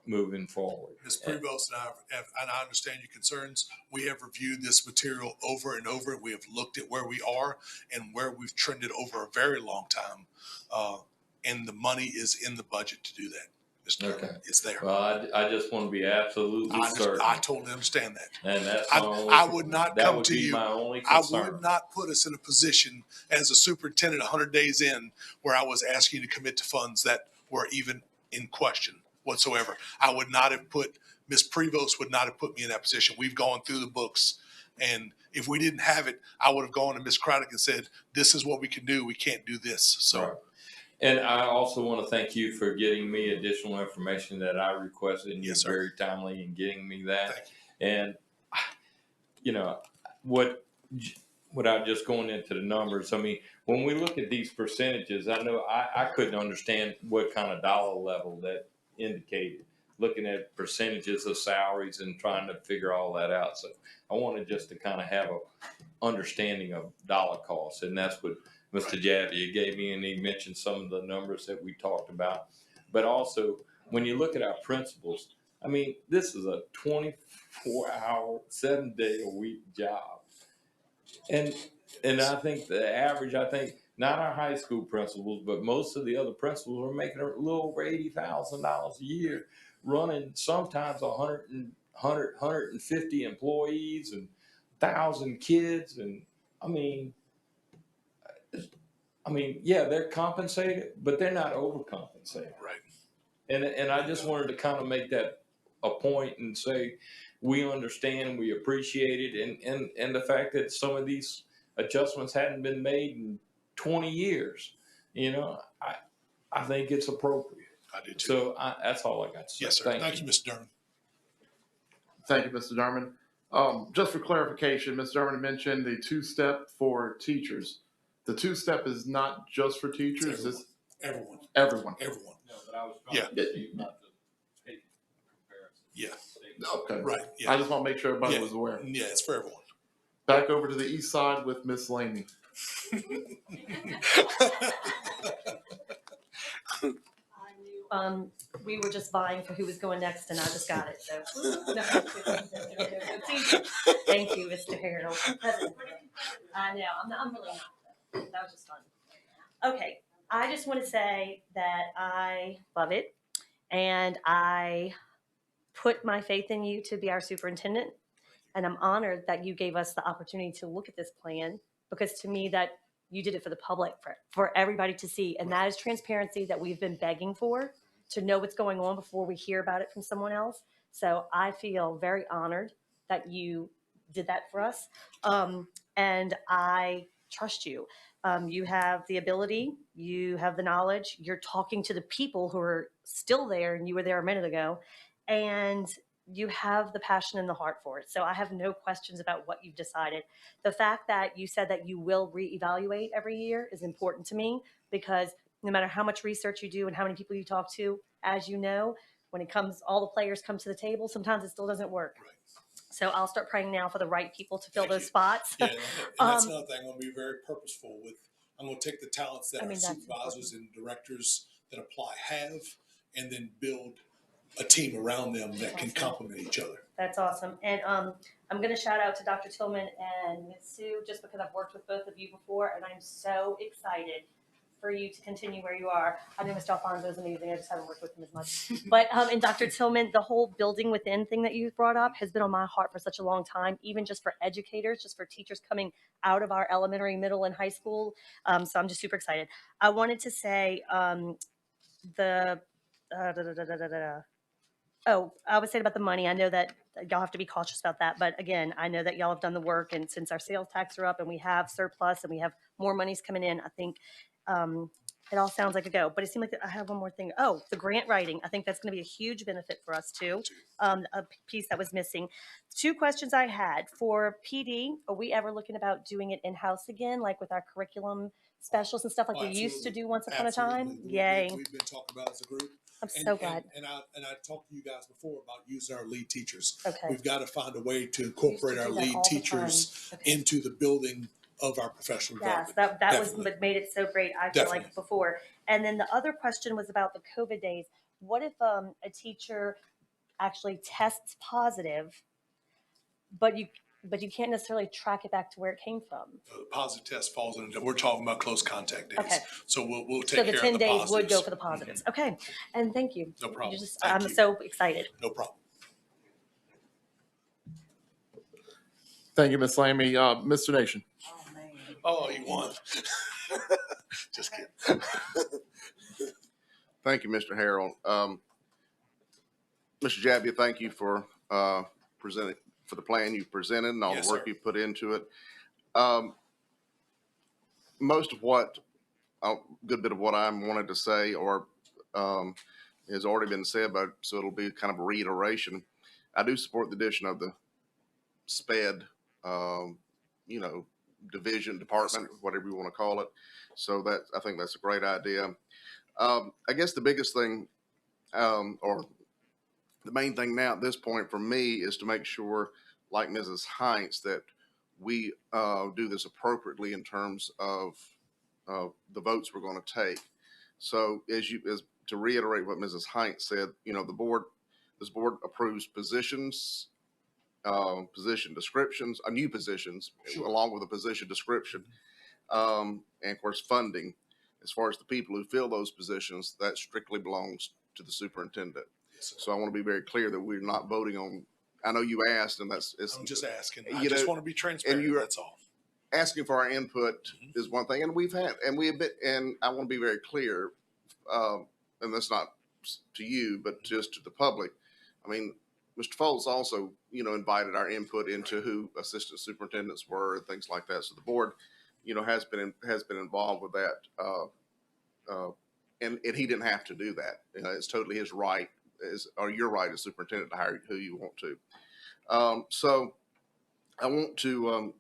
moving forward. Ms. Prevost and I understand your concerns. We have reviewed this material over and over. We have looked at where we are and where we've trended over a very long time. And the money is in the budget to do that. Okay. It's there. Well, I just want to be absolutely certain. I totally understand that. And that's I would not come to you. My only I concern. would not put us in a position as a superintendent 100 days in where I was asking you to commit to funds that were even in question whatsoever. I would not have put, Ms. Prevost would not have put me in that position. We've gone through the books, and if we didn't have it, I would have gone to Ms. Craddock and said, this is what we can do. We can't do this. So. Right. And I also want to thank you for getting me additional information that I requested, and you're Yes, sir. very timely in getting me that. Thank And you know, without just going into the numbers, I mean, when we look at these percentages, I know I couldn't understand what kind of dollar level that indicated, looking at percentages of salaries and trying to figure all that out. So I wanted just to kind of have a understanding of dollar costs, and that's what Mr. Javier gave me, and he mentioned some of the numbers that we talked about. But also, when you look at our principals, I mean, this is a 24-hour, 7-day-a-week job. And I think the average, not our high school principals, but most of the other principals are making a little over $80,000 a year, running sometimes 150 employees and 1,000 kids. And I mean, yeah, they're compensated, but they're not overcompensated. Right. And I just wanted to kind of make that a point and say, we understand, we appreciate it, and the fact that some of these adjustments hadn't been made in 20 years, I think it's appropriate. I do too. So that's all I got to say. Yes, sir. Thank you, Mr. Durham. Thank you, Mr. Derman. Just for clarification, Ms. Derman mentioned the two-step for teachers. The two-step is not just for teachers. It's Everyone. everyone. Everyone. No, but I was Yeah. trying to not to take comparison. Yeah. Okay. Right. Yeah. I just want to make sure everybody Yeah. was aware. Yeah, it's for everyone. Back over to the east side with Miss Laney. We were just vying for who was going next, and I just got it. So, thank you, Mr. Harold. I know I'm really not. That was just fun. Okay, I just want to say that I love it, and I put my faith in you to be our superintendent, and I'm honored that you gave us the opportunity to look at this plan, because to me that you did it for the public, for everybody to see, and that is transparency that we've been begging for, to know what's going on before we hear about it from someone else. So I feel very honored that you did that for us, and I trust you. You have the ability, you have the knowledge, you're talking to the people who are still there, and you were there a minute ago, and you have the passion and the heart for it. So I have no questions about what you've decided. The fact that you said that you will reevaluate every year is important to me, because no matter how much research you do and how many people you talk to, as you know, when it comes, all the players come to the table, sometimes it still doesn't work. Right. So I'll start praying now for the right people to fill those spots. Yeah, and that's another thing. I'm going to be very purposeful with. I'm going to take the talents that our supervisors and directors that apply have, and then build a team around them that can complement each other. That's awesome. And I'm going to shout out to Dr. Tillman and Ms. Sue, just because I've worked with both of you before, and I'm so excited for you to continue where you are. I know Mr. Alfonso is amazing. I just haven't worked with him as much. But and Dr. Tillman, the whole building within thing that you brought up has been on my heart for such a long time, even just for educators, just for teachers coming out of our elementary, middle, and high school. So I'm just super excited. I wanted to say Oh, I was saying about the money. I know that y'all have to be cautious about that. But again, I know that y'all have done the work. And since our sales tax are up and we have surplus and we have more monies coming in, I think it all sounds like a go. But it seemed like I have one more thing. Oh, the grant writing. I think that's going to be a huge benefit for us too. A piece that was missing. 2 questions I had. For PD, are we ever looking about doing it in-house again, like with our curriculum specialists and stuff like we used to do once upon a time? Yay. We've been talking about as a group. I'm so glad. And I talked to you guys before about using our lead teachers. Okay. We've got to find a way to incorporate our lead teachers into the building of our professional development. Yes, that was what made it so great, I feel like, before. And then the other question was about the COVID days. What if a teacher actually tests positive, but you can't necessarily track it back to where it came from? The positive test falls into, we're talking about close contact days. Okay. So we'll take So care the of 10 the days positives. would go for the positives. Okay. And thank you. No problem. I'm so excited. No problem. Thank you, Ms. Lamy. Mr. Nation. Oh, you won. Just kidding. Thank you, Mr. Harold. Mr. Javier, thank you for presenting, for the plan you presented and all the work you put into it. Most of what a good bit of what I wanted to say or has already been said, but so it'll be kind of a reiteration. I do support the addition of the SPED, you know, division, department, whatever you want to call it. So that, I think that's a great idea. I guess the biggest thing, or the main thing now at this point for me is to make sure, like Mrs. Heinz, that we do this appropriately in terms of the votes we're going to take. So as to reiterate what Mrs. Heinz said, you know, this board approves positions, position descriptions, new positions, along with a position description, and of course funding. As far as the people who fill those positions, that strictly belongs to the superintendent. So I want to be very clear that we're not voting on. I know you asked, and I'm just asking. I just want to be transparent. And That's all. Asking for our input is one thing, and I want to be very clear, and that's not to you, but just to the public. I mean, Mr. Foltz also, you know, invited our input into who assistant superintendents were and things like that. So the board, you know, has been involved with that, and he didn't have to do that. You know, it's totally his right, or your right as superintendent to hire who you want to. So I want to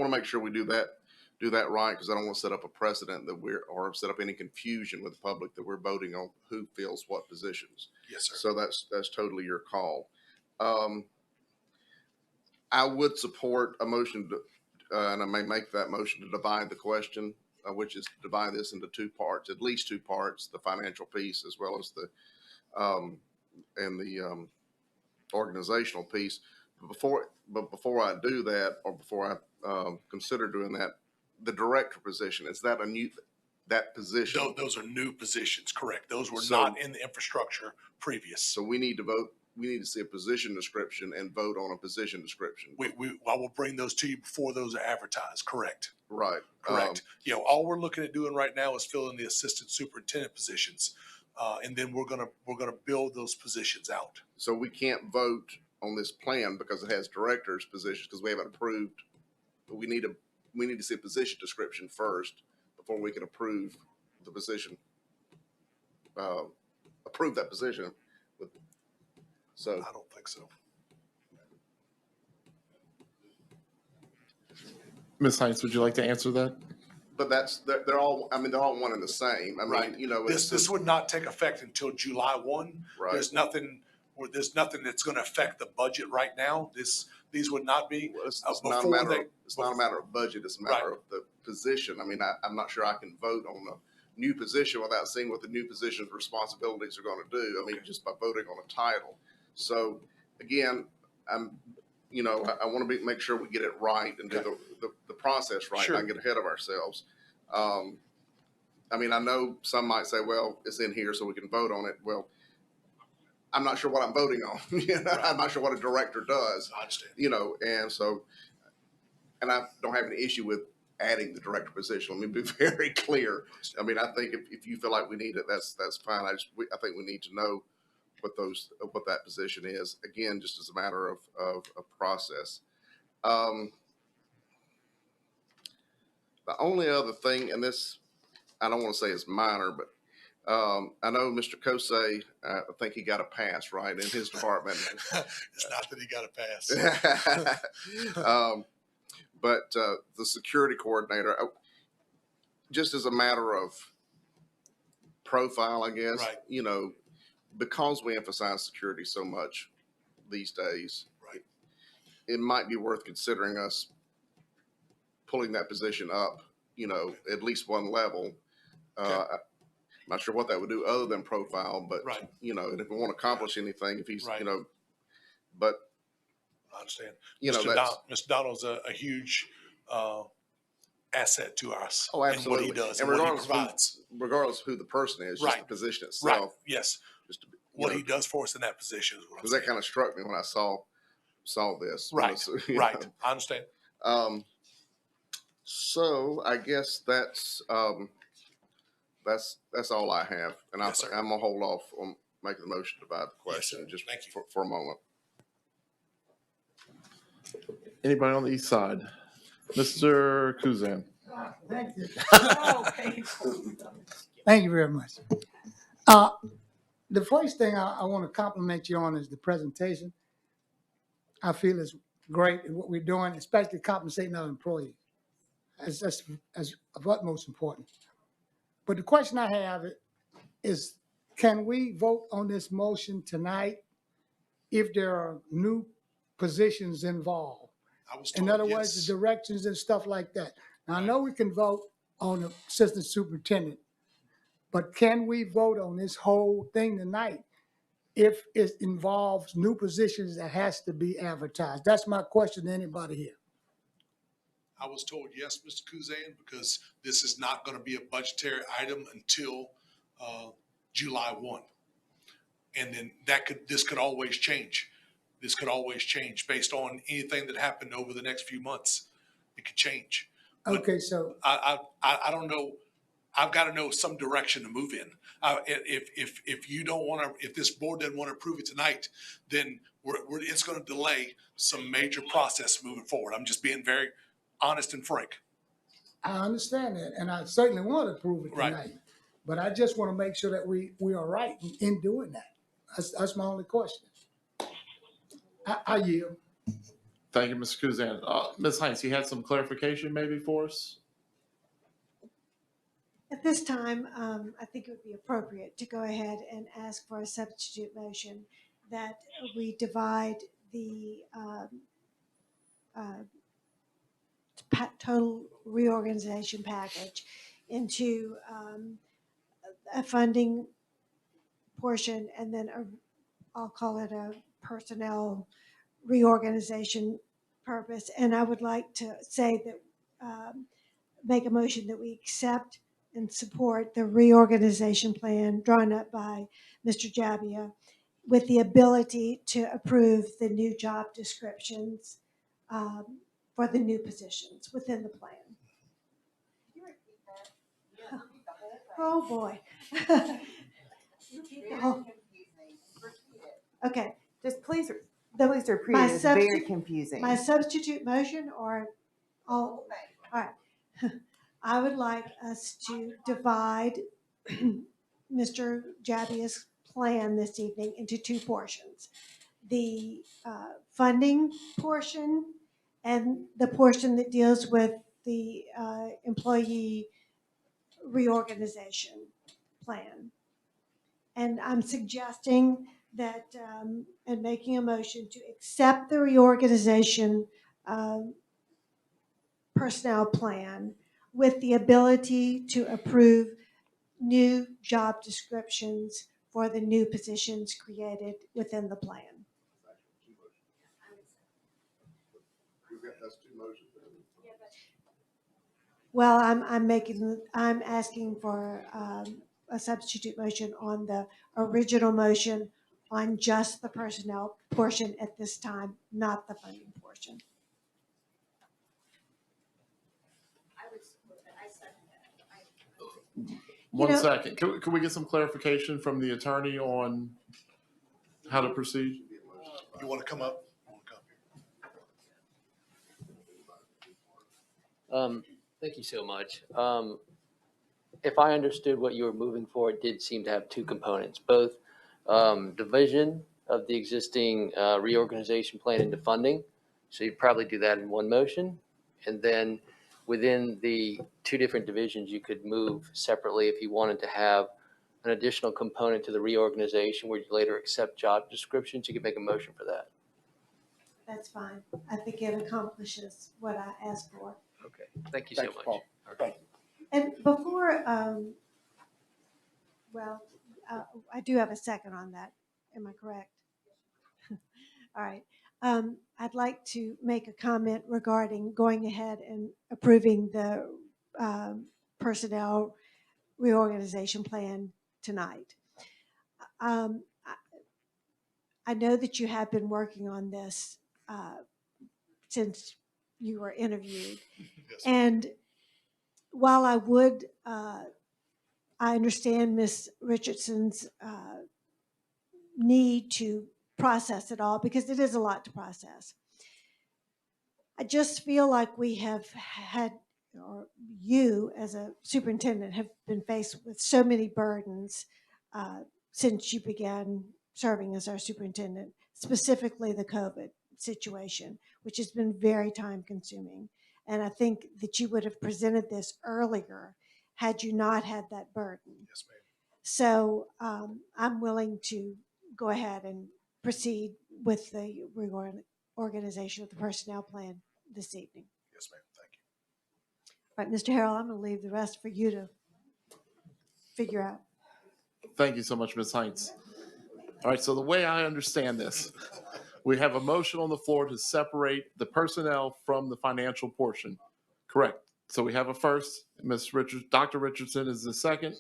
make sure we do that right, because I don't want to set up a precedent or set up any confusion with the public that we're voting on who fills what positions. Yes, sir. So that's totally your call. I would support a motion to, and I may make that motion to divide the question, which is to divide this into two parts, at least two parts, the financial piece as well as the organizational piece. But before I do that, or before I consider doing that, the director position, is that that position? Those are new positions, correct. Those were not in the infrastructure previous. So we need to vote. We need to see a position description and vote on a position description. I will bring those to you before those are advertised. Correct. Right. Correct. You know, all we're looking at doing right now is filling the assistant superintendent positions, and then we're gonna build those positions out. So we can't vote on this plan because it has directors' positions because we haven't approved. But we need to see a position description first before we can approve the position. Approve that position. So I don't think so. Ms. Heinz, would you like to answer that? But they're all one and the same. I mean, right. You know, this would not take effect until July 1. Right. There's nothing that's going to affect the budget right now. These would not be. Well, it's not a matter of budget. It's a matter of the position. I mean, I'm not sure I can vote on a new position without seeing what the new position's responsibilities are going to do. I mean, just by voting on a title. So again, I want to make sure we get it right and do the process right. Sure. Not get ahead of ourselves. I mean, I know some might say, well, it's in here so we can vote on it. Well, I'm not sure what I'm voting on. You know, right. I'm not sure what a director does. I understand. You know, and I don't have any issue with adding the director position. Let me be very clear. I mean, I think if you feel like we need it, that's fine. I think we need to know what that position is. Again, just as a matter of process. The only other thing, and this I don't want to say is minor, but I know Mr. Kosei, I think he got a pass, right, in his department. It's not that he got a pass. But the security coordinator, just as a matter of profile, I guess, right. You know, because we emphasize security so much these days, right. It might be worth considering us pulling that position up, you know, at least one level. Okay. I'm not sure what that would do other than profile, but, right. You know, and if we want to accomplish anything, if he's, right. You know, but. I understand. You know, Mr. Donald's a huge asset to us. Oh, absolutely. And what he does and what he provides. Regardless of who the person is, right. Just the position itself. Right. Yes. Just what he does for us in that position is what I'm saying. That kind of struck me when I saw this. Right. Right. Know. I understand. So I guess that's all I have, and yes, I'm gonna hold off on making the motion to divide the question yes, just for a moment. Anybody on the east side? Mr. Kuzan. Thank you. Thank you very much. The first thing I want to compliment you on is the presentation. I feel is great in what we're doing, especially compensating our employees. That's of utmost importance. But the question I have is, can we vote on this motion tonight if there are new positions involved? I was In told other words, yes. the directions and stuff like that. Now, I know we can vote on the assistant superintendent, but can we vote on this whole thing tonight if it involves new positions that has to be advertised? That's my question to anybody here. I was told yes, Mr. Kuzan, because this is not going to be a budgetary item until July 1. And then this could always change. This could always change based on anything that happened over the next few months. It could change. But Okay, so I don't know. I've got to know some direction to move in. If you don't want to, if this board doesn't want to approve it tonight, then it's going to delay some major process moving forward. I'm just being very honest and frank. I understand that, and I certainly want to approve it tonight. Right. But I just want to make sure that we are right in doing that. That's my only question. I yield. Thank you, Mr. Kuzan. Ms. Heinz, you had some clarification maybe for us? At this time, I think it would be appropriate to go ahead and ask for a substitute motion that we divide the total reorganization package into a funding portion and then I'll call it a personnel reorganization purpose. And I would like to say that, make a motion that we accept and support the reorganization plan drawn up by Mr. Jabbia with the ability to approve the new job descriptions for the new positions within the plan. Oh, boy. Okay. Just please repeat My it. It's very substitute- confusing. My substitute motion or all right. I would like us to divide Mr. Jabbia's plan this evening into two portions. The funding portion and the portion that deals with the employee reorganization plan. And I'm suggesting that, and making a motion to accept the reorganization personnel plan with the ability to approve new job descriptions for the new positions created within the plan. Well, I'm asking for a substitute motion on the original motion on just the personnel portion at this time, not the funding portion. One second. Can we get some clarification from the attorney on how to proceed? You want to come up? Thank you so much. If I understood what you were moving for, it did seem to have two components, both division of the existing reorganization plan into funding. So you'd probably do that in one motion. And then within the two different divisions, you could move separately if you wanted to have an additional component to the reorganization where you later accept job descriptions, you could make a motion for that. That's fine. I think it accomplishes what I asked for. Okay, thank you so much. Paul. Thank you. And before, I do have a second on that. Am I correct? All right. I'd like to make a comment regarding going ahead and approving the personnel reorganization plan tonight. I know that you have been working on this since you were interviewed. Yes. And while I would, I understand Ms. Richardson's need to process it all because it is a lot to process. I just feel like we have had or you as a superintendent have been faced with so many burdens since you began serving as our superintendent, specifically the COVID situation, which has been very time consuming. And I think that you would have presented this earlier had you not had that burden. Yes, ma'am. So I'm willing to go ahead and proceed with the reorganization of the personnel plan this evening. Yes, ma'am. Thank you. All right, Mr. Harrell, I'm going to leave the rest for you to figure out. Thank you so much, Ms. Heinz. All right, so the way I understand this, we have a motion on the floor to separate the personnel from the financial portion. Correct. So we have a first. Ms. Richards, Dr. Richardson is the second.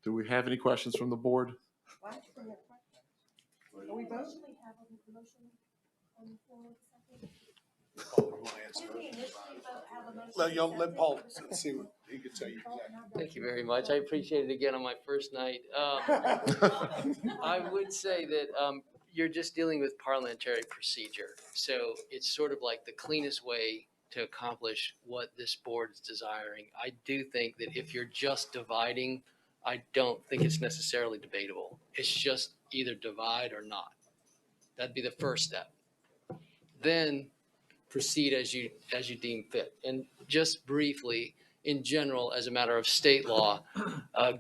Do we have any questions from the board? Are we voting? Let Paul see what he can tell you. Thank you very much. I appreciate it again on my first night. I would say that you're just dealing with parliamentary procedure. So it's sort of like the cleanest way to accomplish what this board is desiring. I do think that if you're just dividing, I don't think it's necessarily debatable. It's just either divide or not. That'd be the first step. Then proceed as you deem fit. And just briefly, in general, as a matter of state law,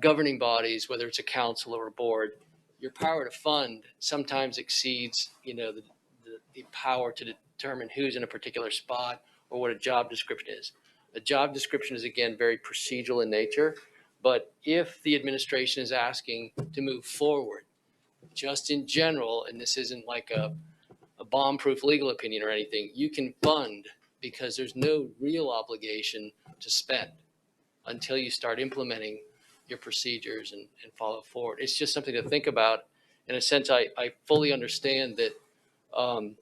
governing bodies, whether it's a council or a board, your power to fund sometimes exceeds, the power to determine who's in a particular spot or what a job description is. A job description is, again, very procedural in nature, but if the administration is asking to move forward, just in general, and this isn't like a bomb-proof legal opinion or anything, you can fund because there's no real obligation to spend until you start implementing your procedures and follow forward. It's just something to think about. In a sense, I fully understand that the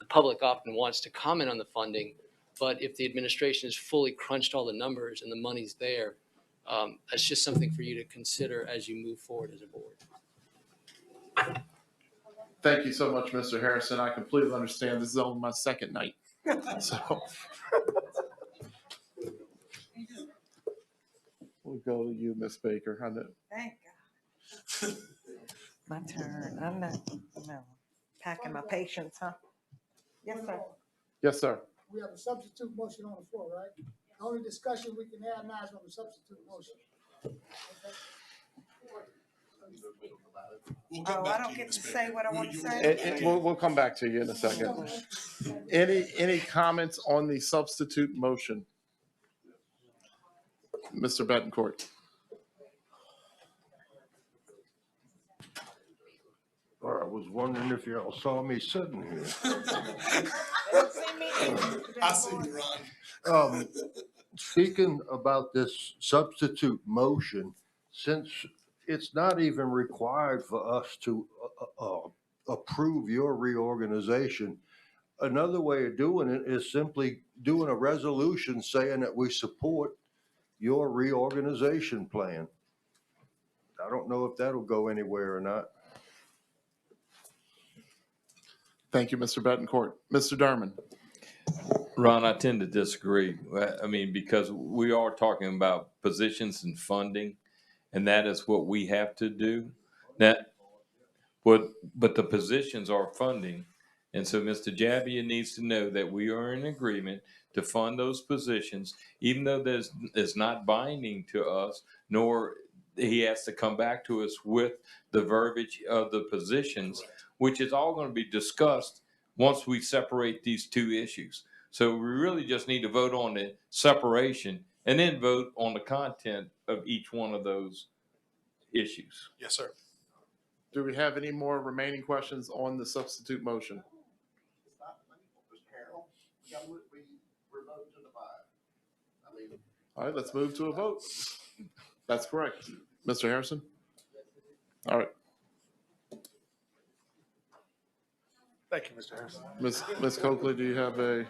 public often wants to comment on the funding, but if the administration has fully crunched all the numbers and the money's there, that's just something for you to consider as you move forward as a board. Thank you so much, Mr. Harrison. I completely understand. This is only my second night. So we'll go to you, Ms. Baker. I know. Thank God. My turn. I'm not packing my patience, huh? Yes, sir. Yes, sir. We have a substitute motion on the floor, right? The only discussion we can have now is on the substitute motion. Oh, I don't get to say what I want to say? We'll come back to you in a second. Any comments on the substitute motion? Mr. Betancourt. I was wondering if y'all saw me sitting here. I see you, Ron. Speaking about this substitute motion, since it's not even required for us to approve your reorganization, another way of doing it is simply doing a resolution saying that we support your reorganization plan. I don't know if that'll go anywhere or not. Thank you, Mr. Betancourt. Mr. Derman. Ron, I tend to disagree. I mean, because we are talking about positions and funding, and that is what we have to do. But the positions are funding. And so Mr. Jabbia needs to know that we are in agreement to fund those positions, even though it's not binding to us, nor he has to come back to us with the verbiage of the positions, which is all going to be discussed once we separate these two issues. So we really just need to vote on the separation and then vote on the content of each one of those issues. Yes, sir. Do we have any more remaining questions on the substitute motion? All right, let's move to a vote. That's correct. Mr. Harrison? All right. Thank you, Mr. Harrison. Ms. Coakley, do you have a?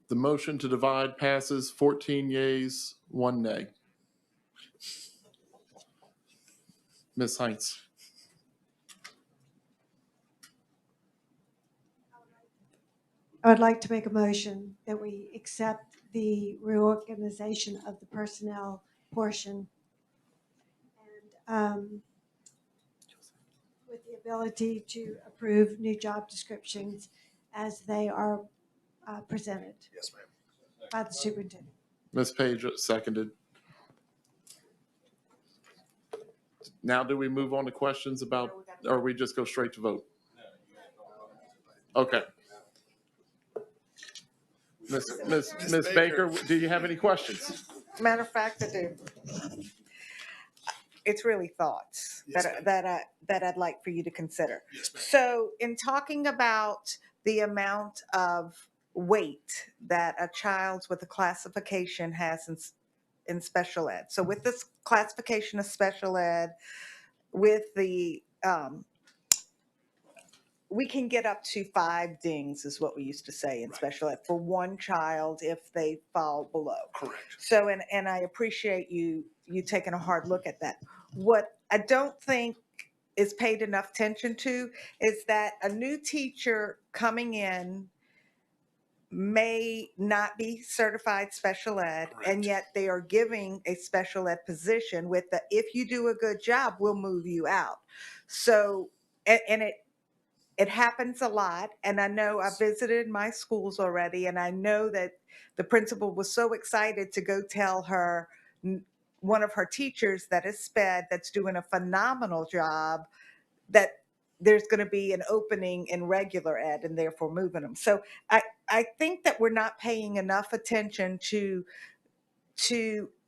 The motion to divide passes 14 yeas, 1 nay. Ms. Heinz. I would like to make a motion that we accept the reorganization of the personnel portion and with the ability to approve new job descriptions as they are presented. Yes, ma'am. By the superintendent. Ms. Page seconded. Now do we move on to questions about, or we just go straight to vote? Okay. Ms. Baker, do you have any questions? Matter of fact, I do. It's really thoughts Yes, that I'd like for you to consider. Yes, ma'am. So in talking about the amount of weight that a child with a classification has in special ed. So with this classification of special ed, with the we can get up to 5 dings is what we used to say in special ed for one child if they fall below. Correct. So, and I appreciate you taking a hard look at that. What I don't think is paid enough attention to is that a new teacher coming in may not be certified special ed, Correct. and yet they are giving a special ed position with the, if you do a good job, we'll move you out. So, and it happens a lot, and I know I visited my schools already, and I know that the principal was so excited to go tell her, one of her teachers that is SPED, that's doing a phenomenal job, that there's going to be an opening in regular ed and therefore moving them. So I think that we're not paying enough attention to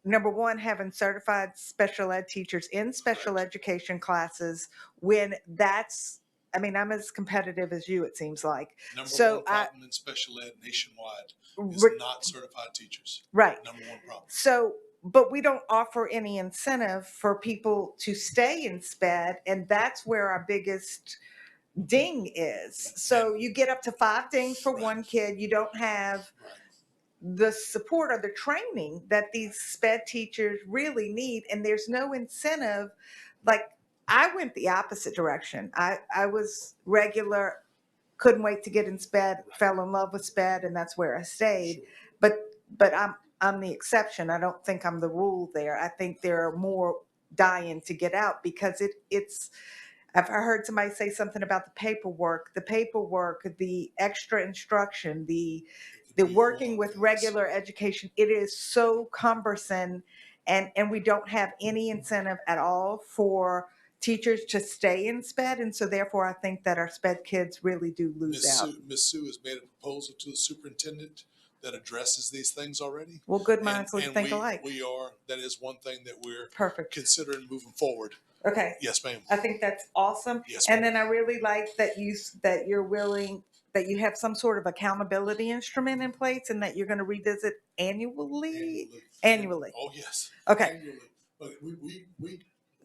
number one, having certified special ed teachers in special education classes when that's, I mean, I'm as competitive as you, it seems like. Number So one problem in special ed nationwide is not certified teachers. Right. Number one problem. So, but we don't offer any incentive for people to stay in SPED, and that's where our biggest ding is. So you get up to 5 dings for one kid, you don't have the support or the training that these SPED teachers really need, and there's no incentive. Like, I went the opposite direction. I was regular, couldn't wait to get in SPED, fell in love with SPED, and that's where I stayed. But I'm the exception. I don't think I'm the rule there. I think there are more dying to get out because it's I've heard somebody say something about the paperwork, the extra instruction, the working with regular education. It is so cumbersome, and we don't have any incentive at all for teachers to stay in SPED. And so therefore I think that our SPED kids really do lose out. Ms. Sue has made a proposal to the superintendent that addresses these things already. Well, good minds will think alike. That is one thing that we're Perfect. considering moving forward. Okay. Yes, ma'am. I think that's awesome. Yes, and ma'am. then I really like that you're willing, that you have some sort of accountability instrument in place, and that you're going to revisit annually. Oh, yes. Okay. Annually. But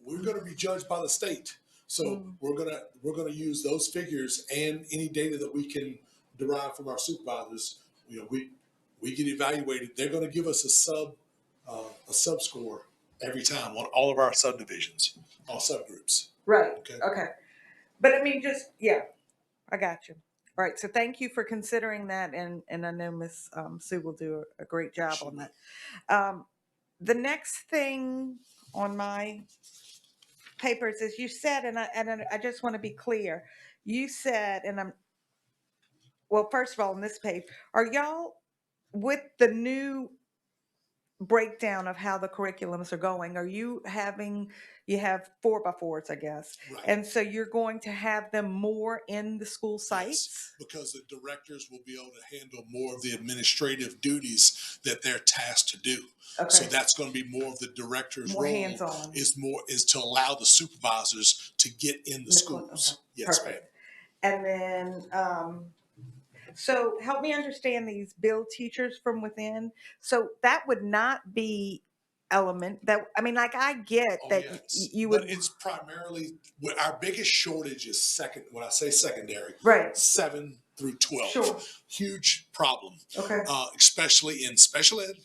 we're going to be judged by the state. So we're gonna use those figures and any data that we can derive from our supervisors. You know, we get evaluated. They're going to give us a sub score every time on all of our subdivisions, all subgroups. Right. Okay. But I mean, just, yeah, I got you. All right. So thank you for considering that. And I know Miss Sue will do a great job on that. The next thing on my papers is you said, and I just want to be clear. You said, well, first of all, on this page, are y'all with the new breakdown of how the curriculums are going? Are you having, you have 4x4s, I guess. Right. And so you're going to have them more in the school sites? Yes, because the directors will be able to handle more of the administrative duties that they're tasked to do. Okay. So that's going to be more of the director's More role. hands-on. Is to allow the supervisors to get in the schools. Okay. Yes, Perfect. And then, so help me understand these build teachers from within. So that would not be element that, I mean, like I get Oh, that yes. you would. But it's primarily, our biggest shortage is when I say secondary, Right. 7 through 12. Sure. Huge problem. Okay. Especially in special ed,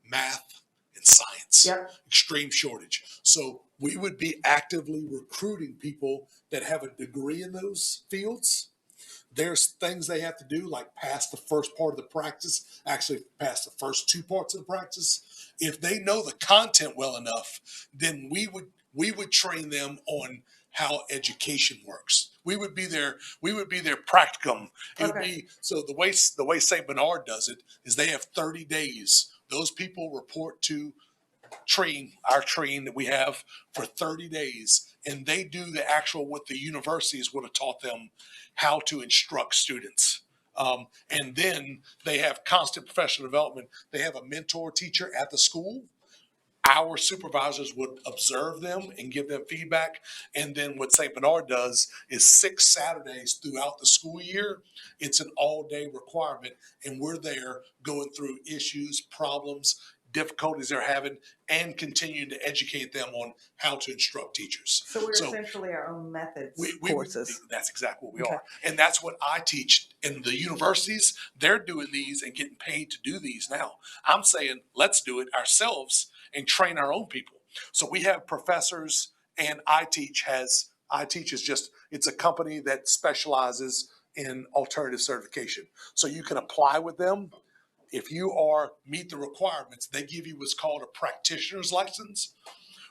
math, and science. Yep. Extreme shortage. So we would be actively recruiting people that have a degree in those fields. There's things they have to do, like pass the first part of the practice, actually pass the first 2 parts of the practice. If they know the content well enough, then we would train them on how education works. We would be their practicum. It would be, so the way St. Bernard does it is they have 30 days. Those people report to our train that we have for 30 days, and they do the actual what the universities would have taught them how to instruct students. And then they have constant professional development. They have a mentor teacher at the school. Our supervisors would observe them and give them feedback. And then what St. Bernard does is 6 Saturdays throughout the school year. It's an all-day requirement, and we're there going through issues, problems, difficulties they're having, and continuing to educate them on how to instruct teachers. So we're essentially our own methods courses. That's exactly what we are. And that's what I teach in the universities. They're doing these and getting paid to do these now. I'm saying, let's do it ourselves and train our own people. So we have professors, and iTeach is just, it's a company that specializes in alternative certification. So you can apply with them. If you meet the requirements, they give you what's called a practitioner's license.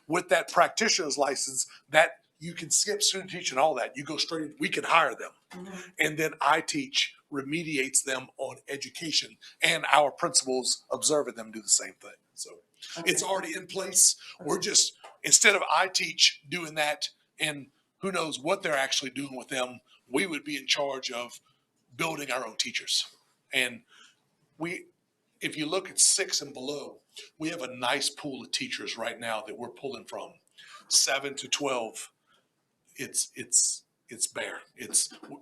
With that practitioner's license, that you can skip student teaching, all that. You go straight in, we can hire them. Mm-hmm. And then iTeach remediates them on education, and our principals observing them do the same thing. So it's already in place. We're just, instead of iTeach doing that, and who knows what they're actually doing with them, we would be in charge of building our own teachers. And if you look at 6 and below, we have a nice pool of teachers right now that we're pulling from. 7 to 12, it's bare.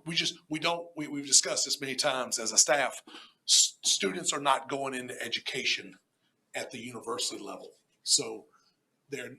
We've discussed this many times as a staff. Students are not going into education at the university level. So they're,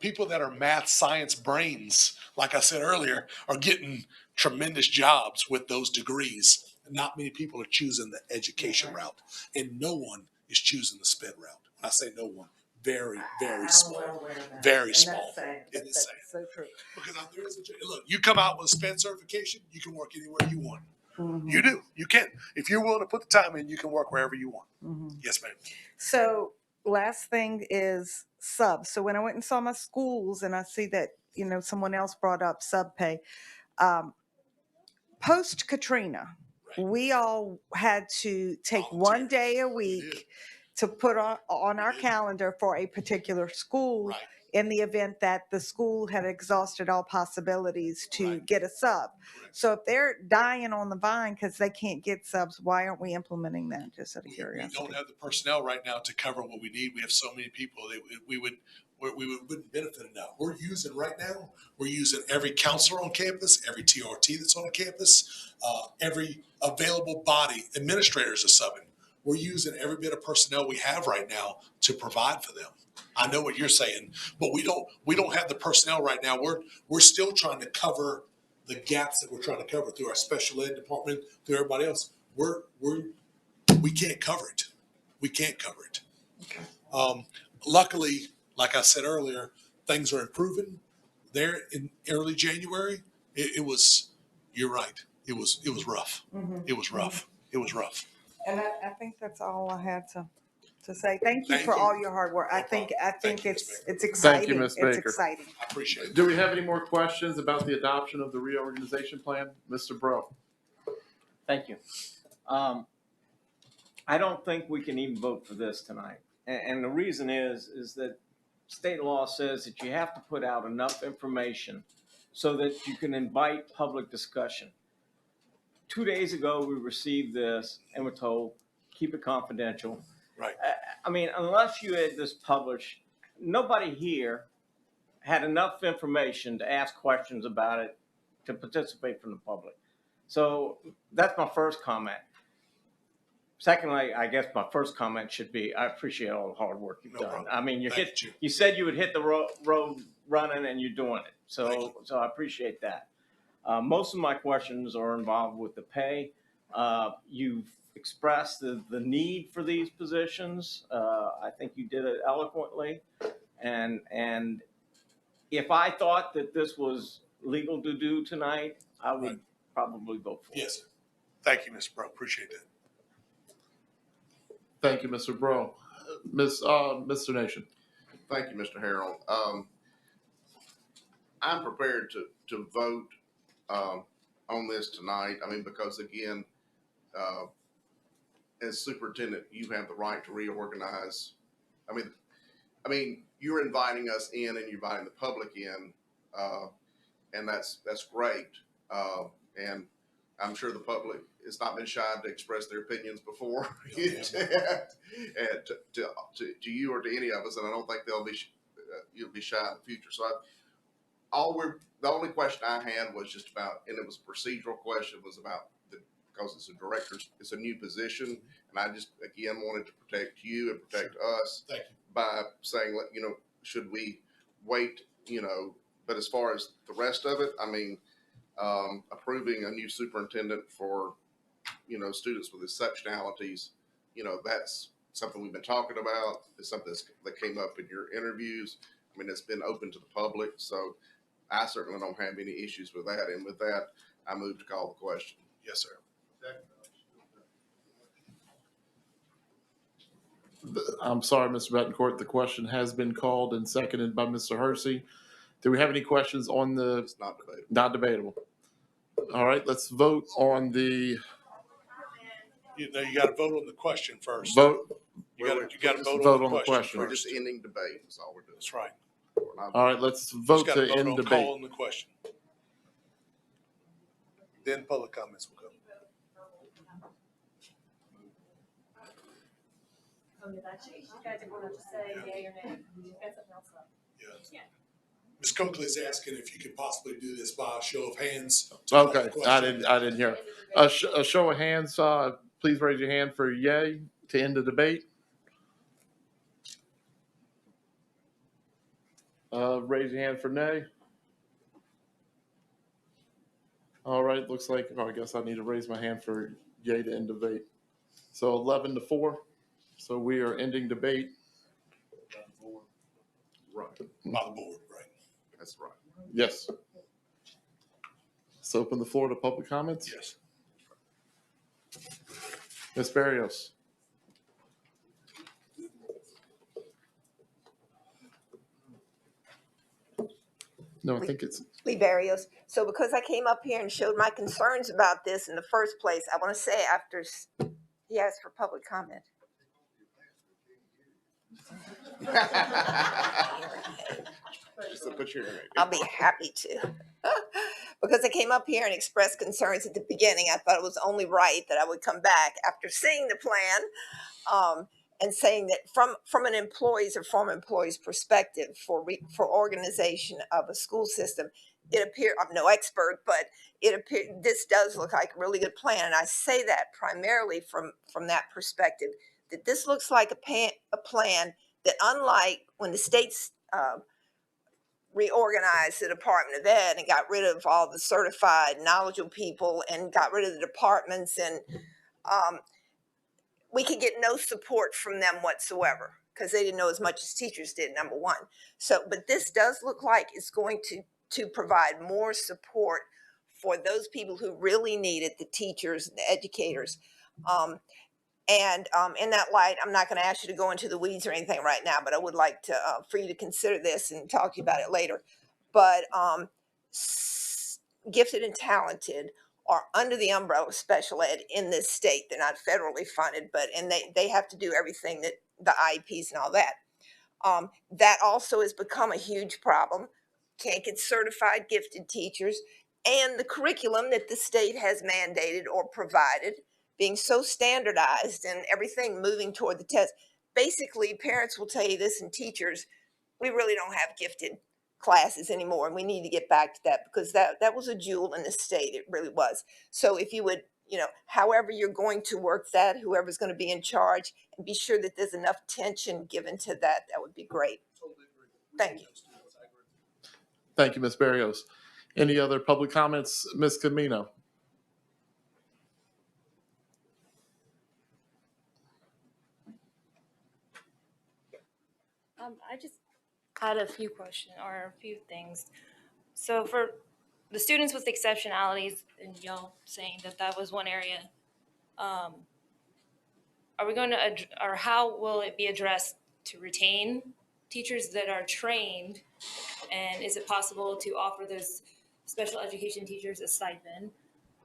people that are math, science brains, like I said earlier, are getting tremendous jobs with those degrees. Not many people are choosing the education route, and no one is choosing the SPED route. When I say no one, very, very small, very small. It's sad. So true. Because there is look, you come out with a SPED certification, you can work anywhere you want. Mm-hmm. You do. You can. If you're willing to put the time in, you can work wherever you want. Mm-hmm. Yes, ma'am. So last thing is subs. So when I went and saw my schools, and I see that, someone else brought up sub pay, post Katrina, we all had to take one day a week to put on our calendar for a particular school in the event that the school had exhausted all possibilities to get a sub. So if they're dying on the vine because they can't get subs, why aren't we implementing that? Just out of curiosity. We don't have the personnel right now to cover what we need. We have so many people that we wouldn't benefit enough. We're using every counselor on campus, every TRT that's on a campus, every available body, administrators are subbing. We're using every bit of personnel we have right now to provide for them. I know what you're saying, but we don't have the personnel right now. We're still trying to cover the gaps that we're trying to cover through our special ed department, through everybody else. We can't cover it. We can't cover it. Okay. Luckily, like I said earlier, things are improving. There in early January, it was. You're right. It was rough. Mm-hmm. It was rough. Mm-hmm. It was rough. And I think that's all I had to say. Thank you for all your hard work. I think it's exciting. Thank you, Ms. Baker. It's exciting. I appreciate it. Do we have any more questions about the adoption of the reorganization plan? Mr. Bro. Thank you. I don't think we can even vote for this tonight. And the reason is that state law says that you have to put out enough information so that you can invite public discussion. 2 days ago, we received this and we're told, keep it confidential. Right. I mean, unless you had this published, nobody here had enough information to ask questions about it to participate from the public. So that's my first comment. Secondly, I guess my first comment should be, I appreciate all the hard work you've done. problem. I mean, Thank you. you said you would hit the road running and you're doing it. So I appreciate that. Most of my questions are involved with the pay. You've expressed the need for these positions. I think you did it eloquently. And if I thought that this was legal to do tonight, I would probably vote for it. Yes, sir. Thank you, Mr. Bro. Appreciate that. Thank you, Mr. Bro. Mr. Nation. Thank you, Mr. Harrell. I'm prepared to vote on this tonight. I mean, because again, as superintendent, you have the right to reorganize. I mean, you're inviting us in and you're inviting the public in, and that's great. And I'm sure the public has not been shy to express their opinions before and to you or to any of us, and I don't think you'll be shy in the future. So the only question I had was just about, and it was a procedural question, was about because it's a new position, and I just again wanted to protect you and protect us by saying, should we wait, but as far as the rest of it, I mean, approving a new superintendent for, students with exceptionalities, that's something we've been talking about. It's something that came up in your interviews. I mean, it's been open to the public, so I certainly don't have any issues with that. And with that, I move to call the question. Yes, sir. I'm sorry, Mr. Betancourt. The question has been called and seconded by Mr. Hersey. Do we have any questions on the? It's not debatable. Not debatable. All right, let's vote on the. You got to vote on the question first. Vote. You got to vote on on the the question. We're first. just ending debate. That's all we're doing. That's right. All right, let's vote Just gotta to end on debate. Calling the question. Then public comments will come. You guys are going to say yay or nay. You got something else up? Yeah. Ms. Coakley is asking if you could possibly do this by a show of hands. Okay, I didn't hear. A show of hands. Please raise your hand for yay to end the debate. Raise your hand for nay. All right, looks like, I guess I need to raise my hand for yay to end debate. So 11-4. So we are ending debate. Right. By the board, right? That's right. Yes. Let's open the floor to public comments. Yes. Ms. Barius. No, I think it's. Leeleigh Barius. So because I came up here and showed my concerns about this in the first place, I want to say after he asked for public comment. Just put your hand. I'll be happy to. Because I came up here and expressed concerns at the beginning, I thought it was only right that I would come back after seeing the plan and saying that from an employee's or former employee's perspective for organization of a school system, it appeared, I'm no expert, but it appeared this does look like a really good plan. And I say that primarily from that perspective, that this looks like a plan that, unlike when the states reorganized the Department of Ed and got rid of all the certified, knowledgeable people and got rid of the departments, and we could get no support from them whatsoever because they didn't know as much as teachers did, number one. So, but this does look like it's going to provide more support for those people who really need it, the teachers, the educators. And in that light, I'm not going to ask you to go into the weeds or anything right now, but I would like to for you to consider this and talk to you about it later. But gifted and talented are under the umbrella of special ed in this state. They're not federally funded, and they have to do everything the IEPs and all that. That also has become a huge problem. Can't get certified gifted teachers, and the curriculum that the state has mandated or provided being so standardized and everything moving toward the test. Basically, parents will tell you this, and teachers, we really don't have gifted classes anymore, and we need to get back to that, because that was a jewel in the state. It really was. So if you would, however you're going to work that, whoever's going to be in charge, and be sure that there's enough attention given to that, that would be great. Thank you. Thank you, Ms. Barius. Any other public comments? Ms. Canino? I just had a few questions or a few things. So for the students with exceptionalities, and y'all saying that that was one area, are we going to, or how will it be addressed to retain teachers that are trained? And is it possible to offer those special education teachers a stipend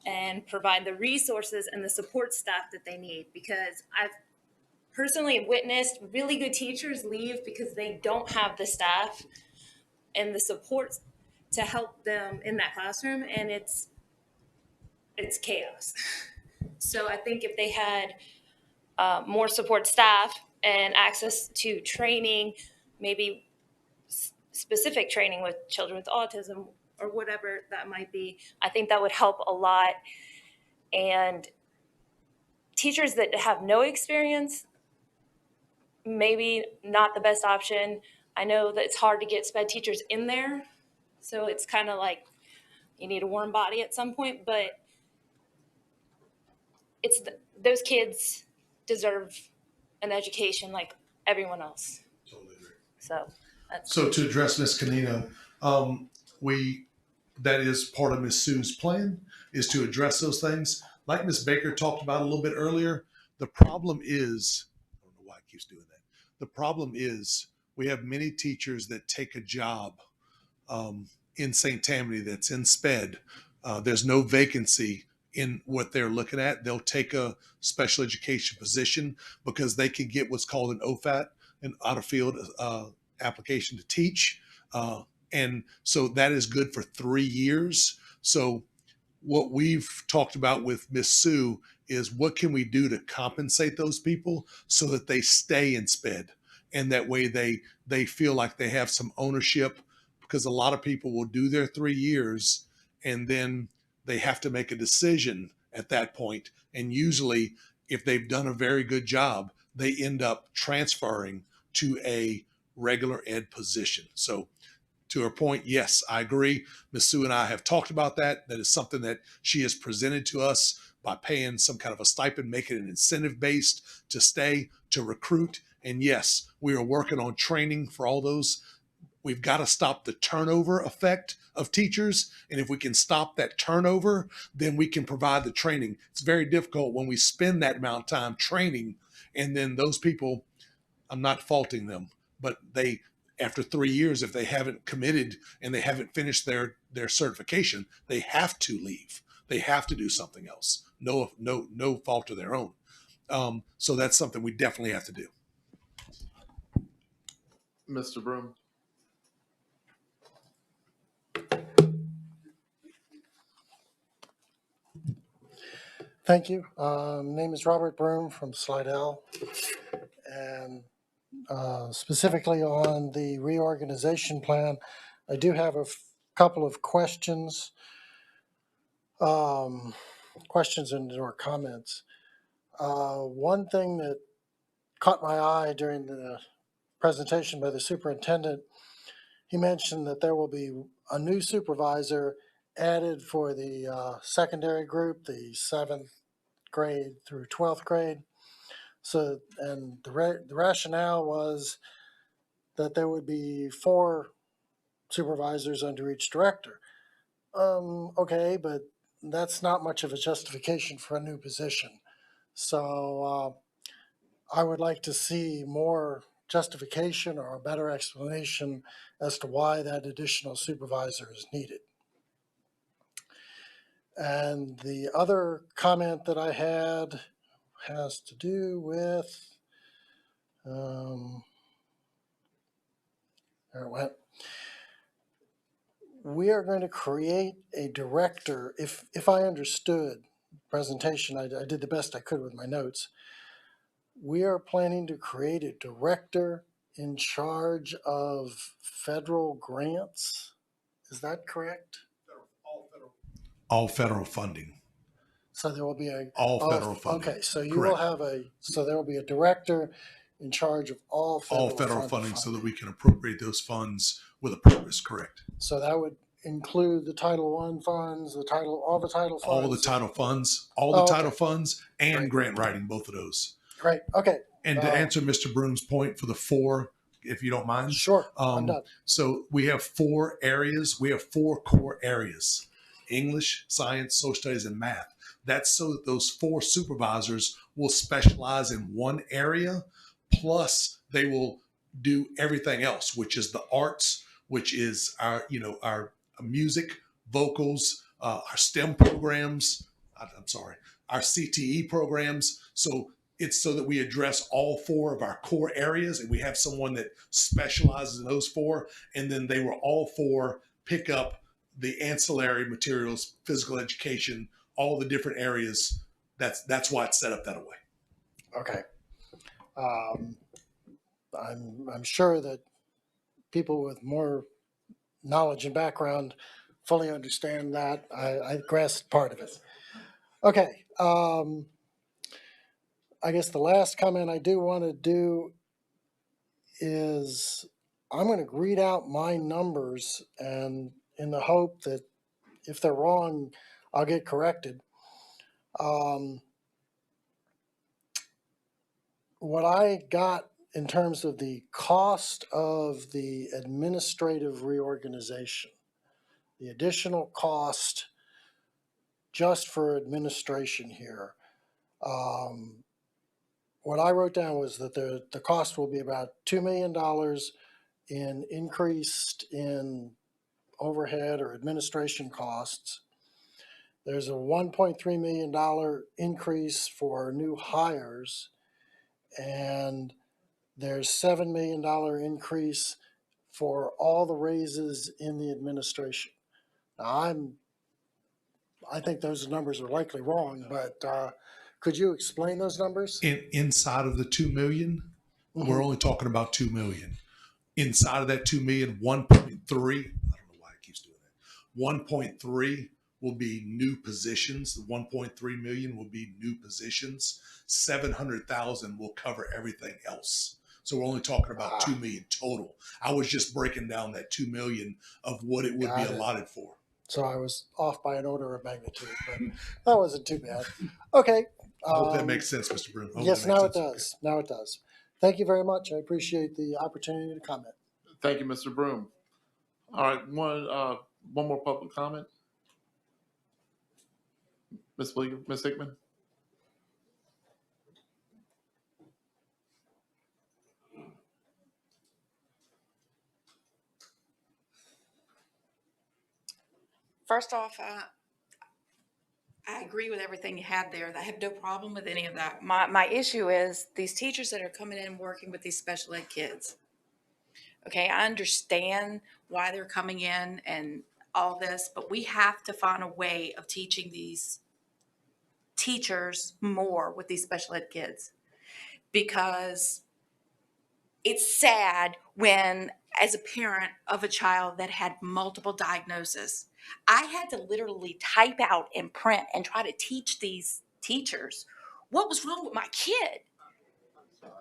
and provide the resources and the support staff that they need? Because I've personally witnessed really good teachers leave because they don't have the staff and the support to help them in that classroom, and it's chaos. So I think if they had more support staff and access to training, maybe specific training with children with autism or whatever that might be, I think that would help a lot. And teachers that have no experience, maybe not the best option. I know that it's hard to get SPED teachers in there, so it's kind of like you need a warm body at some point, but those kids deserve an education like everyone else. Totally agree. So to address Ms. Canino, that is part of Ms. Sue's plan, is to address those things. Like Ms. Baker talked about a little bit earlier, the problem is, I don't know why it keeps doing that. The problem is we have many teachers that take a job in St. Tammany that's in SPED. There's no vacancy in what they're looking at. They'll take a special education position because they can get what's called an OFAT, an out of field application to teach. And so that is good for 3 years. So what we've talked about with Miss Sue is what can we do to compensate those people so that they stay in SPED, and that way they feel like they have some ownership, because a lot of people will do their 3 years and then they have to make a decision at that point. And usually if they've done a very good job, they end up transferring to a regular ed position. So to her point, yes, I agree. Ms. Sue and I have talked about that. That is something that she has presented to us by paying some kind of a stipend, making it incentive based to stay, to recruit. And yes, we are working on training for all those. We've got to stop the turnover effect of teachers. And if we can stop that turnover, then we can provide the training. It's very difficult when we spend that amount of time training, and then those people, I'm not faulting them, but they, after 3 years, if they haven't committed and they haven't finished their certification, they have to leave. They have to do something else. No fault of their own. So that's something we definitely have to do. Mr. Broom? Thank you. Name is Robert Broom from Slidell, and specifically on the reorganization plan, I do have a couple of questions, and or comments. One thing that caught my eye during the presentation by the superintendent, he mentioned that there will be a new supervisor added for the secondary group, the 7th grade through 12th grade. So, and the rationale was that there would be 4 supervisors under each director. Okay, but that's not much of a justification for a new position. So I would like to see more justification or a better explanation as to why that additional supervisor is needed. And the other comment that I had has to do with There it went. We are going to create a director. If I understood the presentation, I did the best I could with my notes. We are planning to create a director in charge of federal grants. Is that correct? All federal funding. So there will be all federal funding. Okay, so you Correct. will have so there will be a director in charge of all federal funding so that we can appropriate those funds with a purpose. Correct. So that would include the Title I funds, all the title funds. All the title funds, and Great. grant writing, both of those. Great. Okay. And to answer Mr. Broom's point for the 4, if you don't mind. Sure. I'm done. So we have 4 areas. We have 4 core areas: English, science, social studies, and math. That's so that those 4 supervisors will specialize in one area, plus they will do everything else, which is the arts, which is our music, vocals, our STEM programs. I'm sorry, our CTE programs. So it's so that we address all 4 of our core areas, and we have someone that specializes in those 4, and then they will all 4 pick up the ancillary materials, physical education, all the different areas. That's why it's set up that way. Okay. I'm sure that people with more knowledge and background fully understand that. I grasped part of it. Okay. I guess the last comment I do want to do is I'm going to read out my numbers, and in the hope that if they're wrong, I'll get corrected. What I got in terms of the cost of the administrative reorganization, the additional cost just for administration here, what I wrote down was that the cost will be about $2 million in increased in overhead or administration costs. There's a $1.3 million increase for new hires, and there's $7 million increase for all the raises in the administration. Now, I think those numbers are likely wrong, but could you explain those numbers? Inside of the $2 million, we're only talking about $2 million. Inside of that $2 million, 1.3, I don't know why it keeps doing that. 1.3 will be new positions. The 1.3 million will be new positions. 700,000 will cover everything else. So we're only talking about 2 million total. I was just breaking down that 2 million of what it would be allotted for. So I was off by an order of magnitude, but that wasn't too bad. Okay. I hope that makes sense, Mr. Broom. Yes, now it does. Now it does. Thank you very much. I appreciate the opportunity to comment. Thank you, Mr. Broom. All right, one more public comment. Ms. Bleeker, Ms. Hickman. First off, I agree with everything you had there. I have no problem with any of that. My issue is these teachers that are coming in and working with these special ed kids. Okay, I understand why they're coming in and all this, but we have to find a way of teaching these teachers more with these special ed kids, because it's sad when, as a parent of a child that had multiple diagnoses, I had to literally type out and print and try to teach these teachers what was wrong with my kid. I'm sorry.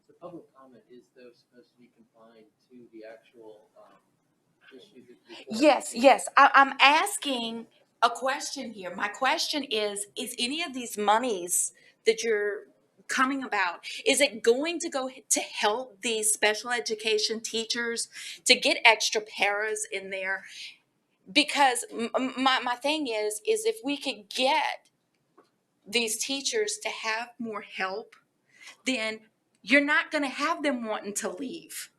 The public comment is though supposed to be confined to the actual issue that Yes. I'm asking a question here. My question is any of these monies that you're coming about, is it going to go to help these special education teachers to get extra paras in there? Because my thing is if we could get these teachers to have more help, then you're not going to have them wanting to leave,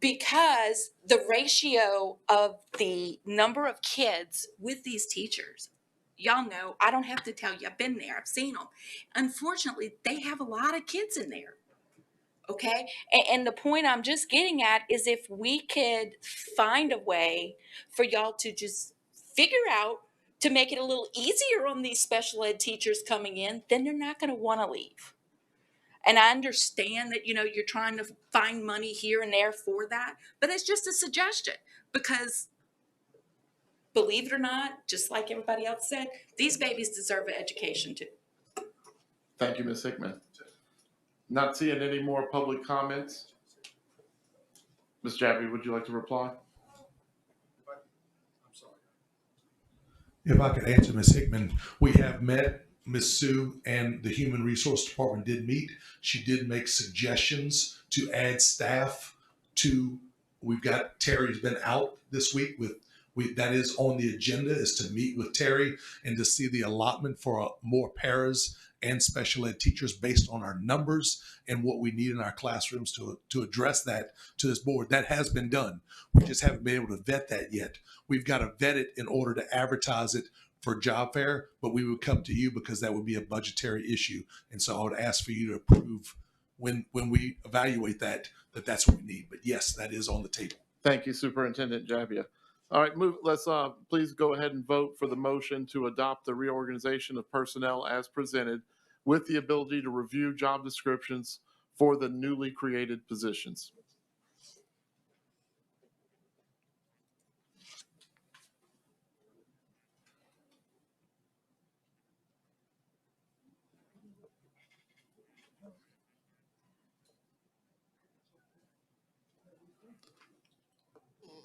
because the ratio of the number of kids with these teachers, y'all know, I don't have to tell you, I've been there, I've seen them. Unfortunately, they have a lot of kids in there. Okay. And the point I'm just getting at is if we could find a way for y'all to just figure out to make it a little easier on these special ed teachers coming in, then they're not going to want to leave. And I understand that, you're trying to find money here and there for that, but it's just a suggestion because believe it or not, just like everybody else said, these babies deserve an education too. Thank you, Ms. Hickman. Not seeing any more public comments. Ms. Jabby, would you like to reply? If I could answer Ms. Hickman, we have met. Ms. Sue and the Human Resource Department did meet. She did make suggestions to add staff to, we've got, Terry's been out this week that is on the agenda, is to meet with Terry and to see the allotment for more paras and special ed teachers based on our numbers and what we need in our classrooms to address that to this board. That has been done. We just haven't been able to vet that yet. We've got to vet it in order to advertise it for job fair, but we would come to you because that would be a budgetary issue. And so I would ask for you to approve when we evaluate that's what we need. But yes, that is on the table. Thank you, Superintendent Jabia. All right, let's please go ahead and vote for the motion to adopt the reorganization of personnel as presented with the ability to review job descriptions for the newly created positions.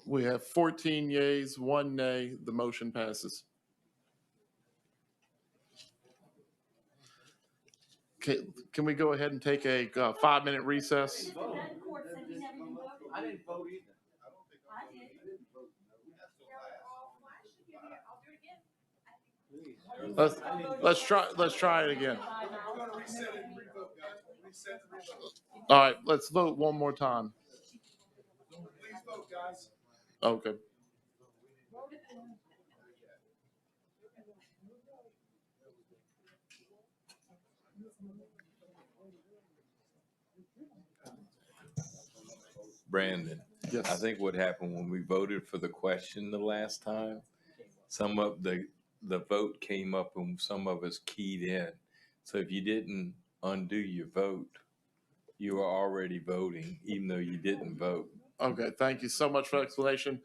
We have 14 yeas, 1 nay. The motion passes. Okay, can we go ahead and take a 5-minute recess? I didn't vote either. Let's try it again. All right, let's vote one more time. Please vote, guys. Okay. Brandon, Yes. I think what happened when we voted for the question the last time, some of the vote came up and some of us keyed in. So if you didn't undo your vote, you were already voting, even though you didn't vote. Okay, thank you so much for the explanation.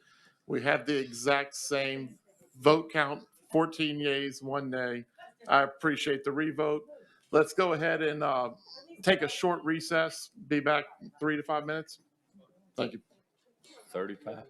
We have the exact same vote count, 14 yeas, 1 nay. I appreciate the revote. Let's go ahead and take a short recess. Be back in 3 to 5 minutes. Thank you. 35.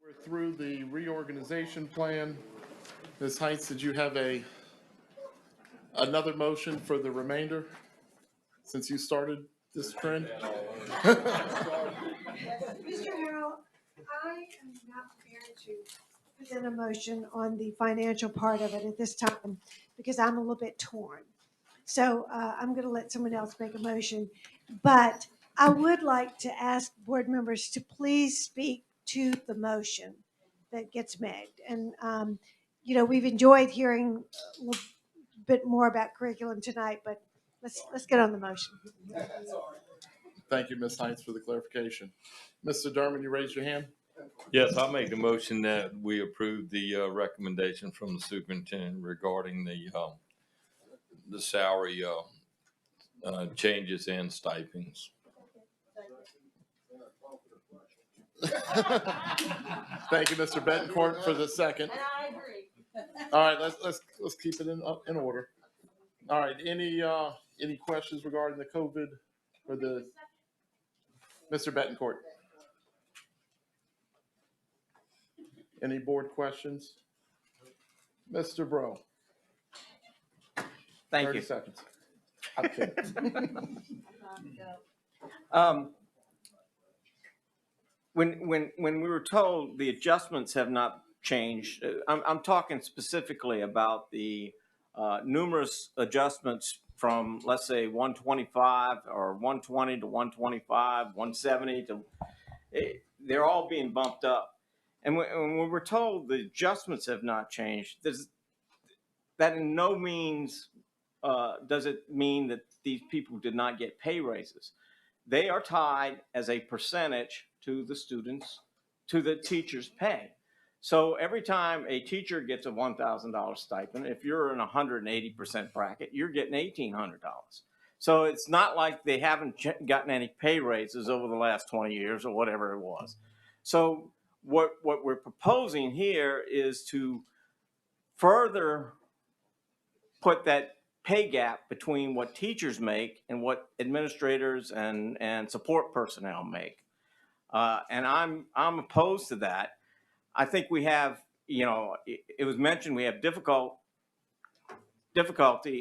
We're through the reorganization plan. Ms. Heights, did you have another motion for the remainder, since you started this trend? Mr. Harrell, I am not prepared to present a motion on the financial part of it at this time because I'm a little bit torn. So I'm going to let someone else make a motion. But I would like to ask board members to please speak to the motion that gets made. And, you know, we've enjoyed hearing a little bit more about curriculum tonight, but let's get on the motion. Thank you, Ms. Heights, for the clarification. Mr. Derman, you raised your hand? Yes, I'll make the motion that we approve the recommendation from the superintendent regarding the salary changes and stipends. Thank you, Mr. Betancourt, for the second. And I agree. All right, let's keep it in order. All right, any questions regarding the COVID or the Mr. Betancourt? Any board questions? Mr. Bro. Thank 30 you. seconds. I'm kidding. When we were told the adjustments have not changed, I'm talking specifically about the numerous adjustments from, let's say, 125 or 120 to 125, 170 to, they're all being bumped up. And when we were told the adjustments have not changed, that in no means does it mean that these people did not get pay raises. They are tied as a percentage to the students, to the teacher's pay. So every time a teacher gets a $1,000 stipend, if you're in a 180% bracket, you're getting $1,800. So it's not like they haven't gotten any pay raises over the last 20 years or whatever it was. So what we're proposing here is to further put that pay gap between what teachers make and what administrators and support personnel make. And I'm opposed to that. I think we have, you know, it was mentioned we have difficulty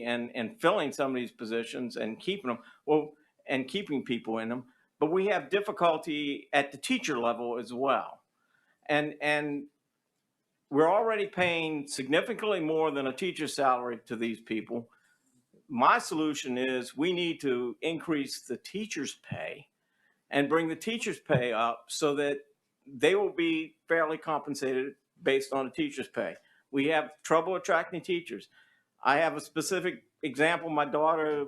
in filling some of these positions and keeping them, well, and keeping people in them, but we have difficulty at the teacher level as well. And we're already paying significantly more than a teacher's salary to these people. My solution is we need to increase the teacher's pay and bring the teacher's pay up so that they will be fairly compensated based on the teacher's pay. We have trouble attracting teachers. I have a specific example. My daughter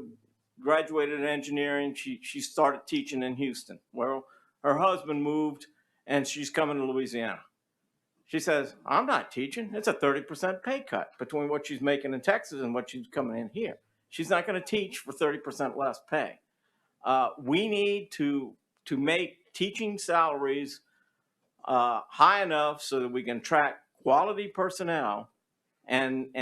graduated in engineering. She started teaching in Houston. Well, her husband moved and she's coming to Louisiana. She says, I'm not teaching. It's a 30% pay cut between what she's making in Texas and what she's coming in here. She's not going to teach for 30% less pay. We need to make teaching salaries high enough so that we can attract quality personnel and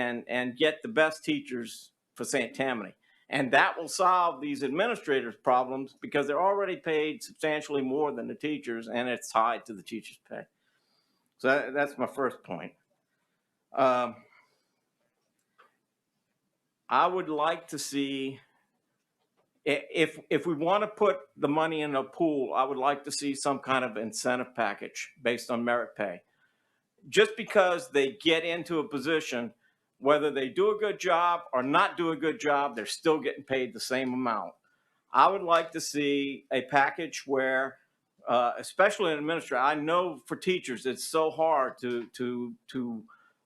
get the best teachers for St. Tammany. And that will solve these administrators' problems because they're already paid substantially more than the teachers, and it's tied to the teachers' pay. So that's my first point. I would like to see, if we want to put the money in a pool, I would like to see some kind of incentive package based on merit pay. Just because they get into a position, whether they do a good job or not do a good job, they're still getting paid the same amount. I would like to see a package where, especially an administrator, I know for teachers, it's so hard to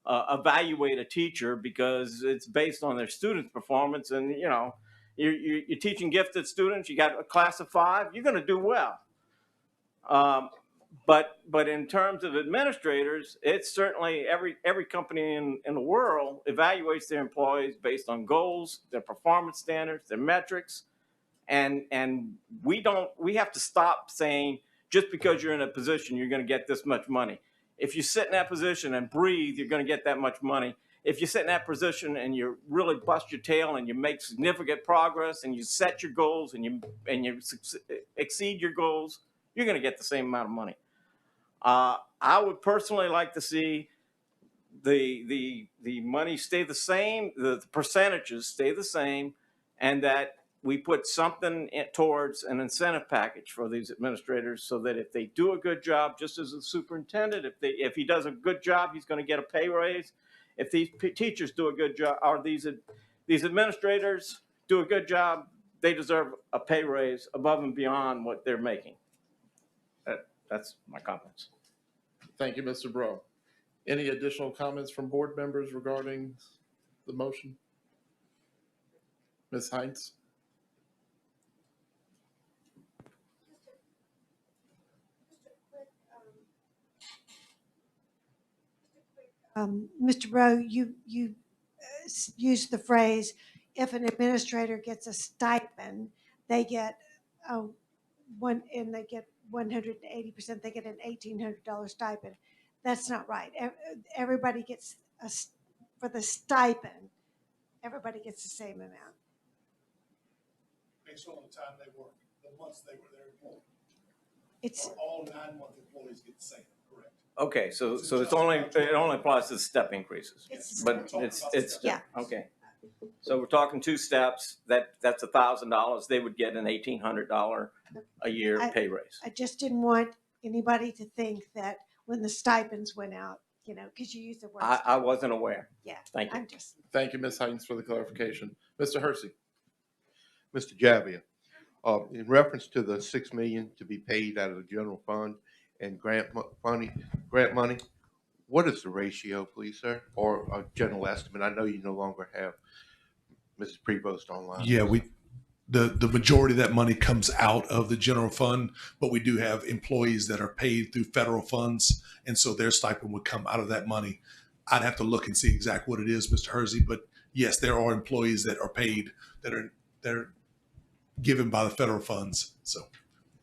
evaluate a teacher because it's based on their students' performance. And, you know, you're teaching gifted students, you got a class of 5, you're going to do well. But in terms of administrators, it's certainly every company in the world evaluates their employees based on goals, their performance standards, their metrics. And we have to stop saying just because you're in a position, you're going to get this much money. If you sit in that position and breathe, you're going to get that much money. If you sit in that position and you really bust your tail and you make significant progress and you set your goals and you exceed your goals, you're going to get the same amount of money. I would personally like to see the money stay the same, the percentages stay the same, and that we put something towards an incentive package for these administrators so that if they do a good job, just as a superintendent, if he does a good job, he's going to get a pay raise. If these teachers do a good job, or these administrators do a good job, they deserve a pay raise above and beyond what they're making. That's my comments. Thank you, Mr. Bro. Any additional comments from board members regarding the motion? Ms. Heinz? Mr. Rowe, you used the phrase, if an administrator gets a stipend, they get they get 180%, they get an $1,800 stipend. That's not right. Everybody gets for the stipend, everybody gets the same amount. Based on the time they work, the months they were there employed. It's all 9-month employees get the same, correct? Okay, so it only applies to step increases, but it's yeah. Okay. So we're talking 2 steps. That's $1,000. They would get an $1,800 a year pay raise. I just didn't want anybody to think that when the stipends went out, because you used the word. I wasn't aware. Yeah. Thank you. Thank you, Ms. Hines, for the clarification. Mr. Hersey. Mr. Javia, in reference to the $6 million to be paid out of the general fund and grant money, what is the ratio, please, sir, or a general estimate? I know you no longer have Mrs. Prevost online. Yeah, the majority of that money comes out of the general fund, but we do have employees that are paid through federal funds, and so their stipend would come out of that money. I'd have to look and see exactly what it is, Mr. Hersey, but yes, there are employees that are paid that are given by the federal funds. So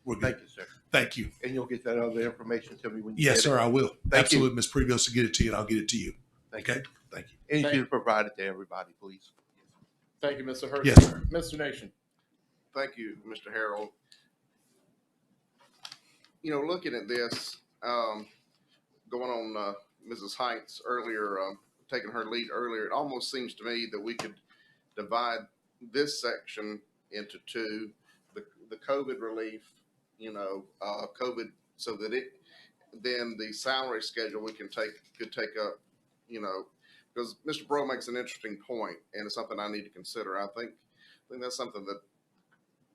we're good. Thank you, sir. Thank you. And you'll get that other information to me when you Yes, get sir, it. I will. Thank Absolutely, you. Ms. Prevost to get it to you, and I'll get it to you. Thank Okay? you. Thank you. And you should provide it to everybody, please. Thank you, Mr. Hersey. Yes, sir. Mr. Nation. Thank you, Mr. Harold. You know, looking at this, going on Mrs. Heinz earlier, taking her lead earlier, it almost seems to me that we could divide this section into 2, the COVID relief, COVID, so that then the salary schedule we could take up, because Mr. Bro makes an interesting point, and it's something I need to consider. I think that's something that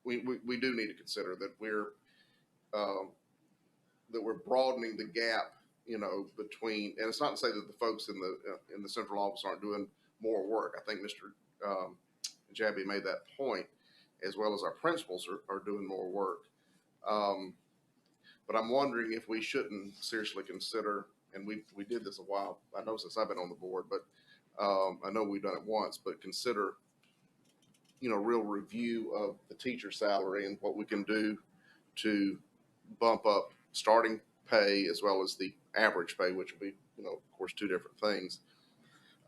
we do need to consider, that we're broadening the gap, between, and it's not to say that the folks in the central office aren't doing more work. I think Mr. Jabby made that point, as well as our principals are doing more work. But I'm wondering if we shouldn't seriously consider, and we did this a while, I know since I've been on the board, but I know we've done it once, but consider, real review of the teacher salary and what we can do to bump up starting pay as well as the average pay, which will be, of course, 2 different things.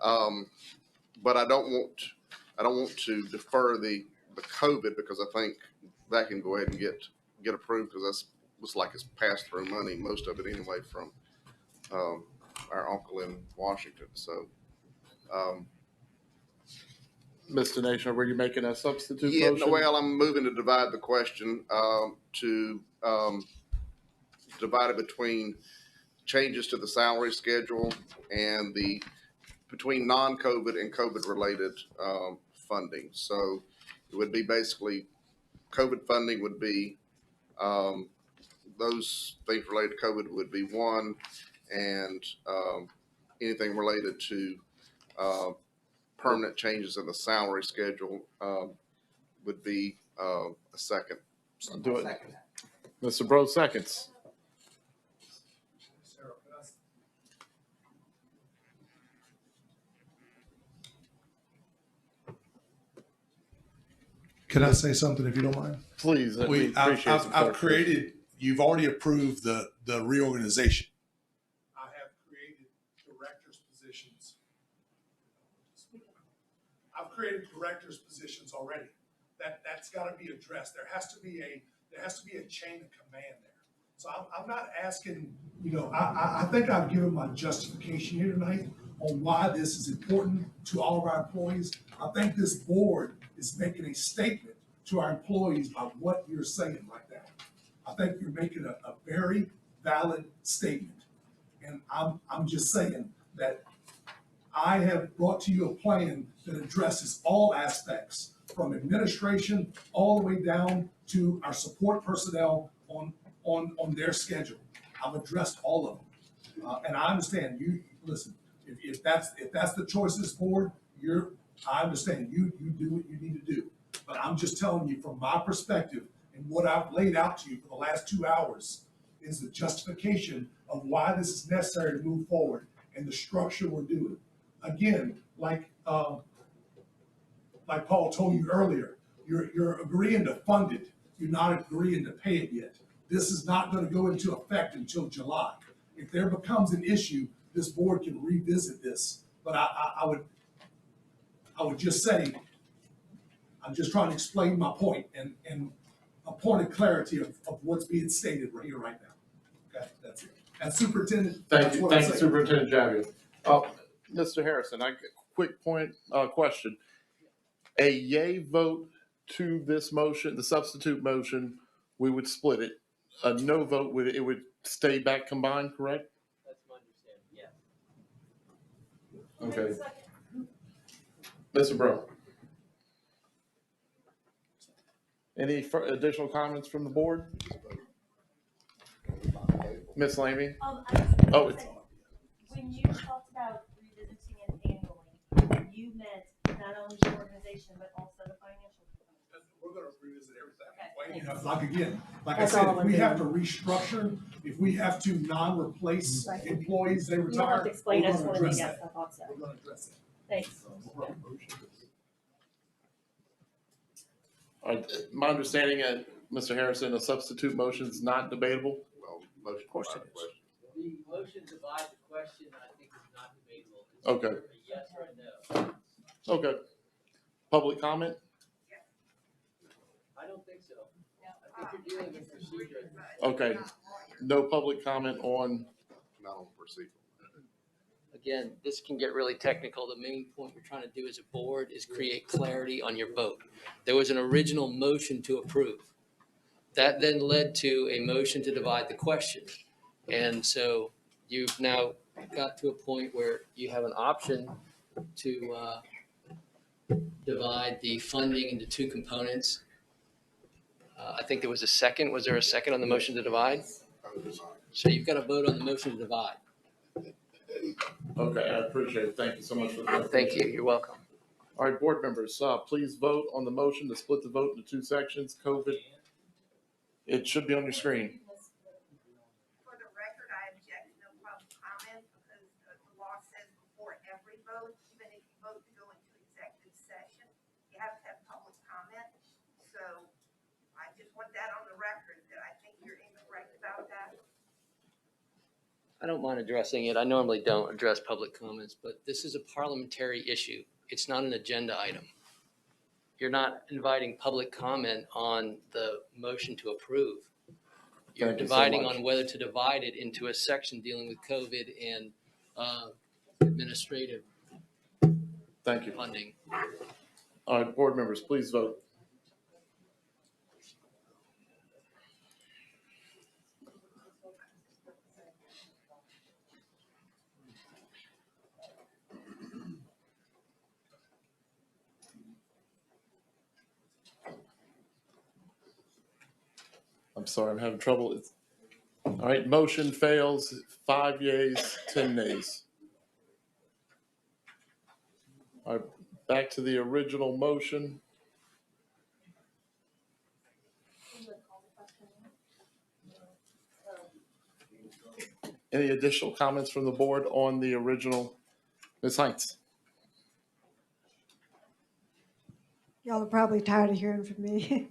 But I don't want to defer the COVID, because I think that can go ahead and get approved, because looks like it's pass through money, most of it anyway, from our uncle in Washington. So, Mr. Nation, were you making a substitute yeah, motion? well, I'm moving to divide the question to divide it between changes to the salary schedule and between non-COVID and COVID related funding. So it would be basically COVID funding would be, those things related to COVID would be one, and anything related to permanent changes in the salary schedule would be a second. Do it. Mr. Bro seconds. Can I say something if you don't mind? Please. We appreciate some I've created, you've already approved the reorganization. I have created director's positions. I've created director's positions already. That's got to be addressed. There has to be a chain of command there. So I'm not asking, I think I've given my justification here tonight on why this is important to all of our employees. I think this board is making a statement to our employees by what you're saying right now. I think you're making a very valid statement. And I'm just saying that I have brought to you a plan that addresses all aspects, from administration all the way down to our support personnel on their schedule. I've addressed all of them. And I understand you, listen, if that's the choice of this board, I understand you do what you need to do. But I'm just telling you from my perspective, and what I've laid out to you for the last 2 hours is the justification of why this is necessary to move forward and the structure we're doing. Again, like Paul told you earlier, you're agreeing to fund it. You're not agreeing to pay it yet. This is not going to go into effect until July. If there becomes an issue, this board can revisit this. But I would just say, I'm just trying to explain my point and a point of clarity of what's being stated right here, right now. Okay, that's it. As Superintendent, Thank you, Superintendent Javier. Mr. Harrison, quick point question. A yay vote to this motion, the substitute motion, we would split it. A no vote, it would stay back combined, correct? That's my understanding, yes. Okay. Mr. Bro. Any additional comments from the board? Ms. Lamey? When you talked about revisiting it annually, you meant not only the organization, but also the financial component. We're going to revisit everything. Okay. Like again, like I said, if we have to restructure, if we have to non-replace employees, they retire. You don't have to explain. I just wanted to address guess. that. I thought so. We're going to address it. Thanks. My understanding, Mr. Harrison, a substitute motion is not debatable? Well, motion. Of course it is. The motion to divide the question, I think, is not debatable. It's Okay. either a yes or a no. Okay. Public comment? I don't think so. I think you're dealing with procedure. Okay. No public comment on? Not on procedural. Again, this can get really technical. The main point we're trying to do as a board is create clarity on your vote. There was an original motion to approve. That then led to a motion to divide the question. And so you've now got to a point where you have an option to divide the funding into two components. I think there was a second. Was there a second on the motion to divide? So you've got to vote on the motion to divide. Okay, I appreciate it. Thank you so much for that. Thank you. You're welcome. All right, board members, please vote on the motion to split the vote into two sections. COVID. It should be on your screen. For the record, I object to no public comment because the law says before every vote, even if you vote to go into executive session, you have to have public comment. So I just want that on the record that I think you're incorrect about that. I don't mind addressing it. I normally don't address public comments, but this is a parliamentary issue. It's not an agenda item. You're not inviting public comment on the motion to approve. You're dividing on whether to divide it into a section dealing with COVID and administrative funding. All right, board members, please vote. I'm sorry, I'm having trouble. All right, motion fails, 5 yeas, 10 nays. All right, back to the original motion. Any additional comments from the board on the original? Ms. Heinz? Y'all are probably tired of hearing from me.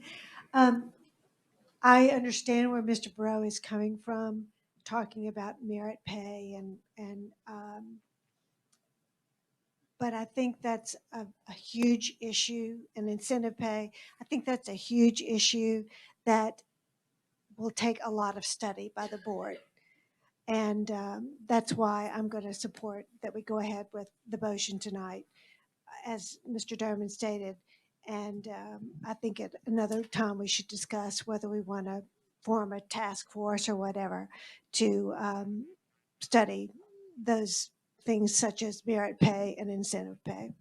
I understand where Mr. Burrow is coming from, talking about merit pay but I think that's a huge issue, and incentive pay. I think that's a huge issue that will take a lot of study by the board. And that's why I'm going to support that we go ahead with the motion tonight, as Mr. Derman stated. And I think at another time we should discuss whether we want to form a task force or whatever to study those things such as merit pay and incentive pay.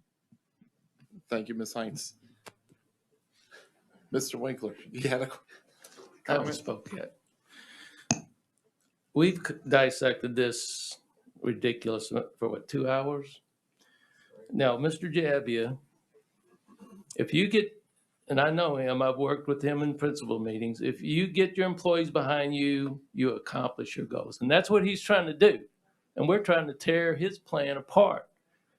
Thank you, Ms. Heinz. Mr. Winkler, you had a I haven't spoke yet. We've dissected this ridiculous for what, 2 hours? Now, Mr. Jabbia, if you get, and I know him, I've worked with him in principal meetings, if you get your employees behind you, you accomplish your goals. And that's what he's trying to do. And we're trying to tear his plan apart.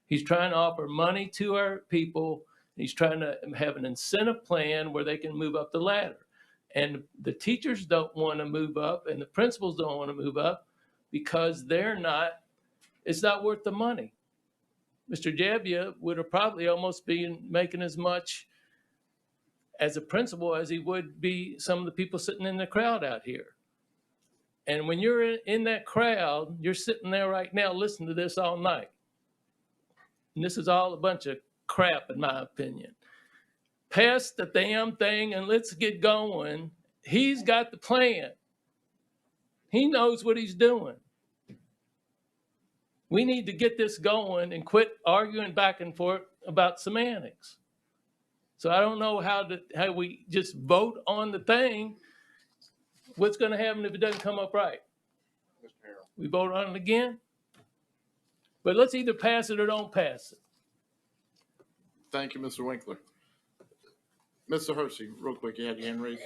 He's trying to offer money to our people. He's trying to have an incentive plan where they can move up the ladder. And the teachers don't want to move up and the principals don't want to move up because it's not worth the money. Mr. Jabbia would have probably almost been making as much as a principal as he would be some of the people sitting in the crowd out here. And when you're in that crowd, you're sitting there right now listening to this all night. And this is all a bunch of crap, in my opinion. Pass the damn thing and let's get going. He's got the plan. He knows what he's doing. We need to get this going and quit arguing back and forth about semantics. So I don't know how we just vote on the thing. What's going to happen if it doesn't come up right? We vote on it again? But let's either pass it or don't pass it. Thank you, Mr. Winkler. Mr. Hershey, real quick, you had your hand raised.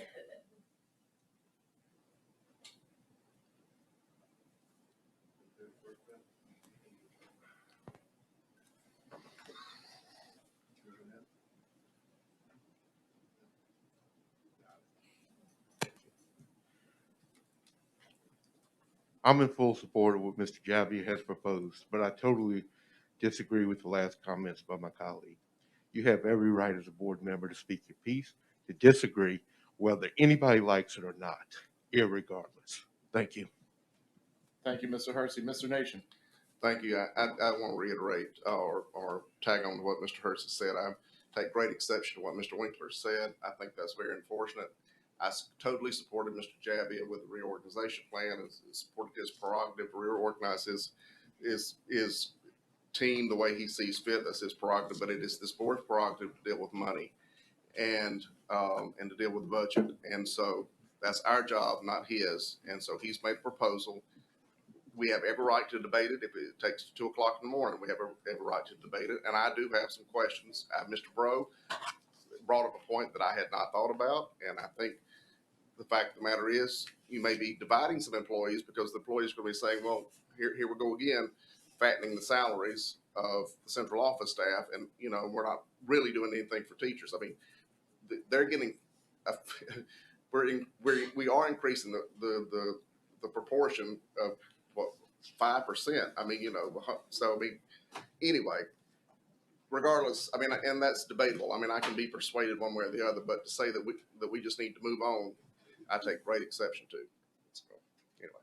I'm in full support of what Mr. Jabbia has proposed, but I totally disagree with the last comments by my colleague. You have every right as a board member to speak your piece, to disagree, whether anybody likes it or not, irregardless. Thank you. Thank you, Mr. Hersey. Mr. Nation. Thank you. I want to reiterate or tag on to what Mr. Hersey said. I take great exception to what Mr. Winkler said. I think that's very unfortunate. I totally supported Mr. Jabbia with the reorganization plan and supported his prerogative to reorganize his team the way he sees fit. That's his prerogative, but it is this board's prerogative to deal with money and to deal with the budget. And so that's our job, not his. And so he's made a proposal. We have every right to debate it. If it takes 2 o'clock in the morning, we have every right to debate it. And I do have some questions. Mr. Bro brought up a point that I had not thought about. And I think the fact of the matter is you may be dividing some employees because the employees are going to be saying, well, here we go again, fattening the salaries of the central office staff. And, you know, we're not really doing anything for teachers. I mean, they're getting, we are increasing the proportion of what, 5%. I mean, you know, so I mean, anyway, regardless, I mean, and that's debatable. I mean, I can be persuaded one way or the other, but to say that we just need to move on, I take great exception to. So, anyway.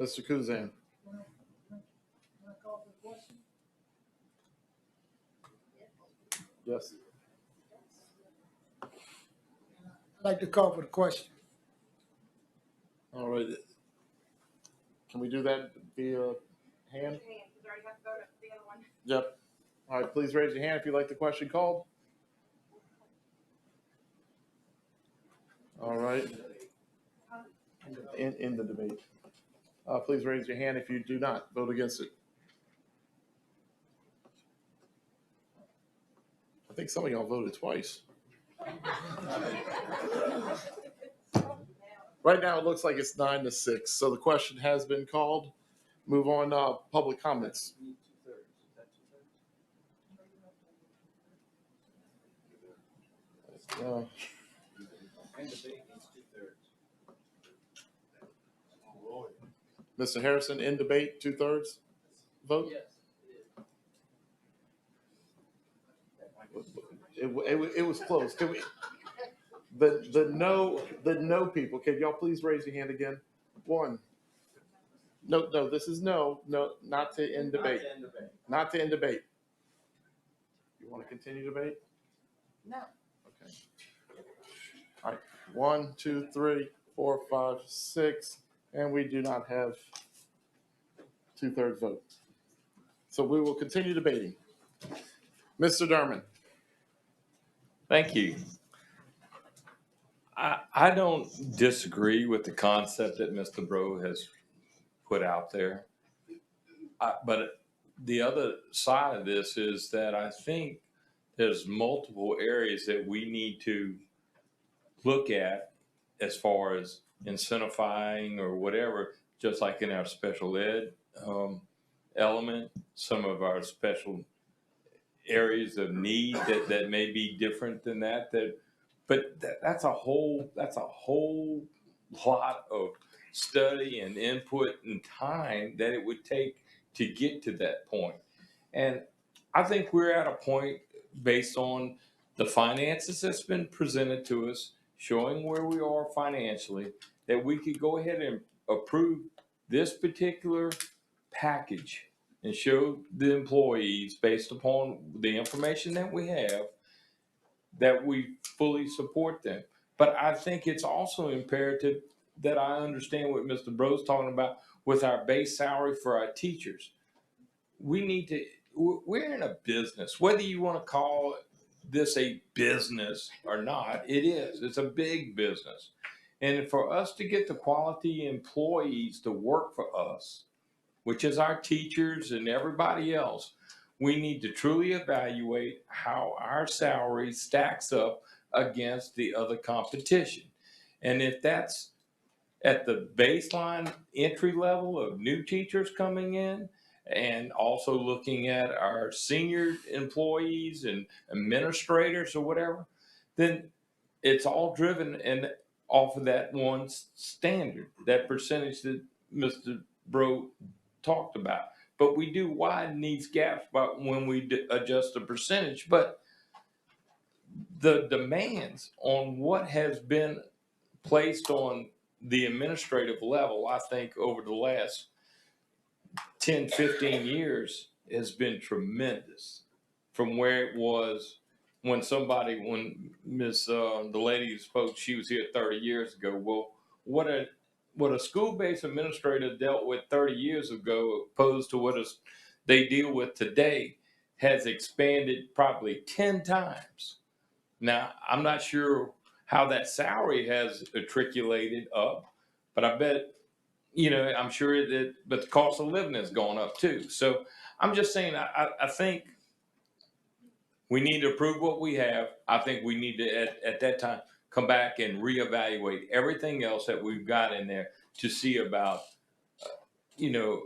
Mr. Kuzan. Yes. I'd like to call for the question. All right. Can we do that via hand? Yep. All right, please raise your hand if you'd like the question called. All right. In the debate. Please raise your hand if you do not vote against it. I think some of y'all voted twice. Right now, it looks like it's 9-6, so the question has been called. Move on, public comments. Mr. Harrison, in debate, 2/3 vote? It was close. Can we, the no people, can y'all please raise your hand again? One. No, this is no, not to end debate. Not to end debate. You want to continue debate? No. Okay. All right, 1, 2, 3, 4, 5, 6, and we do not have 2/3 vote. So we will continue debating. Mr. Derman. Thank you. I don't disagree with the concept that Mr. Bro has put out there. But the other side of this is that I think there's multiple areas that we need to look at as far as incentivizing or whatever, just like in our special ed element, some of our special areas of need that may be different than that. But that's a whole lot of study and input and time that it would take to get to that point. And I think we're at a point based on the finances that's been presented to us, showing where we are financially, that we could go ahead and approve this particular package and show the employees, based upon the information that we have, that we fully support them. But I think it's also imperative that I understand what Mr. Bro's talking about with our base salary for our teachers. We need to, we're in a business, whether you want to call this a business or not, it is. It's a big business. And for us to get the quality employees to work for us, which is our teachers and everybody else, we need to truly evaluate how our salary stacks up against the other competition. And if that's at the baseline entry level of new teachers coming in, and also looking at our senior employees and administrators or whatever, then it's all driven and off of that one standard, that percentage that Mr. Bro talked about. But we do widen these gaps when we adjust the percentage. But the demands on what has been placed on the administrative level, I think over the last 10, 15 years has been tremendous from where it was when Miss, the lady who spoke, she was here 30 years ago. Well, what a school-based administrator dealt with 30 years ago opposed to what they deal with today has expanded probably 10 times. Now, I'm not sure how that salary has matriculated up, but I bet, I'm sure but the cost of living has gone up too. So I'm just saying, I think we need to approve what we have. I think we need to, at that time, come back and reevaluate everything else that we've got in there to see about,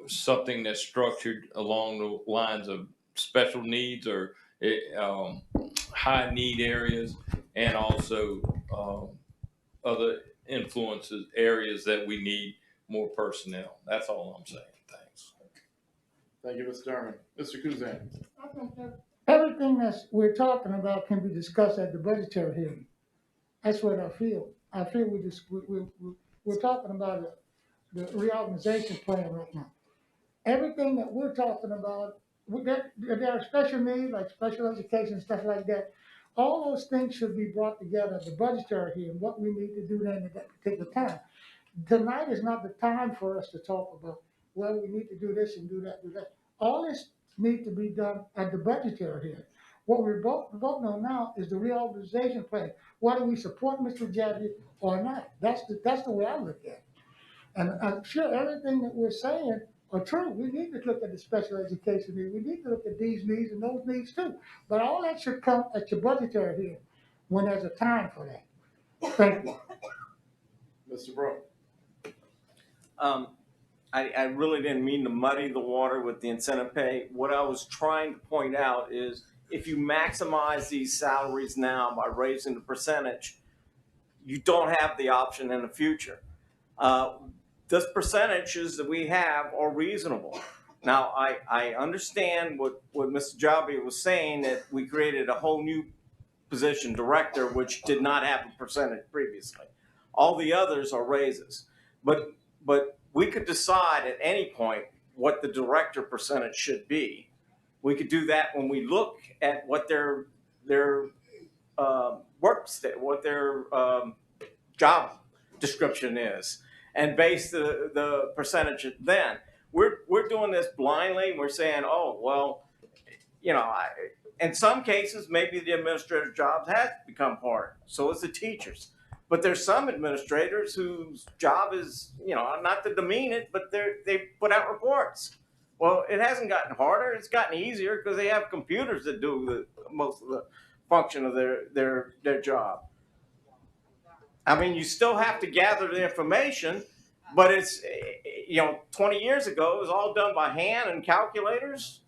something that's structured along the lines of special needs or high need areas, and also other influences, areas that we need more personnel. That's all I'm saying. Thanks. Thank you, Mr. Derman. Mr. Kuzan. I think that everything we're talking about can be discussed at the budgetary hearing. That's what I feel. I feel we're talking about the reorganization plan right now. Everything that we're talking about, there are special needs like special education, stuff like that. All those things should be brought together at the budgetary hearing, what we need to do then at that particular time. Tonight is not the time for us to talk about, well, we need to do this and do that, do that. All this needs to be done at the budgetary hearing. What we're voting on now is the reorganization plan. Whether we support Mr. Javier or not, that's the way I look at it. And I'm sure everything that we're saying are true. We need to look at the special education needs. We need to look at these needs and those needs too. But all that should come at your budgetary hearing when there's a time for that. Thank you. Mr. Brown. I really didn't mean to muddy the water with the incentive pay. What I was trying to point out is if you maximize these salaries now by raising the percentage, you don't have the option in the future. This percentages that we have are reasonable. Now, I understand what Mr. Jabi was saying, that we created a whole new position, director, which did not have a percentage previously. All the others are raises. But we could decide at any point what the director percentage should be. We could do that when we look at what their what their job description is, and base the percentage then. We're doing this blindly. We're saying, oh, well, you know, in some cases, maybe the administrative jobs have become harder. So is the teachers. But there's some administrators whose job is, you know, not to demean it, but they put out reports. Well, it hasn't gotten harder. It's gotten easier because they have computers that do most of the function of their job. I mean, you still have to gather the information, but it's, you know, 20 years ago, it was all done by hand and calculators.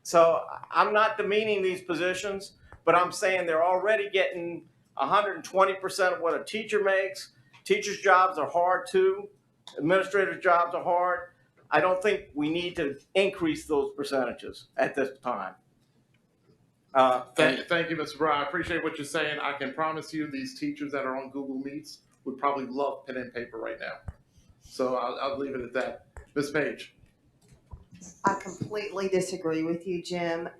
So I'm not demeaning these positions, but I'm saying they're already getting 120% of what a teacher makes. Teachers' jobs are hard too. Administrative jobs are hard. I don't think we need to increase those percentages at this time. Thank you, Mr. Brown. I appreciate what you're saying. I can promise you these teachers that are on Google Meets would probably love pen and paper right now. So I'll leave it at that. Ms. Page. I completely disagree with you, Jim.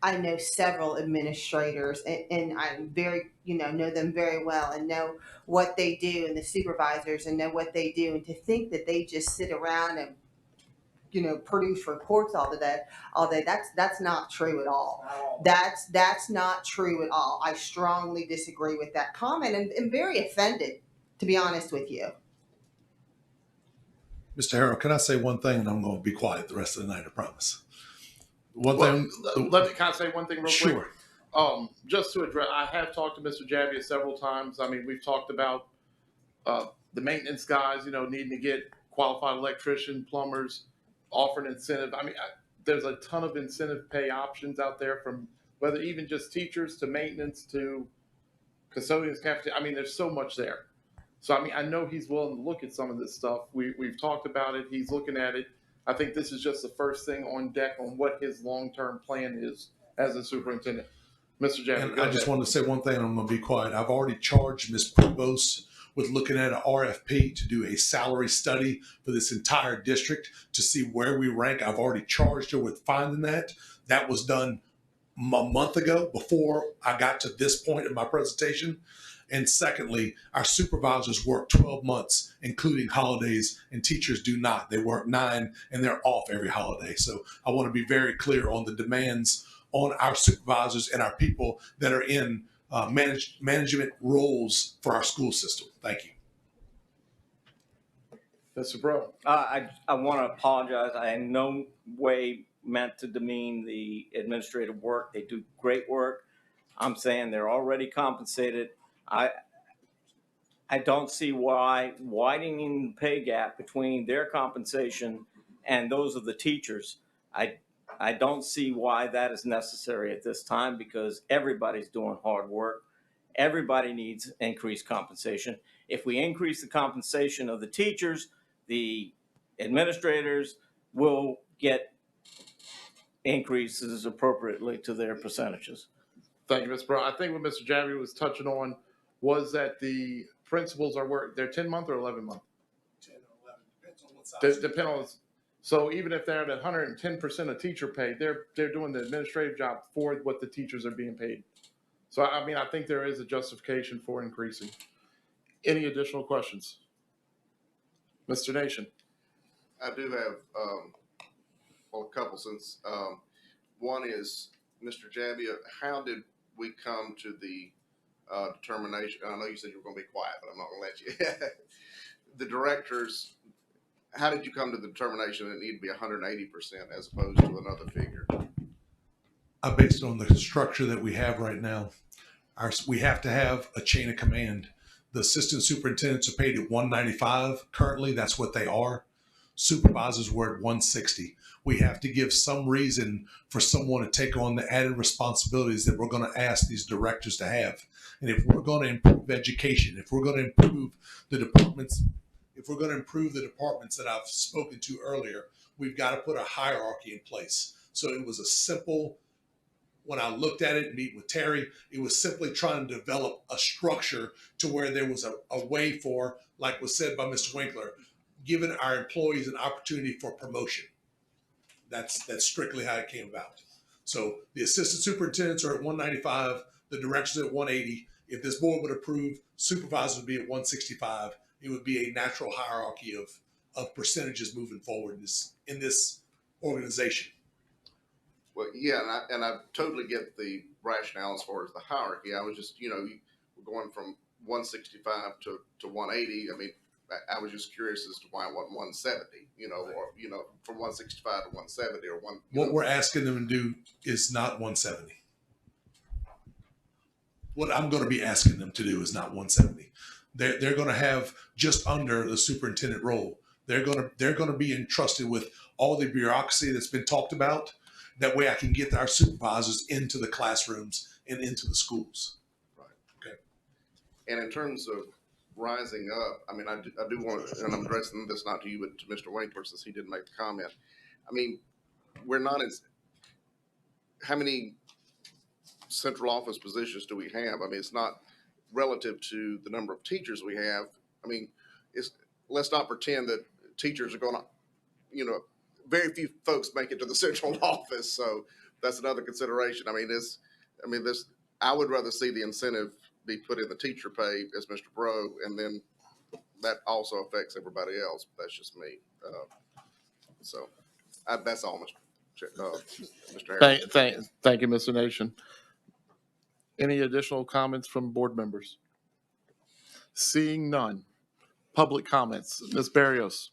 I know several administrators, and I'm very, know them very well and know what they do, and the supervisors, and know what they do. And to think that they just sit around and, produce reports all day, that's not true at all. That's not true at all. I strongly disagree with that comment, and am very offended, to be honest with you. Mr. Harrell, can I say one thing, and I'm going to be quiet the rest of the night, I promise. Can I say one thing real quick? Sure. Just to address, I have talked to Mr. Javier several times. I mean, we've talked about the maintenance guys, needing to get qualified electrician, plumbers, offering incentive. I mean, there's a ton of incentive pay options out there, from whether even just teachers to maintenance to custodians, cafeteria. I mean, there's so much there. So, I mean, I know he's willing to look at some of this stuff. We've talked about it. He's looking at it. I think this is just the first thing on deck on what his long-term plan is as a superintendent. Mr. Jackson, I just wanted to say one thing, and I'm going to be quiet. I've already charged Ms. Provost with looking at an RFP to do a salary study for this entire district to see where we rank. I've already charged her with finding that. That was done a month ago before I got to this point in my presentation. And secondly, our supervisors work 12 months, including holidays, and teachers do not. They work 9 and they're off every holiday. So I want to be very clear on the demands on our supervisors and our people that are in management roles for our school system. Thank you. Mr. Bro. I want to apologize. I in no way meant to demean the administrative work. They do great work. I'm saying they're already compensated. I don't see why widening the pay gap between their compensation and those of the teachers. I don't see why that is necessary at this time, because everybody's doing hard work. Everybody needs increased compensation. If we increase the compensation of the teachers, the administrators will get increases appropriately to their percentages. Thank you, Mr. Brown. I think what Mr. Javier was touching on was that the principals are they're 10-month or 11-month? 10 or 11, depends on what size. Depend on, so even if they're at 110% of teacher pay, they're doing the administrative job for what the teachers are being paid. So, I mean, I think there is a justification for increasing. Any additional questions? Mr. Nation. I do have, a couple, since One is, Mr. Jabbia, how did we come to the determination? I know you said you were going to be quiet, but I'm not going to let you. The directors, how did you come to the determination that it needed to be 180% as opposed to another figure? Based on the structure that we have right now, we have to have a chain of command. The assistant superintendents are paid at 195 currently. That's what they are. Supervisors were at 160. We have to give some reason for someone to take on the added responsibilities that we're going to ask these directors to have. And if we're going to improve education, if we're going to improve the departments, that I've spoken to earlier, we've got to put a hierarchy in place. So it was a simple, when I looked at it, meeting with Terry, it was simply trying to develop a structure to where there was a way for, like was said by Mr. Winkler, giving our employees an opportunity for promotion. That's strictly how it came about. So the assistant superintendents are at 195, the directors at 180. If this board would approve, supervisors would be at 165. It would be a natural hierarchy of percentages moving forward in this organization. Well, yeah, and I totally get the rationale as far as the hierarchy. I was just, we're going from 165 to 180. I mean, I was just curious as to why it wasn't 170, or, from 165 to 170 or one. What we're asking them to do is not 170. What I'm going to be asking them to do is not 170. They're going to have just under the superintendent role. They're going to be entrusted with all the bureaucracy that's been talked about. That way I can get our supervisors into the classrooms and into the schools. Right. Okay. And in terms of rising up, I mean, I do want to, and I'm addressing this not to you, but to Mr. Winkler, since he didn't make the comment. I mean, we're not as, how many central office positions do we have? I mean, it's not relative to the number of teachers we have. I mean, let's not pretend that teachers are going to, very few folks make it to the central office, so that's another consideration. I mean, I would rather see the incentive be put in the teacher pay, as Mr. Bro, and then that also affects everybody else. That's just me. That's all, Mr. Harris. Thank you, Mr. Nation. Any additional comments from board members? Seeing none. Public comments. Ms. Barius.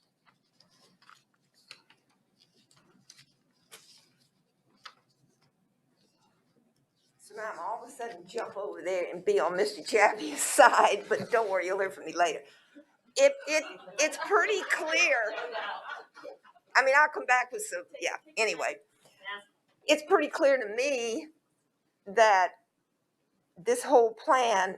So now I'm all of a sudden jump over there and be on Mr. Javia's side, but don't worry, you'll hear from me later. It's pretty clear. I mean, I'll come back with some, anyway. It's pretty clear to me that this whole plan,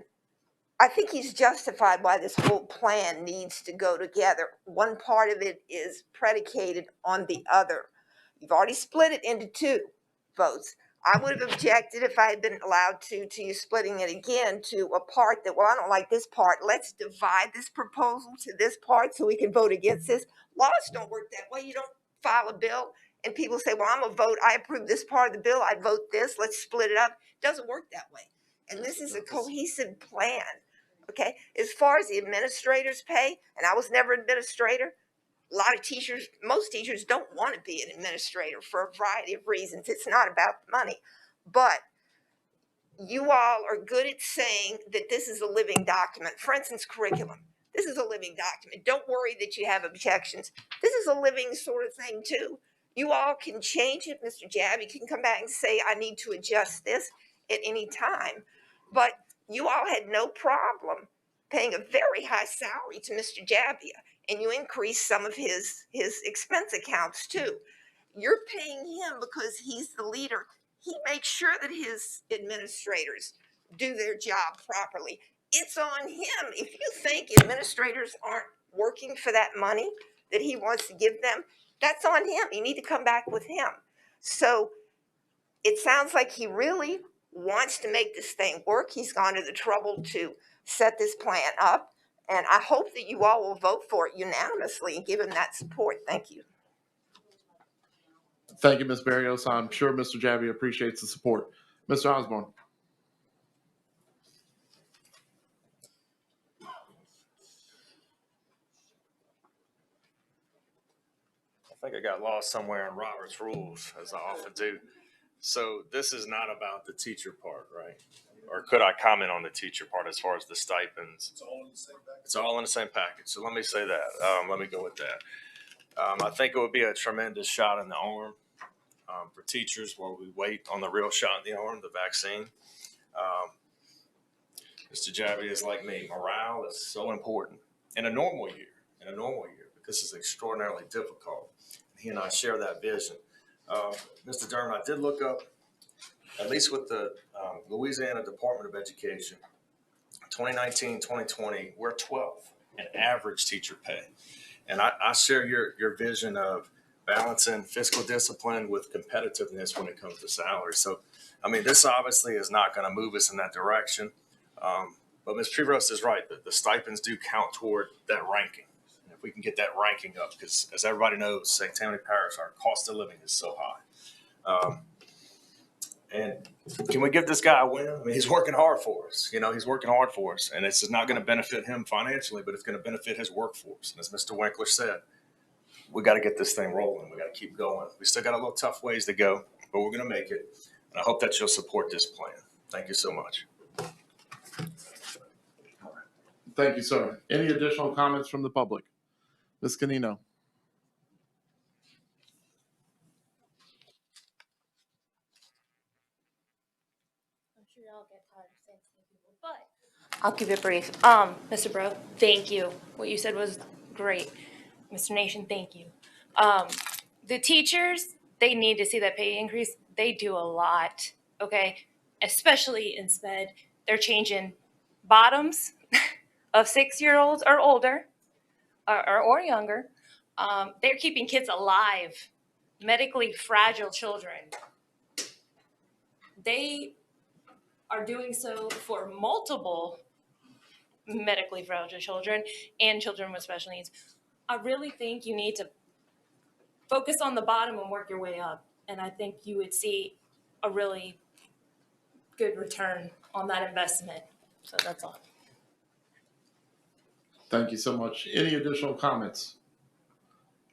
I think he's justified why this whole plan needs to go together. One part of it is predicated on the other. You've already split it into two votes. I would have objected if I had been allowed to you splitting it again to a part that, well, I don't like this part. Let's divide this proposal to this part so we can vote against this. Laws don't work that way. You don't file a bill and people say, well, I'm a vote. I approve this part of the bill. I vote this. Let's split it up. It doesn't work that way. And this is a cohesive plan. Okay. As far as the administrators pay, and I was never an administrator, a lot of teachers, most teachers don't want to be an administrator for a variety of reasons. It's not about the money. But you all are good at saying that this is a living document. For instance, curriculum. This is a living document. Don't worry that you have objections. This is a living sort of thing too. You all can change it. Mr. Jabb, you can come back and say, I need to adjust this at any time. But you all had no problem paying a very high salary to Mr. Jabbia, and you increase some of his expense accounts too. You're paying him because he's the leader. He makes sure that his administrators do their job properly. It's on him. If you think administrators aren't working for that money that he wants to give them, that's on him. You need to come back with him. So it sounds like he really wants to make this thing work. He's gone to the trouble to set this plan up. And I hope that you all will vote for it unanimously and give him that support. Thank you. Thank you, Ms. Barrios. I'm sure Mr. Jabbia appreciates the support. Mr. Osborne. I think I got lost somewhere in Robert's rules, as I often do. So this is not about the teacher part, right? Or could I comment on the teacher part as far as the stipends? It's all in the same package. It's all in the same package. So let me say that. Let me go with that. I think it would be a tremendous shot in the arm for teachers while we wait on the real shot in the arm, the vaccine. Mr. Javi is like me. Morale is so important in a normal year. But this is extraordinarily difficult. He and I share that vision. Mr. Durham, I did look up, at least with the Louisiana Department of Education, 2019, 2020, we're 12th in average teacher pay. And I share your vision of balancing fiscal discipline with competitiveness when it comes to salary. So, I mean, this obviously is not going to move us in that direction. But Ms. Trevorose is right. The stipends do count toward that ranking. And if we can get that ranking up, because as everybody knows, St. Tammany Parish, our cost of living is so high. And can we give this guy a win? I mean, he's working hard for us. He's working hard for us. And this is not going to benefit him financially, but it's going to benefit his workforce. And as Mr. Winkler said, we got to get this thing rolling. We got to keep going. We still got a little tough ways to go, but we're going to make it. And I hope that you'll support this plan. Thank you so much. Thank you, sir. Any additional comments from the public? Ms. Canino. I'm sure y'all get tired of saying people, but I'll keep it brief. Mr. Bro, thank you. What you said was great. Mr. Nation, thank you. The teachers, they need to see that pay increase. They do a lot, okay? Especially in SPED. They're changing bottoms of 6-year-olds or older or younger. They're keeping kids alive, medically fragile children. They are doing so for multiple medically fragile children and children with special needs. I really think you need to focus on the bottom and work your way up. And I think you would see a really good return on that investment. So that's all. Thank you so much. Any additional comments?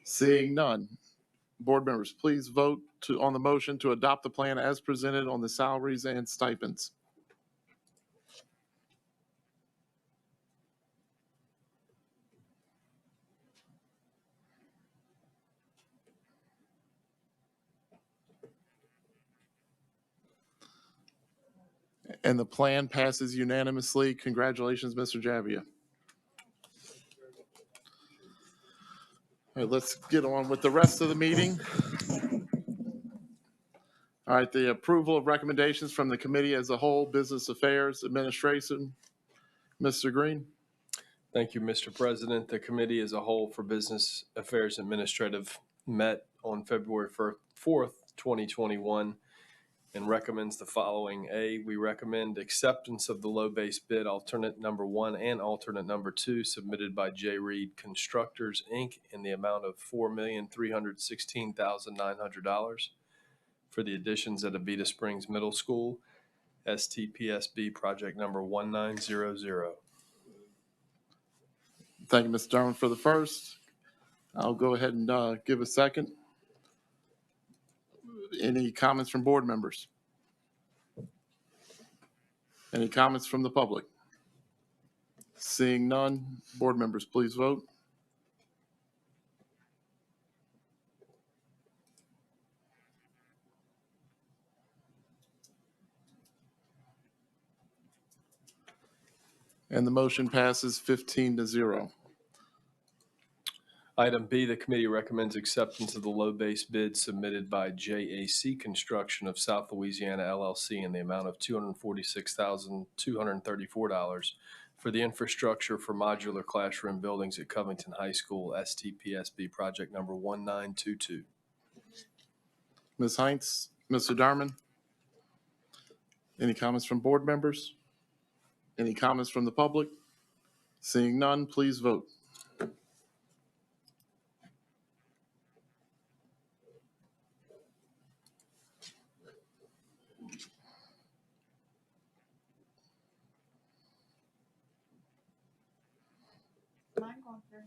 Seeing none. Board members, please vote on the motion to adopt the plan as presented on the salaries and stipends. And the plan passes unanimously. Congratulations, Mr. Javia. All right, let's get on with the rest of the meeting. All right, the approval of recommendations from the committee as a whole, Business Affairs Administration. Mr. Green. Thank you, Mr. President. The committee as a whole for Business Affairs Administrative met on February 4th, 2021, and recommends the following. A, we recommend acceptance of the low base bid alternate number 1 and alternate number 2 submitted by J. Reed Constructors, Inc. in the amount of $4,316,900 for the additions at Abita Springs Middle School, STPSB project number 1900. Thank you, Mr. Darwin, for the first. I'll go ahead and give a second. Any comments from board members? Any comments from the public? Seeing none, board members, please vote. And the motion passes 15-0. Item B, the committee recommends acceptance of the low base bid submitted by JAC Construction of South Louisiana LLC in the amount of $246,234 for the infrastructure for modular classroom buildings at Covington High School, STPSB project number 1922. Ms. Heinz, Mr. Darman, any comments from board members? Any comments from the public? Seeing none, please vote. Mine going through.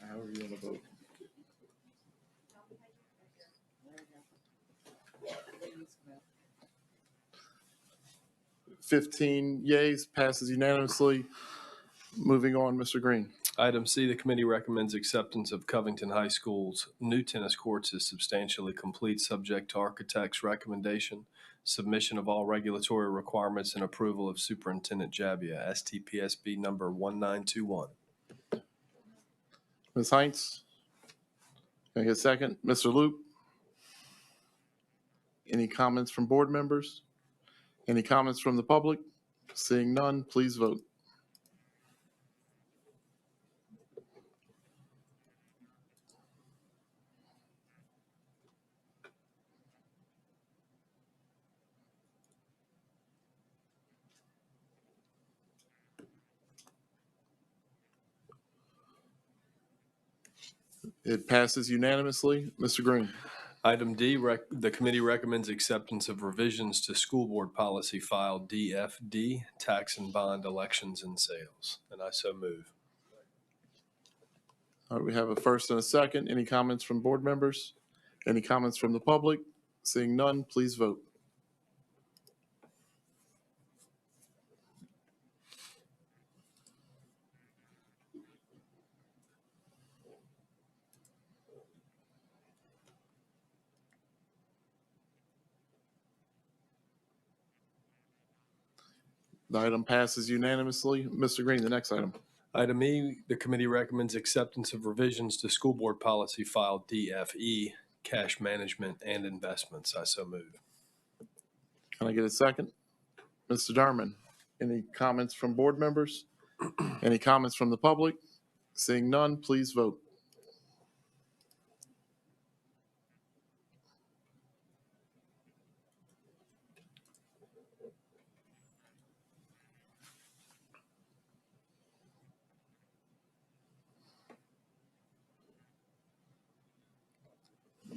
However you want to vote. 15 yeas, passes unanimously. Moving on, Mr. Green. Item C, the committee recommends acceptance of Covington High School's new tennis courts is substantially complete, subject to architect's recommendation, submission of all regulatory requirements, and approval of Superintendent Jabbia, STPSB number 1921. Ms. Heinz? Can I get a second? Mr. Loop? Any comments from board members? Any comments from the public? Seeing none, please vote. It passes unanimously. Mr. Green. Item D, the committee recommends acceptance of revisions to School Board Policy File DFD, Tax and Bond Elections and Sales, and I so move. All right, we have a first and a second. Any comments from board members? Any comments from the public? Seeing none, please vote. The item passes unanimously. Mr. Green, the next item. Item E, the committee recommends acceptance of revisions to School Board Policy File DFE, Cash Management and Investments. I so move. Can I get a second? Mr. Darman, any comments from board members? Any comments from the public? Seeing none, please vote.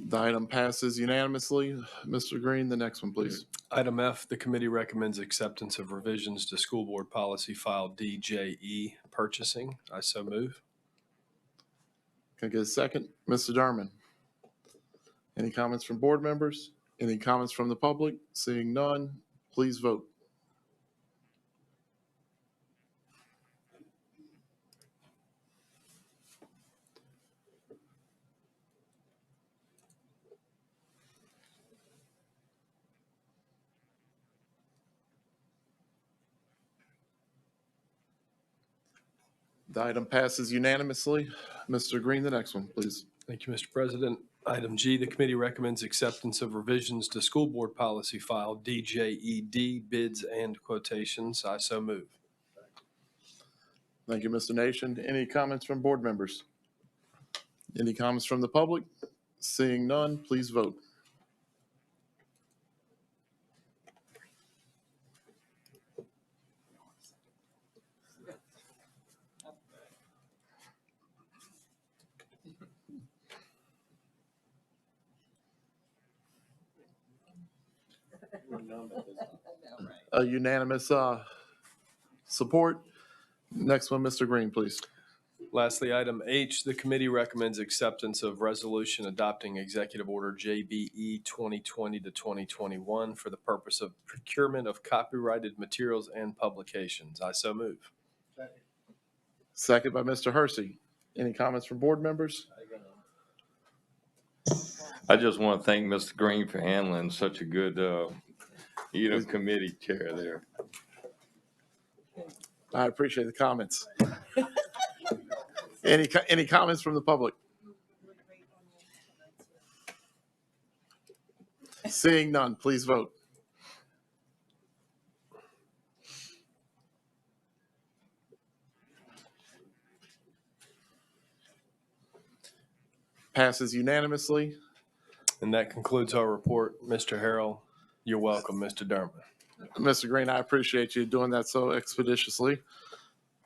The item passes unanimously. Mr. Green, the next one, please. Item F, the committee recommends acceptance of revisions to School Board Policy File DJE, Purchasing. I so move. Can I get a second? Mr. Darman. Any comments from board members? Any comments from the public? Seeing none, please vote. The item passes unanimously. Mr. Green, the next one, please. Thank you, Mr. President. Item G, the committee recommends acceptance of revisions to School Board Policy File DJED, Bids and Quotations. I so move. Thank you, Mr. Nation. Any comments from board members? Any comments from the public? Seeing none, please vote. A unanimous support. Next one, Mr. Green, please. Lastly, item H, the committee recommends acceptance of resolution adopting Executive Order JBE 2020-2021 for the purpose of procurement of copyrighted materials and publications. I so move. Second by Mr. Hersey. Any comments from board members? I just want to thank Mr. Green for handling such a good, committee chair there. I appreciate the comments. Any comments from the public? Seeing none, please vote. Passes unanimously. And that concludes our report. Mr. Harrell, you're welcome, Mr. Dermott. Mr. Green, I appreciate you doing that so expeditiously.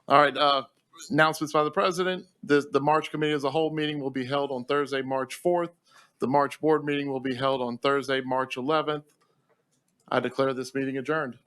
All right, announcements by the president. The March committee as a whole meeting will be held on Thursday, March 4th. The March board meeting will be held on Thursday, March 11th. I declare this meeting adjourned.